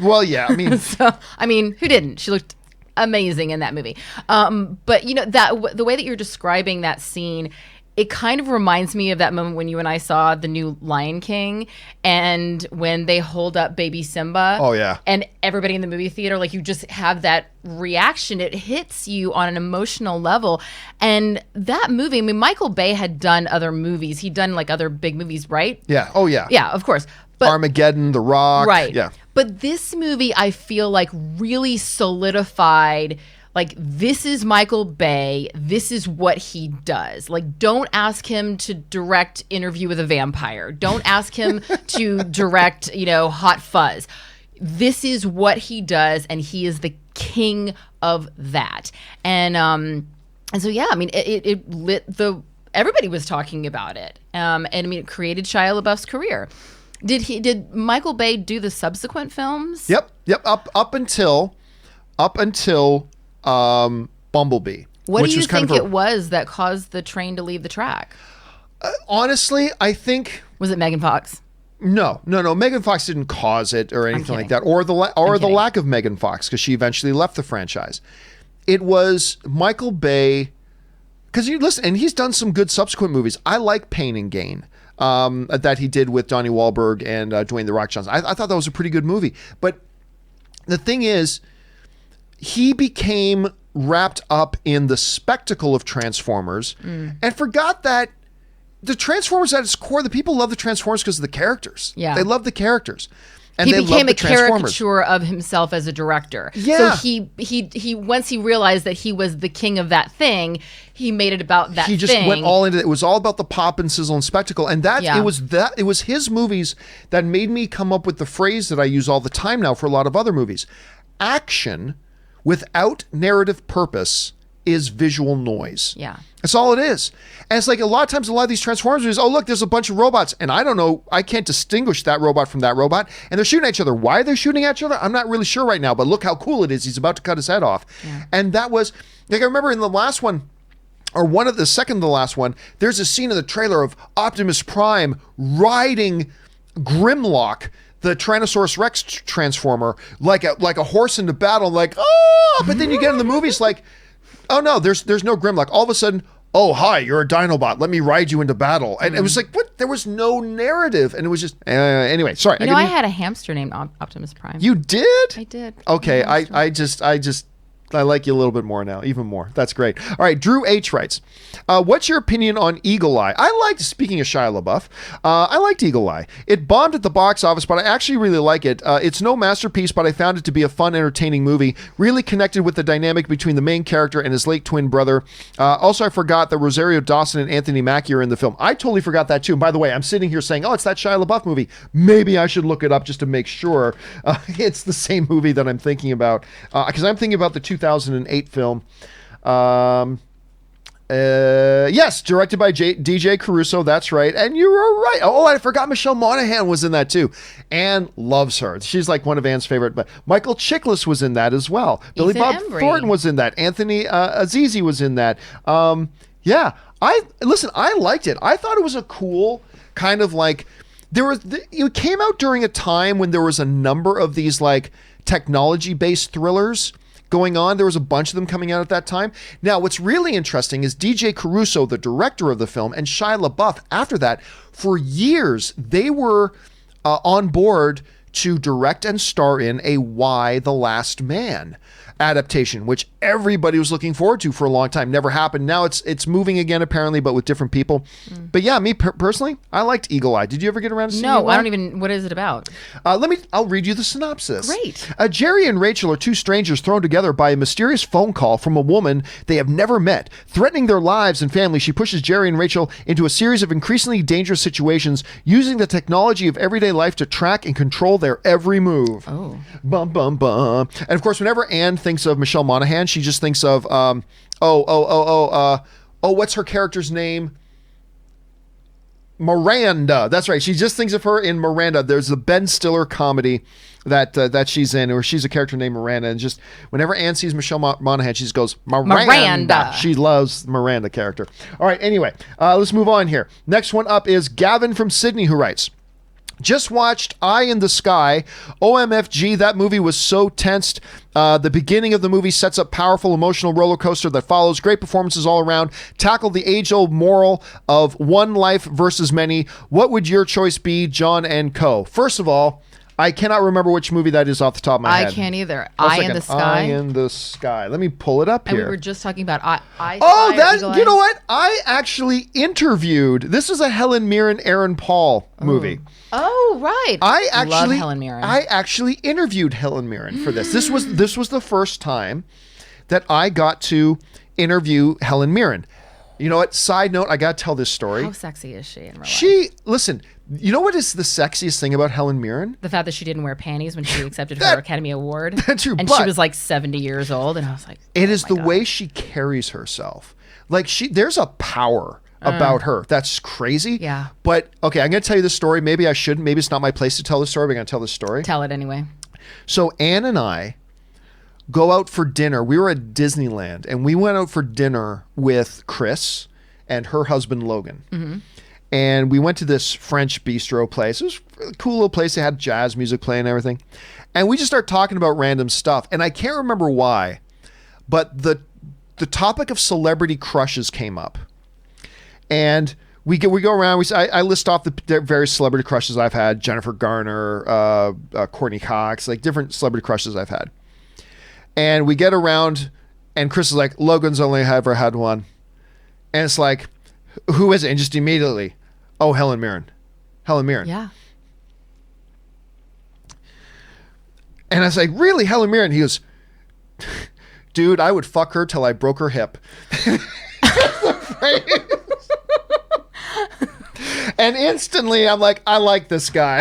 Well, yeah. I mean, who didn't? She looked amazing in that movie. But that the way that you're describing that scene, it kind of reminds me of that moment when you and I saw the new Lion King, and when they hold up baby Simba. Oh, yeah. And everybody in the movie theater, like, you just have that reaction. It hits you on an emotional level. And that movie, I mean, Michael Bay had done other movies. He'd done like other big movies, right? Yeah. Oh, yeah. Yeah, of course. Armageddon, The Rock. Right. Yeah. But this movie, I feel like really solidified, like, this is Michael Bay. This is what he does. Like, don't ask him to direct Interview with a Vampire. Don't ask him to direct, Hot Fuzz. This is what he does, and he is the king of that. And so, yeah, I mean, it lit everybody was talking about it. And I mean, it created Shia LaBeouf's career. Did Michael Bay do the subsequent films? Yep. Up until Bumblebee. What do you think it was that caused the train to leave the track? Honestly, I think... Was it Megan Fox? No. Megan Fox didn't cause it or anything like that, or the lack of Megan Fox, because she eventually left the franchise. It was Michael Bay, because you listen, and he's done some good subsequent movies. I like Pain and Gain that he did with Donnie Wahlberg and Dwayne The Rock Johnson. I thought that was a pretty good movie. But the thing is, he became wrapped up in the spectacle of Transformers and forgot that the Transformers at its core, the people love the Transformers because of the characters. Yeah. They love the characters. And he they became love the a caricature of himself as a director. Yeah. So he once he realized that he was the king of that thing, he made it about that thing. He just went all into it. It was all about the pop and sizzle and spectacle. And it was his movies that made me come up with the phrase that I use all the time now for a lot of other movies. Action without narrative purpose is visual noise. Yeah. That's all it is. And it's like a lot of times, a lot of these Transformers movies, oh, look, there's a bunch of robots. And I don't know, I can't distinguish that robot from that robot. And they're shooting at each other. Why are they shooting at each other? I'm not really sure right now, but look how cool it is. He's about to cut his head off. Yeah. And that was, like, I remember in the last one, or the second to the last one, there's a scene in the trailer of Optimus Prime riding Grimlock, the Tyrannosaurus Rex transformer, like a horse into battle, like, oh, but then you get in the movies like, oh no, there's no Grimlock. All of a sudden, oh hi, you're a Dinobot. Let me ride you into battle. And it was like, what? There was no narrative, and it was just anyway. Sorry, I had a hamster named Optimus Prime. You did? I did. Okay, I like you a little bit more now, even more. That's great. All right, Drew H. writes, what's your opinion on Eagle Eye? Speaking of Shia LaBeouf, I liked Eagle Eye. It bombed at the box office, but I actually really like it. It's no masterpiece, but I found it to be a fun, entertaining movie. Really connected with the dynamic between the main character and his late twin brother. Also, I forgot that Rosario Dawson and Anthony Mackie are in the film. I totally forgot that too. And by the way, I'm sitting here saying, oh, it's that Shia LaBeouf movie. Maybe I should look it up just to make sure it's the same movie that I'm thinking about. Because I'm thinking about the 2008 film. Yes, directed by DJ Caruso. That's right. And you were right. Oh, I forgot Michelle Monaghan was in that too. Anne loves her. She's like one of Anne's favorite. But Michael Chiklis was in that as well. Billy Bob Thornton was in that. Anthony Azizi was in that. Yeah. I liked it. I thought it was a cool kind of like, it came out during a time when there was a number of these like technology-based thrillers going on. There was a bunch of them coming out at that time. Now, what's really interesting is DJ Caruso, the director of the film, and Shia LaBeouf, after that, for years, they were on board to direct and star in a Y: The Last Man adaptation, which everybody was looking forward to for a long time. Never happened. Now it's moving again, apparently, but with different people. But yeah, me personally, I liked Eagle Eye. Did you ever get around to seeing No, Eagle Eye? I don't even, what is it about? I'll read you the synopsis. Great. Jerry and Rachel are two strangers thrown together by a mysterious phone call from a woman they have never met. Threatening their lives and family, she pushes Jerry and Rachel into a series of increasingly dangerous situations, using the technology of everyday life to track and control their every move. Oh. Bum, bum, bum. And of course, whenever Anne thinks of Michelle Monaghan, she just thinks of, what's her character's name? Miranda. That's right. She just thinks of her in Miranda. There's the Ben Stiller comedy that she's in, or she's a character named Miranda. And just whenever Anne sees Michelle Monaghan, she just goes, Miranda. She loves the Miranda character. All right. Anyway, let's move on here. Next one up is Gavin from Sydney, who writes, just watched Eye in the Sky. OMFG, that movie was so tensed. The beginning of the movie sets up powerful emotional roller coaster that follows. Great performances all around. Tackled the age-old moral of one life versus many. What would your choice be, John and Co? First of all, I cannot remember which movie that is off the top of my head. I can't either. One Eye in second. the Sky. Eye in the Sky. Let me pull it up And here. we were just talking about I Oh, Spy, that Eagle you know Eyes. what? I actually interviewed. This is a Helen Mirren, Aaron Paul movie. Oh, right. I actually love Helen Mirren. I actually interviewed Helen Mirren for this. This was the first time that I got to interview Helen Mirren. You know what? Side note, I got to tell this story. How sexy is she in real life? Listen, you know what is the sexiest thing about Helen Mirren? The fact that she didn't wear panties when she accepted her Academy Award. That's true, And but- she was like 70 years old. And I was like, It is my the God. way she carries herself. Like there's a power about her that's crazy. Yeah. But okay, I'm going to tell you the story. Maybe I shouldn't. Maybe it's not my place to tell the story, but I'm going to tell the story. Tell it anyway. So Anne and I go out for dinner. We were at Disneyland, and we went out for dinner with Chris and her husband Logan. Mm-hmm. And we went to this French bistro place. It was a cool little place. They had jazz music playing and everything. And we just started talking about random stuff. And I can't remember why, but the topic of celebrity crushes came up. And we go around. I list off the various celebrity crushes I've had: Jennifer Garner, Courtney Cox, like different celebrity crushes I've had. And we get around, and Chris is like, "Logan's only ever had one," and it's like, "Who is it?" And just immediately, "Oh, Helen Mirren, Helen Mirren." Yeah. And I was like, "Really, Helen Mirren?" He goes, "Dude, I would fuck her till I broke her hip." And instantly, I'm like, I like this guy.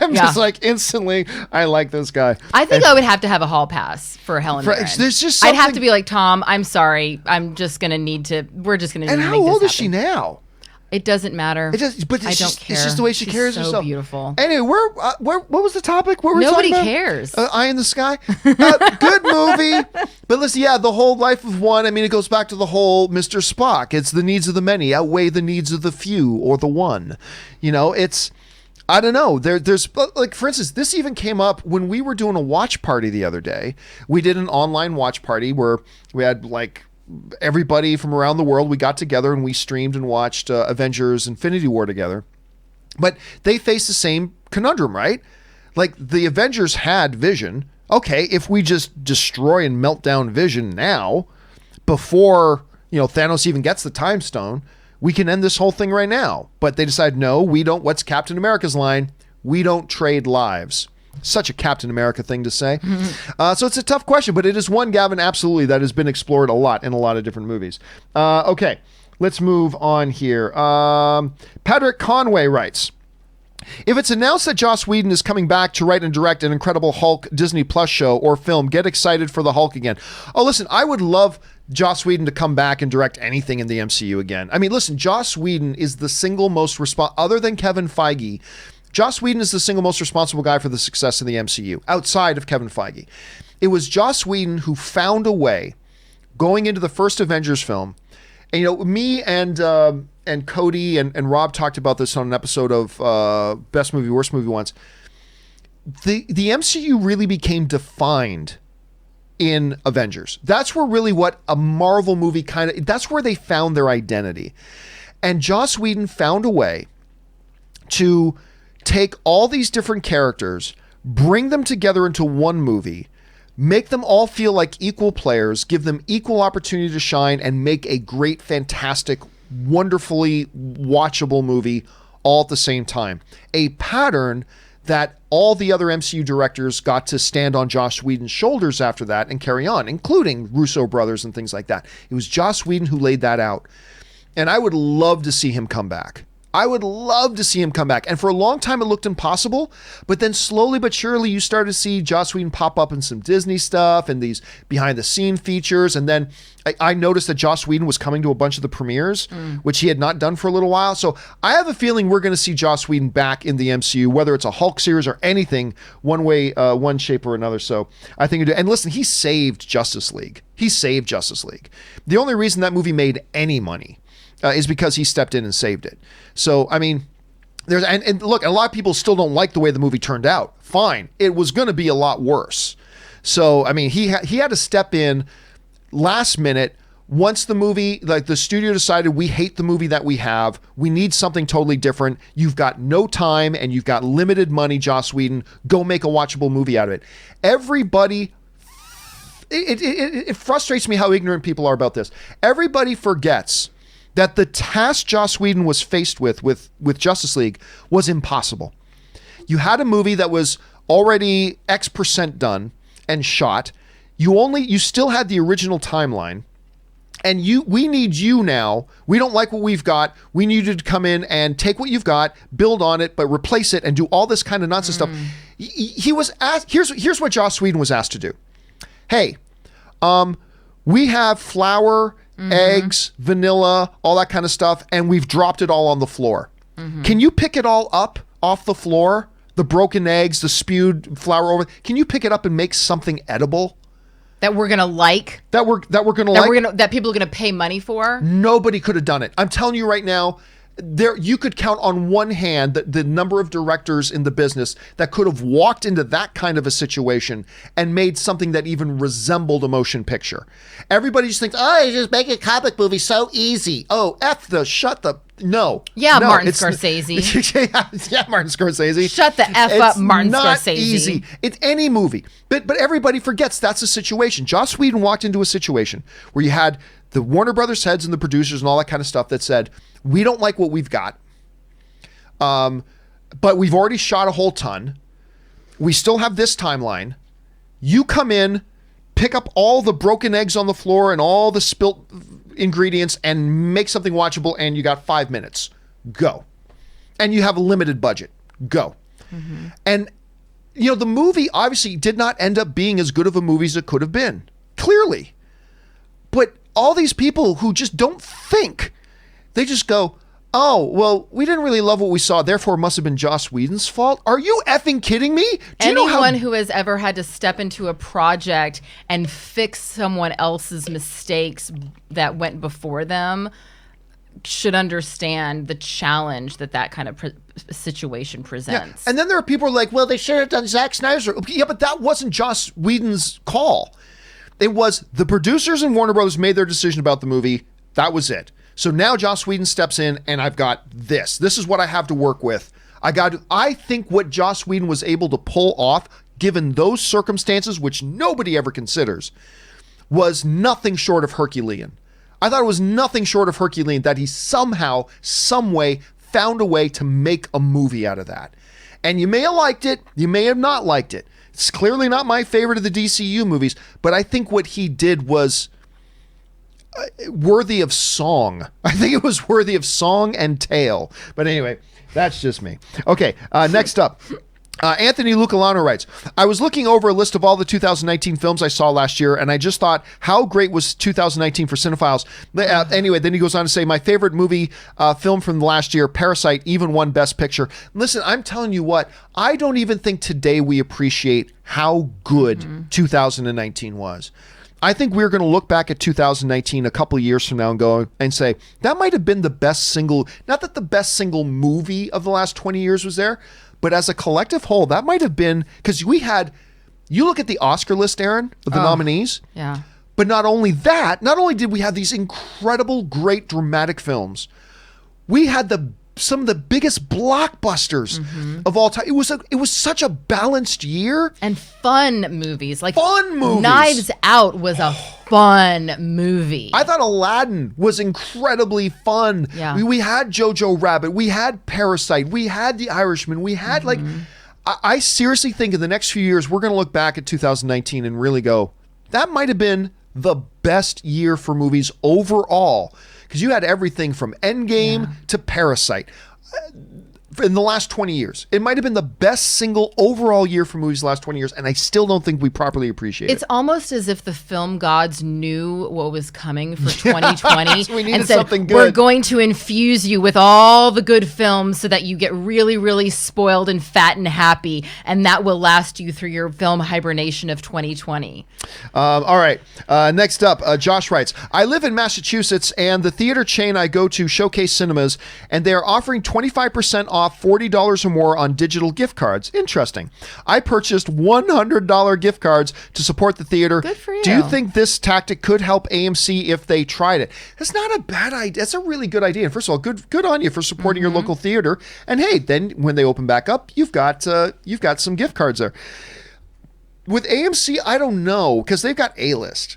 I'm just like, instantly, I like this guy. I think I would have to have a hall pass for Helen Mirren. There's just I'd have something- to be like, Tom, I'm sorry. I'm just going to need to, we're just going to And need to how make old this is she happen. now? It doesn't matter. It does, but I it's don't just, care. It's just the way she She's carries so herself. beautiful. Anyway, what was the topic? What were we Nobody talking about? cares. Eye in the Sky. Good movie. But listen, yeah, the whole life of one. I mean, it goes back to the whole Mr. Spock. It's the needs of the many outweigh the needs of the few or the one. You know, it's, I don't know. There's like, for instance, this even came up when we were doing a watch party the other day. We did an online watch party where we had like everybody from around the world. We got together and we streamed and watched Avengers Infinity War together. But they face the same conundrum, right? Like the Avengers had Vision. Okay, if we just destroy and melt down Vision now, before, you know, Thanos even gets the time stone, we can end this whole thing right now. But they decide, no, we don't. What's Captain America's line? We don't trade lives. Such a Captain America thing to say. So it's a tough question, but it is one, Gavin, absolutely, that has been explored a lot in a lot of different movies. Okay, let's move on here. Patrick Conway writes, if it's announced that Joss Whedon is coming back to write and direct an Incredible Hulk Disney Plus show or film, get excited for the Hulk again. Oh, listen, I would love Joss Whedon to come back and direct anything in the MCU again. I mean, listen, Joss Whedon is the single most other than Kevin Feige, Joss Whedon is the single most responsible guy for the success of the MCU, outside of Kevin Feige. It was Joss Whedon who found a way, going into the first Avengers film, and, you know, me and Cody and Rob talked about this on an episode of Best Movie, Worst Movie once. The MCU really became defined in Avengers. That's where really what a Marvel movie that's where they found their identity. And Joss Whedon found a way to take all these different characters, bring them together into one movie, make them all feel like equal players, give them equal opportunity to shine, and make a great, fantastic, wonderfully watchable movie all at the same time. A pattern that all the other MCU directors got to stand on Joss Whedon's shoulders after that and carry on, including Russo brothers and things like that. It was Joss Whedon who laid that out. And I would love to see him come back. I would love to see him come back. And for a long time, it looked impossible. But then slowly but surely, you started to see Joss Whedon pop up in some Disney stuff and these behind-the-scene features. And then I noticed that Joss Whedon was coming to a bunch of the premieres, which he had not done for a little while. So I have a feeling we're going to see Joss Whedon back in the MCU, whether it's a Hulk series or anything, one way, one shape or another. So I think, and listen, he saved Justice League. He saved Justice League. The only reason that movie made any money is because he stepped in and saved it. So, I mean, there's and look, a lot of people still don't like the way the movie turned out. Fine. It was going to be a lot worse. So, I mean, he had to step in last minute, once the movie, like the studio decided we hate the movie that we have, we need something totally different. You've got no time and you've got limited money, Joss Whedon. Go make a watchable movie out of it. Everybody, it frustrates me how ignorant people are about this. Everybody forgets that the task Joss Whedon was faced with Justice League was impossible. You had a movie that was already X% done and shot. You still had the original timeline. And we need you now. We don't like what we've got. We need you to come in and take what you've got, build on it, but replace it and do all this kind of nonsense stuff. He was asked, here's what Joss Whedon was asked to do. Hey, we have flour, eggs, vanilla, all that kind of stuff, and we've dropped it all on the floor. Can you pick it all up off the floor? The broken eggs, the spewed flour over. Can you pick it up and make something edible? That we're gonna like. That People are gonna pay money for. Nobody could have done it. I'm telling you right now, you could count on one hand the number of directors in the business that could have walked into that kind of a situation and made something that even resembled a motion picture. Everybody just thinks, oh, you just make a comic movie so easy. Oh, no. Yeah, no, Martin Scorsese. Yeah, Martin Scorsese. Shut the F up, Martin not Scorsese. Easy. It's any movie. But everybody forgets that's a situation. Joss Whedon walked into a situation where you had the Warner Brothers heads and the producers and all that kind of stuff that said, we don't like what we've got, but we've already shot a whole ton. We still have this timeline. You come in, pick up all the broken eggs on the floor and all the spilt ingredients and make something watchable, and you got 5 minutes. Go. And you have a limited budget. Go. And, the movie obviously did not end up being as good of a movie as it could have been. Clearly. But all these people who just don't think, they just go, oh, well, we didn't really love what we saw, therefore it must have been Joss Whedon's fault. Are you effing kidding me? Anyone who has ever had to step into a project and fix someone else's mistakes that went before them should understand the challenge that kind of situation presents. Yeah. And then there are people who are like, well, they should have done Zack Snyder's. Yeah, but that wasn't Joss Whedon's call. It was the producers and Warner Brothers made their decision about the movie. That was it. So now Joss Whedon steps in and I've got this. This is what I have to work with. I think what Joss Whedon was able to pull off, given those circumstances, which nobody ever considers, was nothing short of Herculean. I thought it was nothing short of Herculean that he somehow, some way, found a way to make a movie out of that. And you may have liked it, you may have not liked it. It's clearly not my favorite of the DCU movies, but I think what he did was worthy of song. I think it was worthy of song and tale. But anyway, that's just me. Okay, next up. Anthony Lucalano writes, I was looking over a list of all the 2019 films I saw last year, and I just thought, how great was 2019 for cinephiles? Anyway, then he goes on to say, my favorite movie film from the last year, Parasite, even won Best Picture. Listen, I'm telling you what, I don't even think today we appreciate how good 2019 was. I think we're going to look back at 2019 a couple of years from now and go and say, that might have been the best single, not that the best single movie of the last 20 years was there, but as a collective whole, that might have been, because you look at the Oscar list, Erin, of the nominees. Yeah. But not only did we have these incredible, great, dramatic films, we had some of the biggest blockbusters of all time. It was such a balanced year. And fun movies. Fun movies. Knives Out was a fun movie. I thought Aladdin was incredibly fun. Yeah. We had Jojo Rabbit. We had Parasite. We had The Irishman. We had I seriously think in the next few years, we're going to look back at 2019 and really go, that might have been the best year for movies overall. Because you had everything from Endgame to Parasite in the last 20 years. It might have been the best single overall year for movies the last 20 years, and I still don't think we properly appreciate it. It's almost as if the film gods knew what was coming for 2020 we needed and said, something good. We're going to infuse you with all the good films so that you get really, really spoiled and fat and happy, and that will last you through your film hibernation of 2020. All right. Next up, Josh writes, I live in Massachusetts, and the theater chain I go to, Showcase Cinemas, and they are offering 25% off off $40 or more on digital gift cards. Interesting. I purchased $100 gift cards to support the theater. Good for you. Do you think this tactic could help AMC if they tried it? That's not a bad idea. That's a really good idea. And first of all, good on you for supporting your local theater. And hey, then when they open back up, you've got some gift cards there. With AMC, I don't know, because they've got A-List.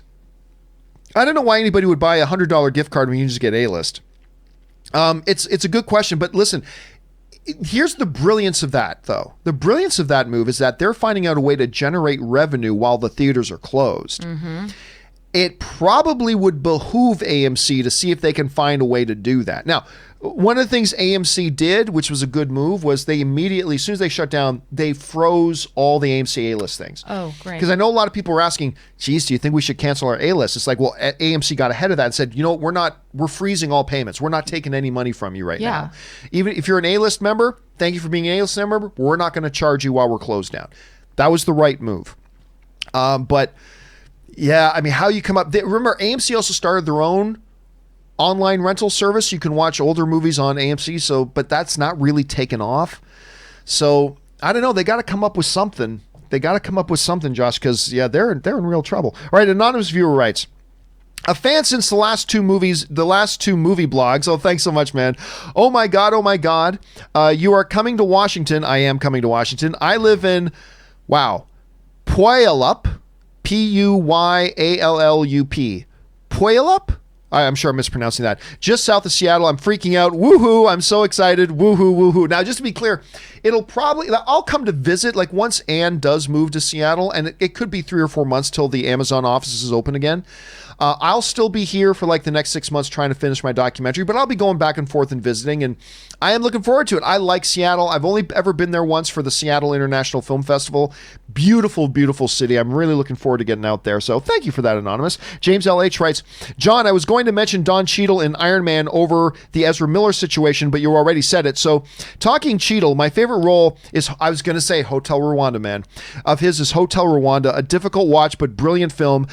I don't know why anybody would buy a $100 gift card when you just get A-List. It's a good question, but listen, here's the brilliance of that, though. The brilliance of that move is that they're finding out a way to generate revenue while the theaters are closed. It probably would behoove AMC to see if they can find a way to do that. Now, one of the things AMC did, which was a good move, was they immediately, as soon as they shut down, they froze all the AMC A-List things. Oh, great. Because I know a lot of people were asking, geez, do you think we should cancel our A-List? It's like, well, AMC got ahead of that and said, you know, we're freezing all payments. We're not taking any money from you right now. Even if you're an A-List member, thank you for being an A-List member. We're not going to charge you while we're closed down. That was the right move. But yeah, I mean, how you come up, remember AMC also started their own online rental service. You can watch older movies on AMC, but that's not really taken off. So I don't know. They got to come up with something. Josh, because they're in real trouble. All right, anonymous viewer writes, a fan since the last two movie blogs. Oh, thanks so much, man. Oh my God. You are coming to Washington. I am coming to Washington. I live in, Puyallup, Puyallup. Puyallup? I'm sure I'm mispronouncing that. Just south of Seattle. I'm freaking out. Woohoo. I'm so excited. Woohoo. Now, just to be clear, I'll come to visit, like once Anne does move to Seattle, and it could be 3 or 4 months till the Amazon office is open again. I'll still be here for like the next 6 months trying to finish my documentary, but I'll be going back and forth and visiting, and I am looking forward to it. I like Seattle. I've only ever been there once for the Seattle International Film Festival. Beautiful, beautiful city. I'm really looking forward to getting out there. So thank you for that, Anonymous. James LH writes, John, I was going to mention Don Cheadle in Iron Man over the Ezra Miller situation, but you already said it. So talking Cheadle, my favorite role is, I was going to say Hotel Rwanda, man. Of his is Hotel Rwanda, a difficult watch but brilliant film.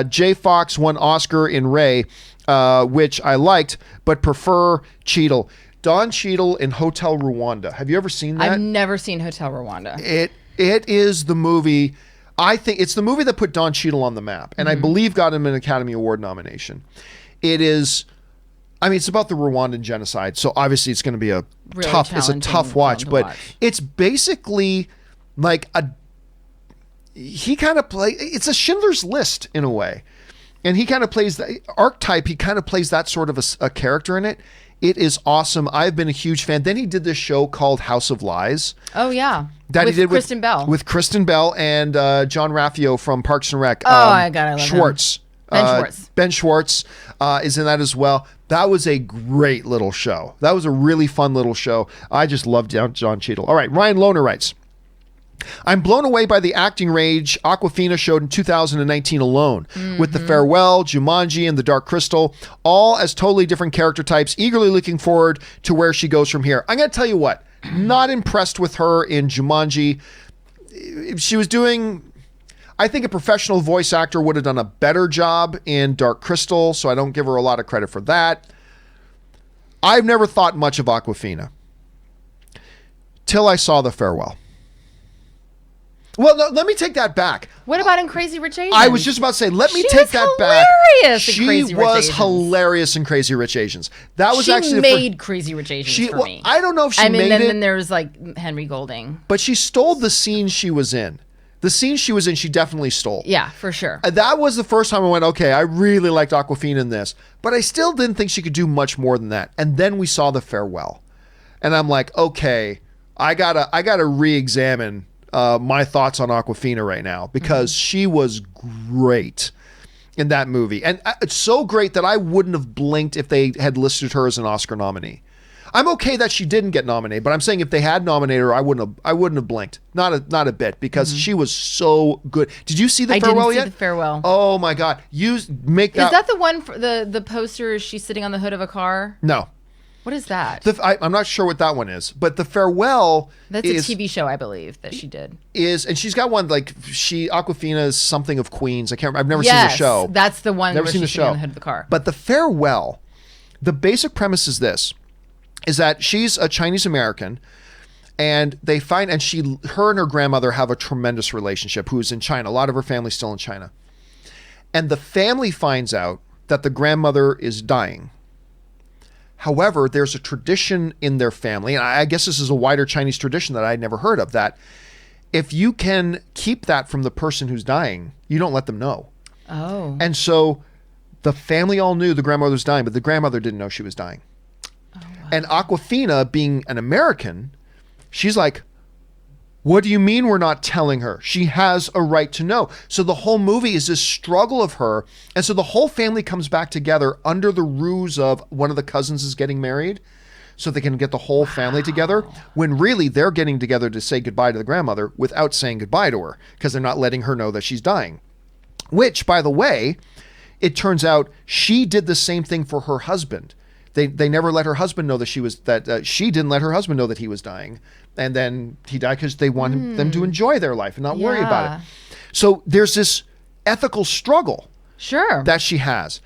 Jay Fox won Oscar in Ray, which I liked, but prefer Cheadle. Don Cheadle in Hotel Rwanda. Have you ever seen that? I've never seen Hotel Rwanda. It is the movie. I think it's the movie that put Don Cheadle on the map, and I believe got him an Academy Award nomination. It is. I mean, it's about the Rwandan genocide, so obviously it's going to be really it's a tough watch, but it's basically like it's a Schindler's List in a way. And he kind of plays the archetype. He kind of plays that sort of a character in it. It is awesome. I've been a huge fan. Then he did this show called House of Lies. Oh, yeah. That with he did Kristen Bell. With Kristen Bell and John Raffio from Parks and Rec. I love Schwartz. Him. Ben Schwartz is in that as well. That was a great little show. That was a really fun little show. I just loved John Cheadle. All right, Ryan Lohner writes, I'm blown away by the acting range Awkwafina showed in 2019 alone, with The Farewell, Jumanji, and The Dark Crystal, all as totally different character types, eagerly looking forward to where she goes from here. I'm going to tell you what, not impressed with her in Jumanji. She was doing, I think a professional voice actor would have done a better job in Dark Crystal, so I don't give her a lot of credit for that. I've never thought much of Awkwafina till I saw The Farewell. Well, no, let me take that back. What about in Crazy Rich Asians? I was just about to say, let me take that back. She was hilarious in Crazy Rich Asians. That was actually made Crazy Rich Asians for me. I don't know if she made it. Then there was like Henry Golding. But she stole the scene she was in. The scene she was in, she definitely stole. Yeah, for sure. That was the first time I went, okay, I really liked Awkwafina in this. But I still didn't think she could do much more than that. And then we saw The Farewell. And I'm like, okay, I gotta re-examine my thoughts on Awkwafina right now, because she was great in that movie. And it's so great that I wouldn't have blinked if they had listed her as an Oscar nominee. I'm okay that she didn't get nominated, but I'm saying if they had nominated her, I wouldn't have blinked. Not a bit, because she was so good. Did you see The Farewell yet? I didn't see The Farewell. Oh my God. Is that the one for the poster, she's sitting on the hood of a car? No. What is that? I'm not sure what that one is, but The Farewell. That's a TV show, I believe, that she did. And she's got one like Awkwafina's Something of Queens. I can't remember. I've never seen the show. That's the one never where seen she's the sitting show. on the hood of the car. But The Farewell, the basic premise is this. is that she's a Chinese American, and they find, and her and her grandmother have a tremendous relationship, who's in China. A lot of her family's still in China. And the family finds out that the grandmother is dying. However, there's a tradition in their family, and I guess this is a wider Chinese tradition that I'd never heard of, that if you can keep that from the person who's dying, you don't let them know. Oh. And so the family all knew the grandmother was dying, but the grandmother didn't know she was dying. Oh, wow. And Awkwafina, being an American, she's like, what do you mean we're not telling her? She has a right to know. So the whole movie is this struggle of her. And so the whole family comes back together under the ruse of one of the cousins is getting married, so they can get the whole family together, when really they're getting together to say goodbye to the grandmother without saying goodbye to her, because they're not letting her know that she's dying. Which, by the way, it turns out she did the same thing for her husband. They never let her husband know that she didn't let her husband know that he was dying. And then he died because they wanted them to enjoy their life and not worry about it. So there's this ethical struggle that she has.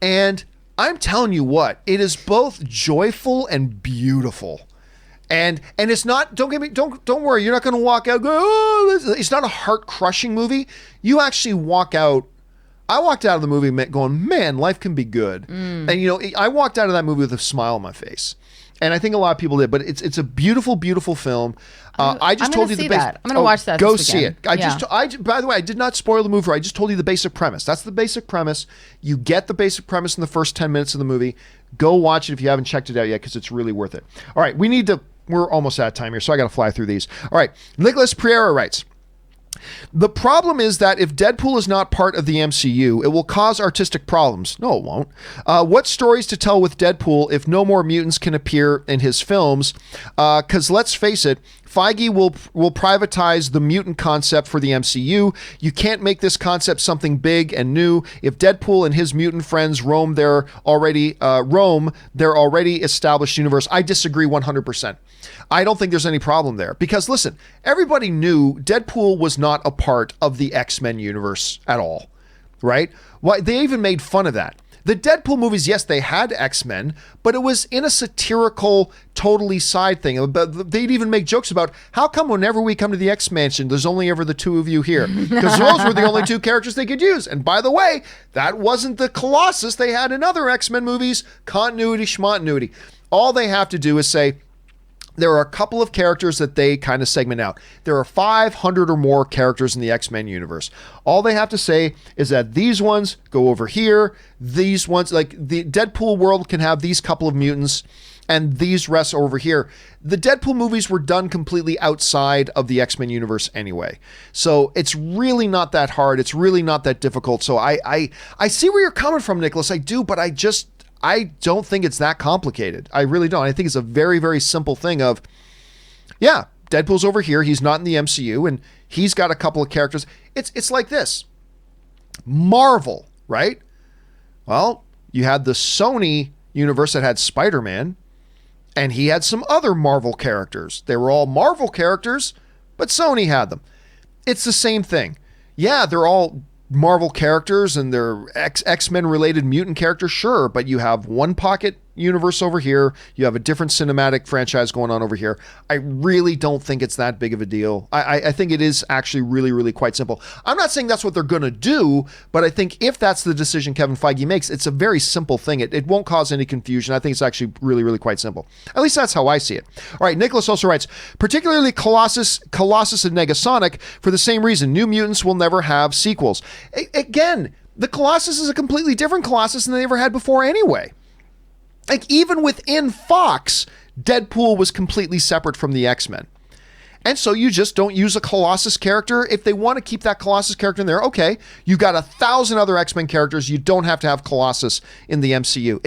And I'm telling you what, it is both joyful and beautiful. And it's not, don't worry, you're not going to walk out, it's not a heart-crushing movie. You actually walk out. I walked out of the movie going, man, life can be good. And, I walked out of that movie with a smile on my face. And I think a lot of people did, but it's a beautiful, beautiful film. I just told you the basic. I'm going to watch that. Go this see weekend. it. By the way, I did not spoil the movie. I just told you the basic premise. That's the basic premise. You get the basic premise in the first 10 minutes of the movie. Go watch it if you haven't checked it out yet, because it's really worth it. All right, we're almost out of time here, so I got to fly through these. All right, Nicholas Pereira writes, the problem is that if Deadpool is not part of the MCU, it will cause artistic problems. No, it won't. What stories to tell with Deadpool if no more mutants can appear in his films? Because let's face it, Feige will privatize the mutant concept for the MCU. You can't make this concept something big and new. If Deadpool and his mutant friends roam their already established universe, I disagree 100%. I don't think there's any problem there, because listen, everybody knew Deadpool was not a part of the X-Men universe at all, right? Why they even made fun of that. The Deadpool movies, yes, they had X-Men, but it was in a satirical, totally side thing. They'd even make jokes about, how come whenever we come to the X-Mansion, there's only ever the two of you here? Because those were the only two characters they could use. And by the way, that wasn't the Colossus they had in other X-Men movies. Continuity, schmontinuity. All they have to do is say, there are a couple of characters that they kind of segment out. There are 500 or more characters in the X-Men universe. All they have to say is that these ones go over here. These ones, like the Deadpool world, can have these couple of mutants, and these rest are over here. The Deadpool movies were done completely outside of the X-Men universe anyway. So it's really not that hard. It's really not that difficult. So I see where you're coming from, Nicholas. I do, but I don't think it's that complicated. I really don't. I think it's a very, very simple thing of, yeah, Deadpool's over here. He's not in the MCU, and he's got a couple of characters. It's like this. Marvel, right? Well, you had the Sony universe that had Spider-Man, and he had some other Marvel characters. They were all Marvel characters, but Sony had them. It's the same thing. Yeah, they're all Marvel characters and they're X-Men related mutant characters, sure, but you have one pocket universe over here, you have a different cinematic franchise going on over here. I really don't think it's that big of a deal. I think it is actually really, really quite simple. I'm not saying that's what they're going to do, but I think if that's the decision Kevin Feige makes, it's a very simple thing. It won't cause any confusion. I think it's actually really, really quite simple. At least that's how I see it. All right, Nicholas also writes, particularly Colossus and Negasonic, for the same reason, New Mutants will never have sequels. Again, the Colossus is a completely different Colossus than they ever had before anyway. Like, even within Fox, Deadpool was completely separate from the X-Men. And so you just don't use a Colossus character. If they want to keep that Colossus character in there, okay, you've got 1,000 other X-Men characters. You don't have to have Colossus in the MCU.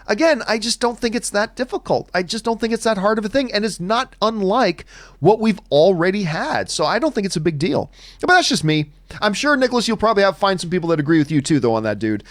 I just don't think it's that difficult. I just don't think it's that hard of a thing. And it's not unlike what we've already had. So I don't think it's a big deal. But that's just me. I'm sure, Nicholas, you'll probably find some people that agree with you too, though, on that, dude.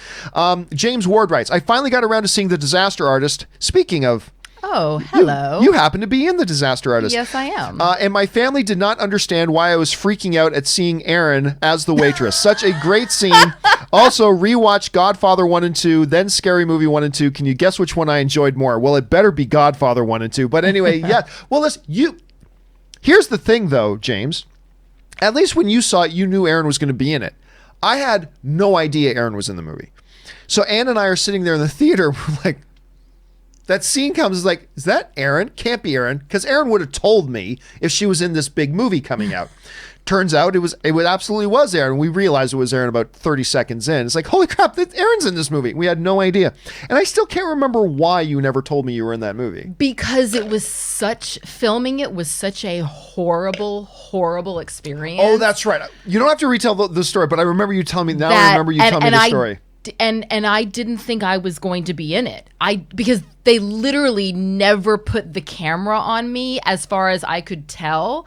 James Ward writes, I finally got around to seeing The Disaster Artist. Speaking of, oh, hello. You happen to be in The Disaster Artist. Yes, I am. And my family did not understand why I was freaking out at seeing Erin as the waitress. Such a great scene. Also, rewatch Godfather 1 and 2, then Scary Movie 1 and 2. Can you guess which one I enjoyed more? Well, it better be Godfather 1 and 2. But anyway, yeah. Well, listen, here's the thing, though, James. At least when you saw it, you knew Erin was going to be in it. I had no idea Erin was in the movie. So Ann and I are sitting there in the theater. We're like, that scene comes, is like, is that Erin? Can't be Erin, because Erin would have told me if she was in this big movie coming out. Turns out it absolutely was Erin. We realized it was Erin about 30 seconds in. It's like, holy crap, Erin's in this movie. We had no idea. And I still can't remember why you never told me you were in that movie. Because filming it was such a horrible, horrible experience. Oh, that's right. You don't have to retell the story, but I remember you telling me, I remember you telling me the story. And I didn't think I was going to be in it. Because they literally never put the camera on me as far as I could tell.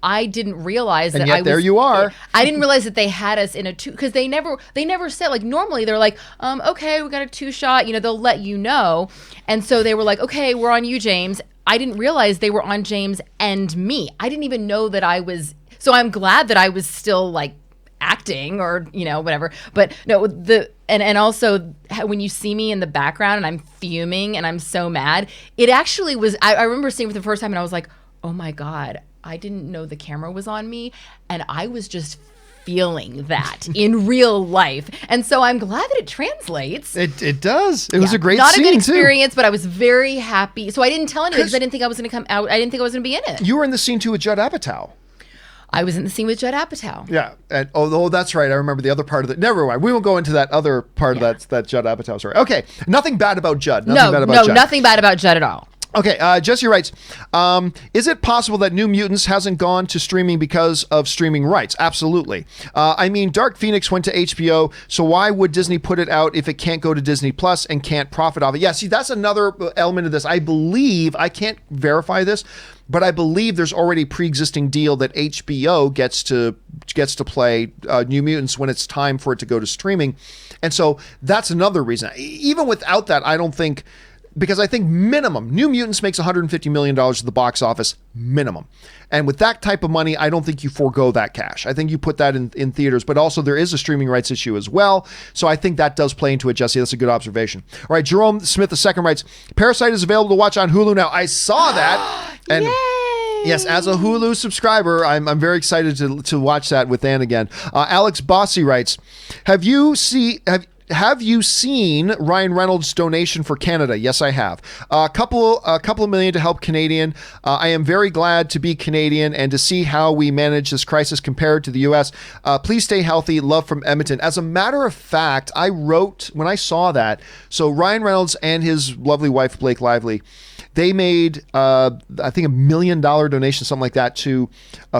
I didn't realize that I was there you are. I didn't realize that they had us in a two, because they never said, like, normally they're like, okay, we got a 2-shot, they'll let you know. And so they were like, okay, we're on you, James. I didn't realize they were on James and me. I didn't even know that I was, so I'm glad that I was still like acting or, whatever. But no, and also when you see me in the background and I'm fuming and I'm so mad, it actually was, I remember seeing it for the first time and I was like, oh my God, I didn't know the camera was on me, and I was just feeling that in real life. And so I'm glad that it translates. It does. It was a great Not scene, a good experience, too. But I was very happy. So I didn't tell anyone because I didn't think I was going to come out. I didn't think I was going to be in it. You were in the scene, too, with Judd Apatow. I was in the scene with Judd Apatow. Yeah. And, that's right. I remember the other part of it. Never mind. We won't go into that other part of that Judd Apatow story. Okay. Nothing bad about Judd. Nothing bad about Judd at all. Okay, Jesse writes, is it possible that New Mutants hasn't gone to streaming because of streaming rights? Absolutely. I mean, Dark Phoenix went to HBO, so why would Disney put it out if it can't go to Disney Plus and can't profit off it? Yeah, see, that's another element of this. I believe, I can't verify this, but I believe there's already a pre-existing deal that HBO gets to play New Mutants when it's time for it to go to streaming. And so that's another reason. Even without that, I don't think... Because I think minimum, New Mutants makes $150 million at the box office, minimum. And with that type of money, I don't think you forego that cash. I think you put that in theaters, but also there is a streaming rights issue as well. So I think that does play into it, Jesse. That's a good observation. All right, Jerome Smith II writes, Parasite is available to watch on Hulu now. I saw that. And Yay! Yes, as a Hulu subscriber, I'm very excited to watch that with Ann again. Alex Bossy writes, Have you seen Ryan Reynolds' donation for Canada? Yes, I have. A couple of million to help Canadian. I am very glad to be Canadian and to see how we manage this crisis compared to the U.S. Please stay healthy. Love from Edmonton. As a matter of fact, I wrote when I saw that. So Ryan Reynolds and his lovely wife Blake Lively, they made I think $1 million donation, something like that, to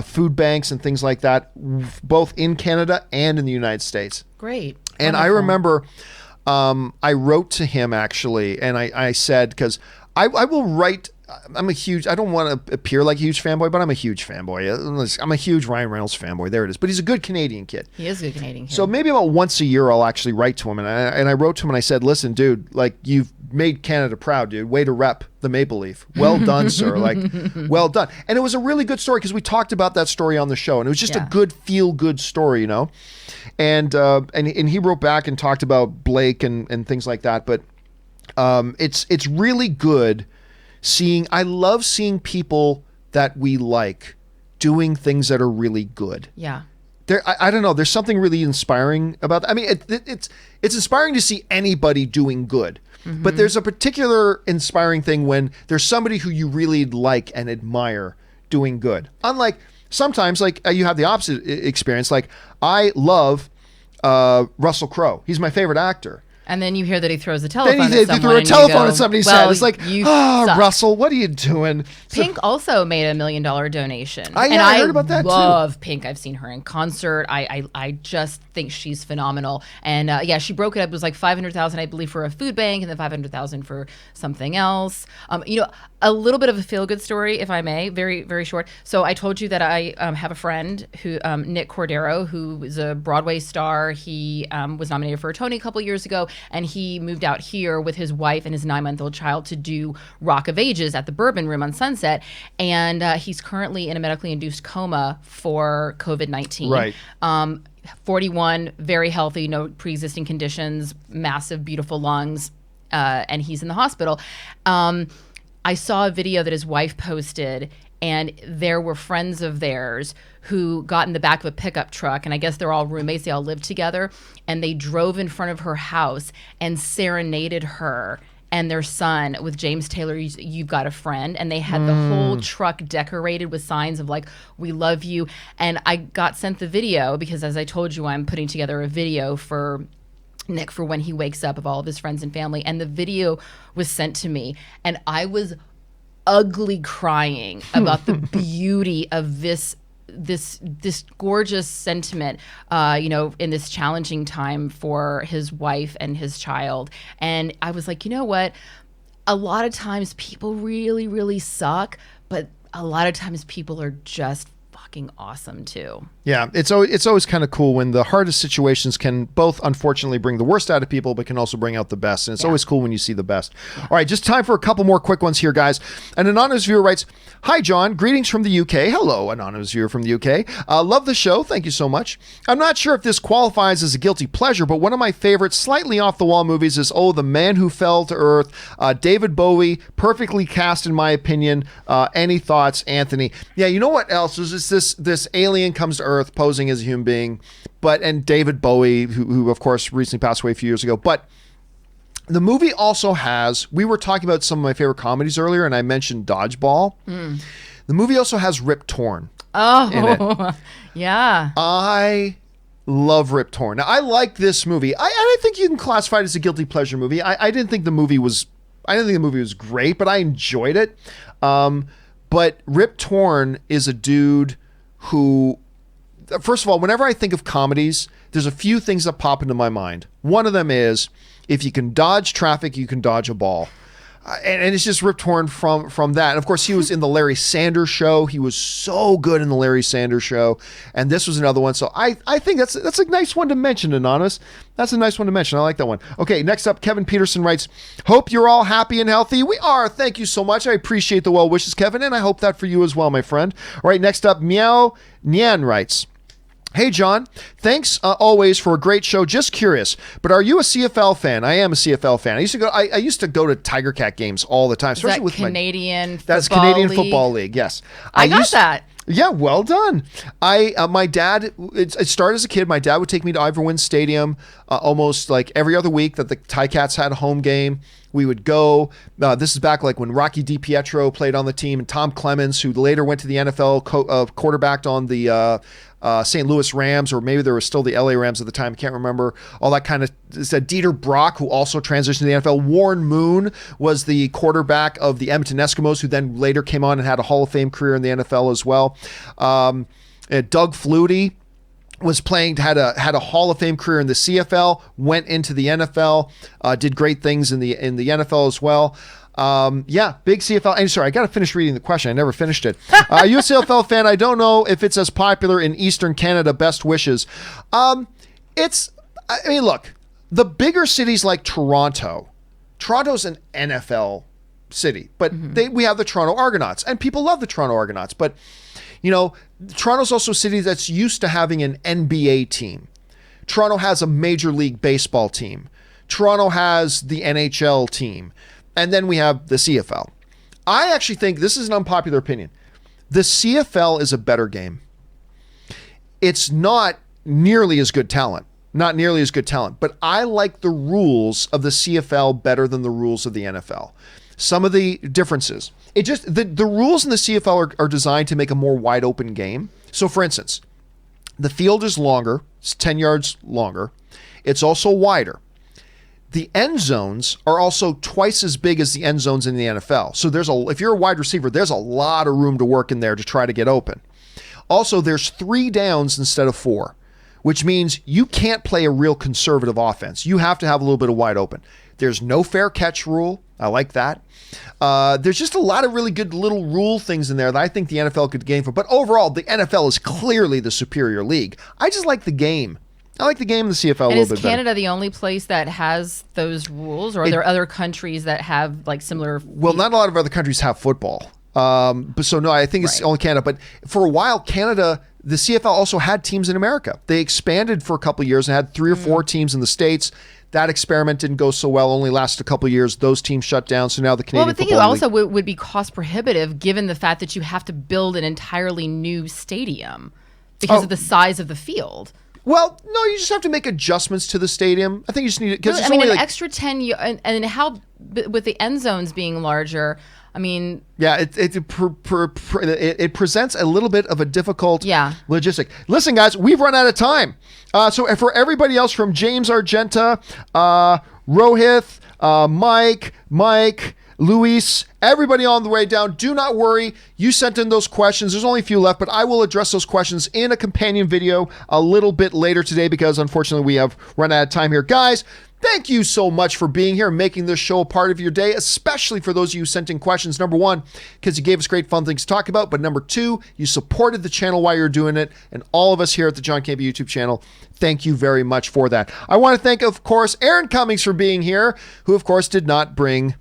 food banks and things like that, both in Canada and in the United States. Great. And Wonderful. I remember I wrote to him actually, and I said, because I will write, I don't want to appear like a huge fanboy, but I'm a huge fanboy. I'm a huge Ryan Reynolds fanboy. There it is. But he's a good Canadian kid. He is a good Canadian kid. So maybe about once a year I'll actually write to him. And I wrote to him and I said, listen, dude, like you've made Canada proud, dude. Way to rep the Maple Leaf. Well done, sir. Like, well done. And it was a really good story because we talked about that story on the show. And it was just a good, feel-good story, And he wrote back and talked about Blake and things like that. But it's really good I love seeing people that we like doing things that are really good. Yeah. I don't know. There's something really inspiring about that. I mean, it's inspiring to see anybody doing good. Mm-hmm. But there's a particular inspiring thing when there's somebody who you really like and admire doing good. Unlike sometimes, like you have the opposite experience. Like I love Russell Crowe. He's my favorite actor. And then you hear that he throws a telephone at Then he someone. threw a telephone at somebody's head. It's like, suck. Russell, what are you doing? Pink also made $1 million donation. I heard about that too. I love Pink. I've seen her in concert. I just think she's phenomenal. And she broke it up. It was like $500,000, I believe, for a food bank, and then $500,000 for something else. A little bit of a feel-good story, if I may, very, very short. So I told you that I have a friend who, Nick Cordero, who is a Broadway star. He was nominated for a Tony a couple years ago, and he moved out here with his wife and his 9-month-old child to do Rock of Ages at the Bourbon Room on Sunset, and he's currently in a medically induced coma for COVID-19. Right. 41, very healthy, no pre-existing conditions, massive, beautiful lungs, and he's in the hospital. I saw a video that his wife posted, and there were friends of theirs who got in the back of a pickup truck, and I guess they're all roommates, they all live together, and they drove in front of her house and serenaded her and their son with James Taylor, You've Got a Friend, and they had the whole truck decorated with signs of like, we love you. And I got sent the video because, as I told you, I'm putting together a video for Nick for when he wakes up of all of his friends and family, and the video was sent to me, and I was ugly crying about the beauty of this gorgeous sentiment, in this challenging time for his wife and his child. And I was like, you know what? A lot of times people really, really suck, but a lot of times people are just fucking awesome too. Yeah, it's always kind of cool when the hardest situations can both unfortunately bring the worst out of people, but can also bring out the best. And it's always cool when you see the best. All right, just time for a couple more quick ones here, guys. An anonymous viewer writes, "Hi, John. Greetings from the UK." Hello, anonymous viewer from the UK. Love the show. Thank you so much. I'm not sure if this qualifies as a guilty pleasure, but one of my favorite slightly off-the-wall movies is The Man Who Fell to Earth. David Bowie, perfectly cast in my opinion. Any thoughts, Anthony? Yeah, you know what else? Is this alien comes to Earth posing as a human being, and David Bowie, who of course recently passed away a few years ago. But the movie also has, we were talking about some of my favorite comedies earlier, and I mentioned Dodgeball. The movie also has Rip Torn in it. Yeah. I love Rip Torn. Now, I like this movie. I think you can classify it as a guilty pleasure movie. I didn't think the movie was great, but I enjoyed it. But Rip Torn is a dude who, first of all, whenever I think of comedies, there's a few things that pop into my mind. One of them is, if you can dodge traffic, you can dodge a ball. And it's just Rip Torn from that. And of course, he was in the Larry Sanders Show. He was so good in the Larry Sanders Show. And this was another one. So I think that's a nice one to mention, Anonymous. That's a nice one to mention. I like that one. Okay, next up, Kevin Peterson writes, "Hope you're all happy and healthy." We are. Thank you so much. I appreciate the well wishes, Kevin, and I hope that for you as well, my friend. All right, next up, Meow Nyan writes, "Hey, John. Thanks always for a great show. Just curious, but are you a CFL fan?" I am a CFL fan. I used to go to Tiger Cat games all the time, especially that with Canadian that's Football Canadian League? Football League. Yes, I got that. Yeah, well done. My dad, it started as a kid. My dad would take me to Ivor Stadium almost like every other week that the Ticats had a home game. We would go. This is back like when Rocky DiPietro played on the team, and Tom Clemens, who later went to the NFL, quarterbacked on the St. Louis Rams, or maybe there was still the LA Rams at the time. I can't remember. All that kind of said. Dieter Brock, who also transitioned to the NFL. Warren Moon was the quarterback of the Edmonton Eskimos, who then later came on and had a Hall of Fame career in the NFL as well. Doug Flutie was playing, had a Hall of Fame career in the CFL, went into the NFL, did great things in the NFL as well. Big CFL. And sorry, I got to finish reading the question. I never finished it. Are you a CFL fan? I don't know if it's as popular in Eastern Canada. Best wishes. Look, the bigger cities like Toronto's an NFL city, but we have the Toronto Argonauts, and people love the Toronto Argonauts. But Toronto's also a city that's used to having an NBA team. Toronto has a Major League Baseball team. Toronto has the NHL team. And then we have the CFL. I actually think, this is an unpopular opinion, the CFL is a better game. It's not nearly as good talent. But I like the rules of the CFL better than the rules of the NFL. Some of the differences. The rules in the CFL are designed to make a more wide open game. So for instance, the field is longer. It's 10 yards longer. It's also wider. The end zones are also twice as big as the end zones in the NFL. So if you're a wide receiver, there's a lot of room to work in there to try to get open. Also, there's 3 downs instead of 4, which means you can't play a real conservative offense. You have to have a little bit of wide open. There's no fair catch rule. I like that. There's just a lot of really good little rule things in there that I think the NFL could gain from. But overall, the NFL is clearly the superior league. I just like the game. I like the game in the CFL a And little is bit Canada better. the only place that has those rules, or are there other countries that have like similar? Well, not a lot of other countries have football. But so no, I think it's Right. only Canada. But for a while, Canada, the CFL also had teams in America. They expanded for a couple of years and had 3 or 4 teams in the States. That experiment didn't go so well, only lasted a couple of years. Those teams shut down. So now the Canadian Well, I think it Football also League- would be cost prohibitive given the fact that you have to build an entirely new stadium because Oh. of the size of the field. Well, no, you just have to make adjustments to the stadium. I think you just need it because I it's mean, only an like, extra 10 and how with the end zones being larger. I mean, yeah, it presents a little bit of a difficult logistic. Listen, guys, we've run out of time. So for everybody else, from James Argenta, Rohith, Mike, Luis, everybody on the way down, do not worry. You sent in those questions. There's only a few left, but I will address those questions in a companion video a little bit later today because unfortunately we have run out of time here. Guys, thank you so much for being here and making this show a part of your day, especially for those of you who sent in questions. Number one, because you gave us great fun things to talk about. But number two, you supported the channel while you're doing it. And all of us here at the John Campea YouTube channel, thank you very much for that. I want to thank, of course, Erin Cummings for being here, who, of course, did not bring,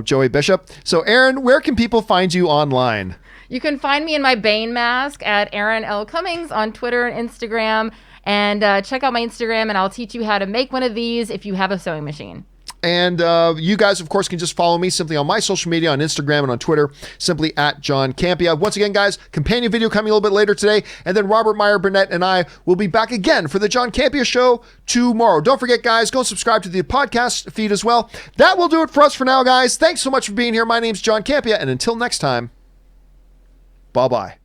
Joey Bishop. So, Erin, where can people find you online? you can find me in my Bane mask at Erin L. Cummings on Twitter and Instagram. And check out my Instagram, and I'll teach you how to make one of these if you have a sewing machine. And you guys, of course, can just follow me simply on my social media, on Instagram and on Twitter, simply at John Campea. Once again, guys, companion video coming a little bit later today. And then Robert Meyer Burnett and I will be back again for the John Campea Show tomorrow. Don't forget, guys, go and subscribe to the podcast feed as well. That will do it for us for now, guys. Thanks so much for being here. My name's John Campea, and until next time, bye-bye.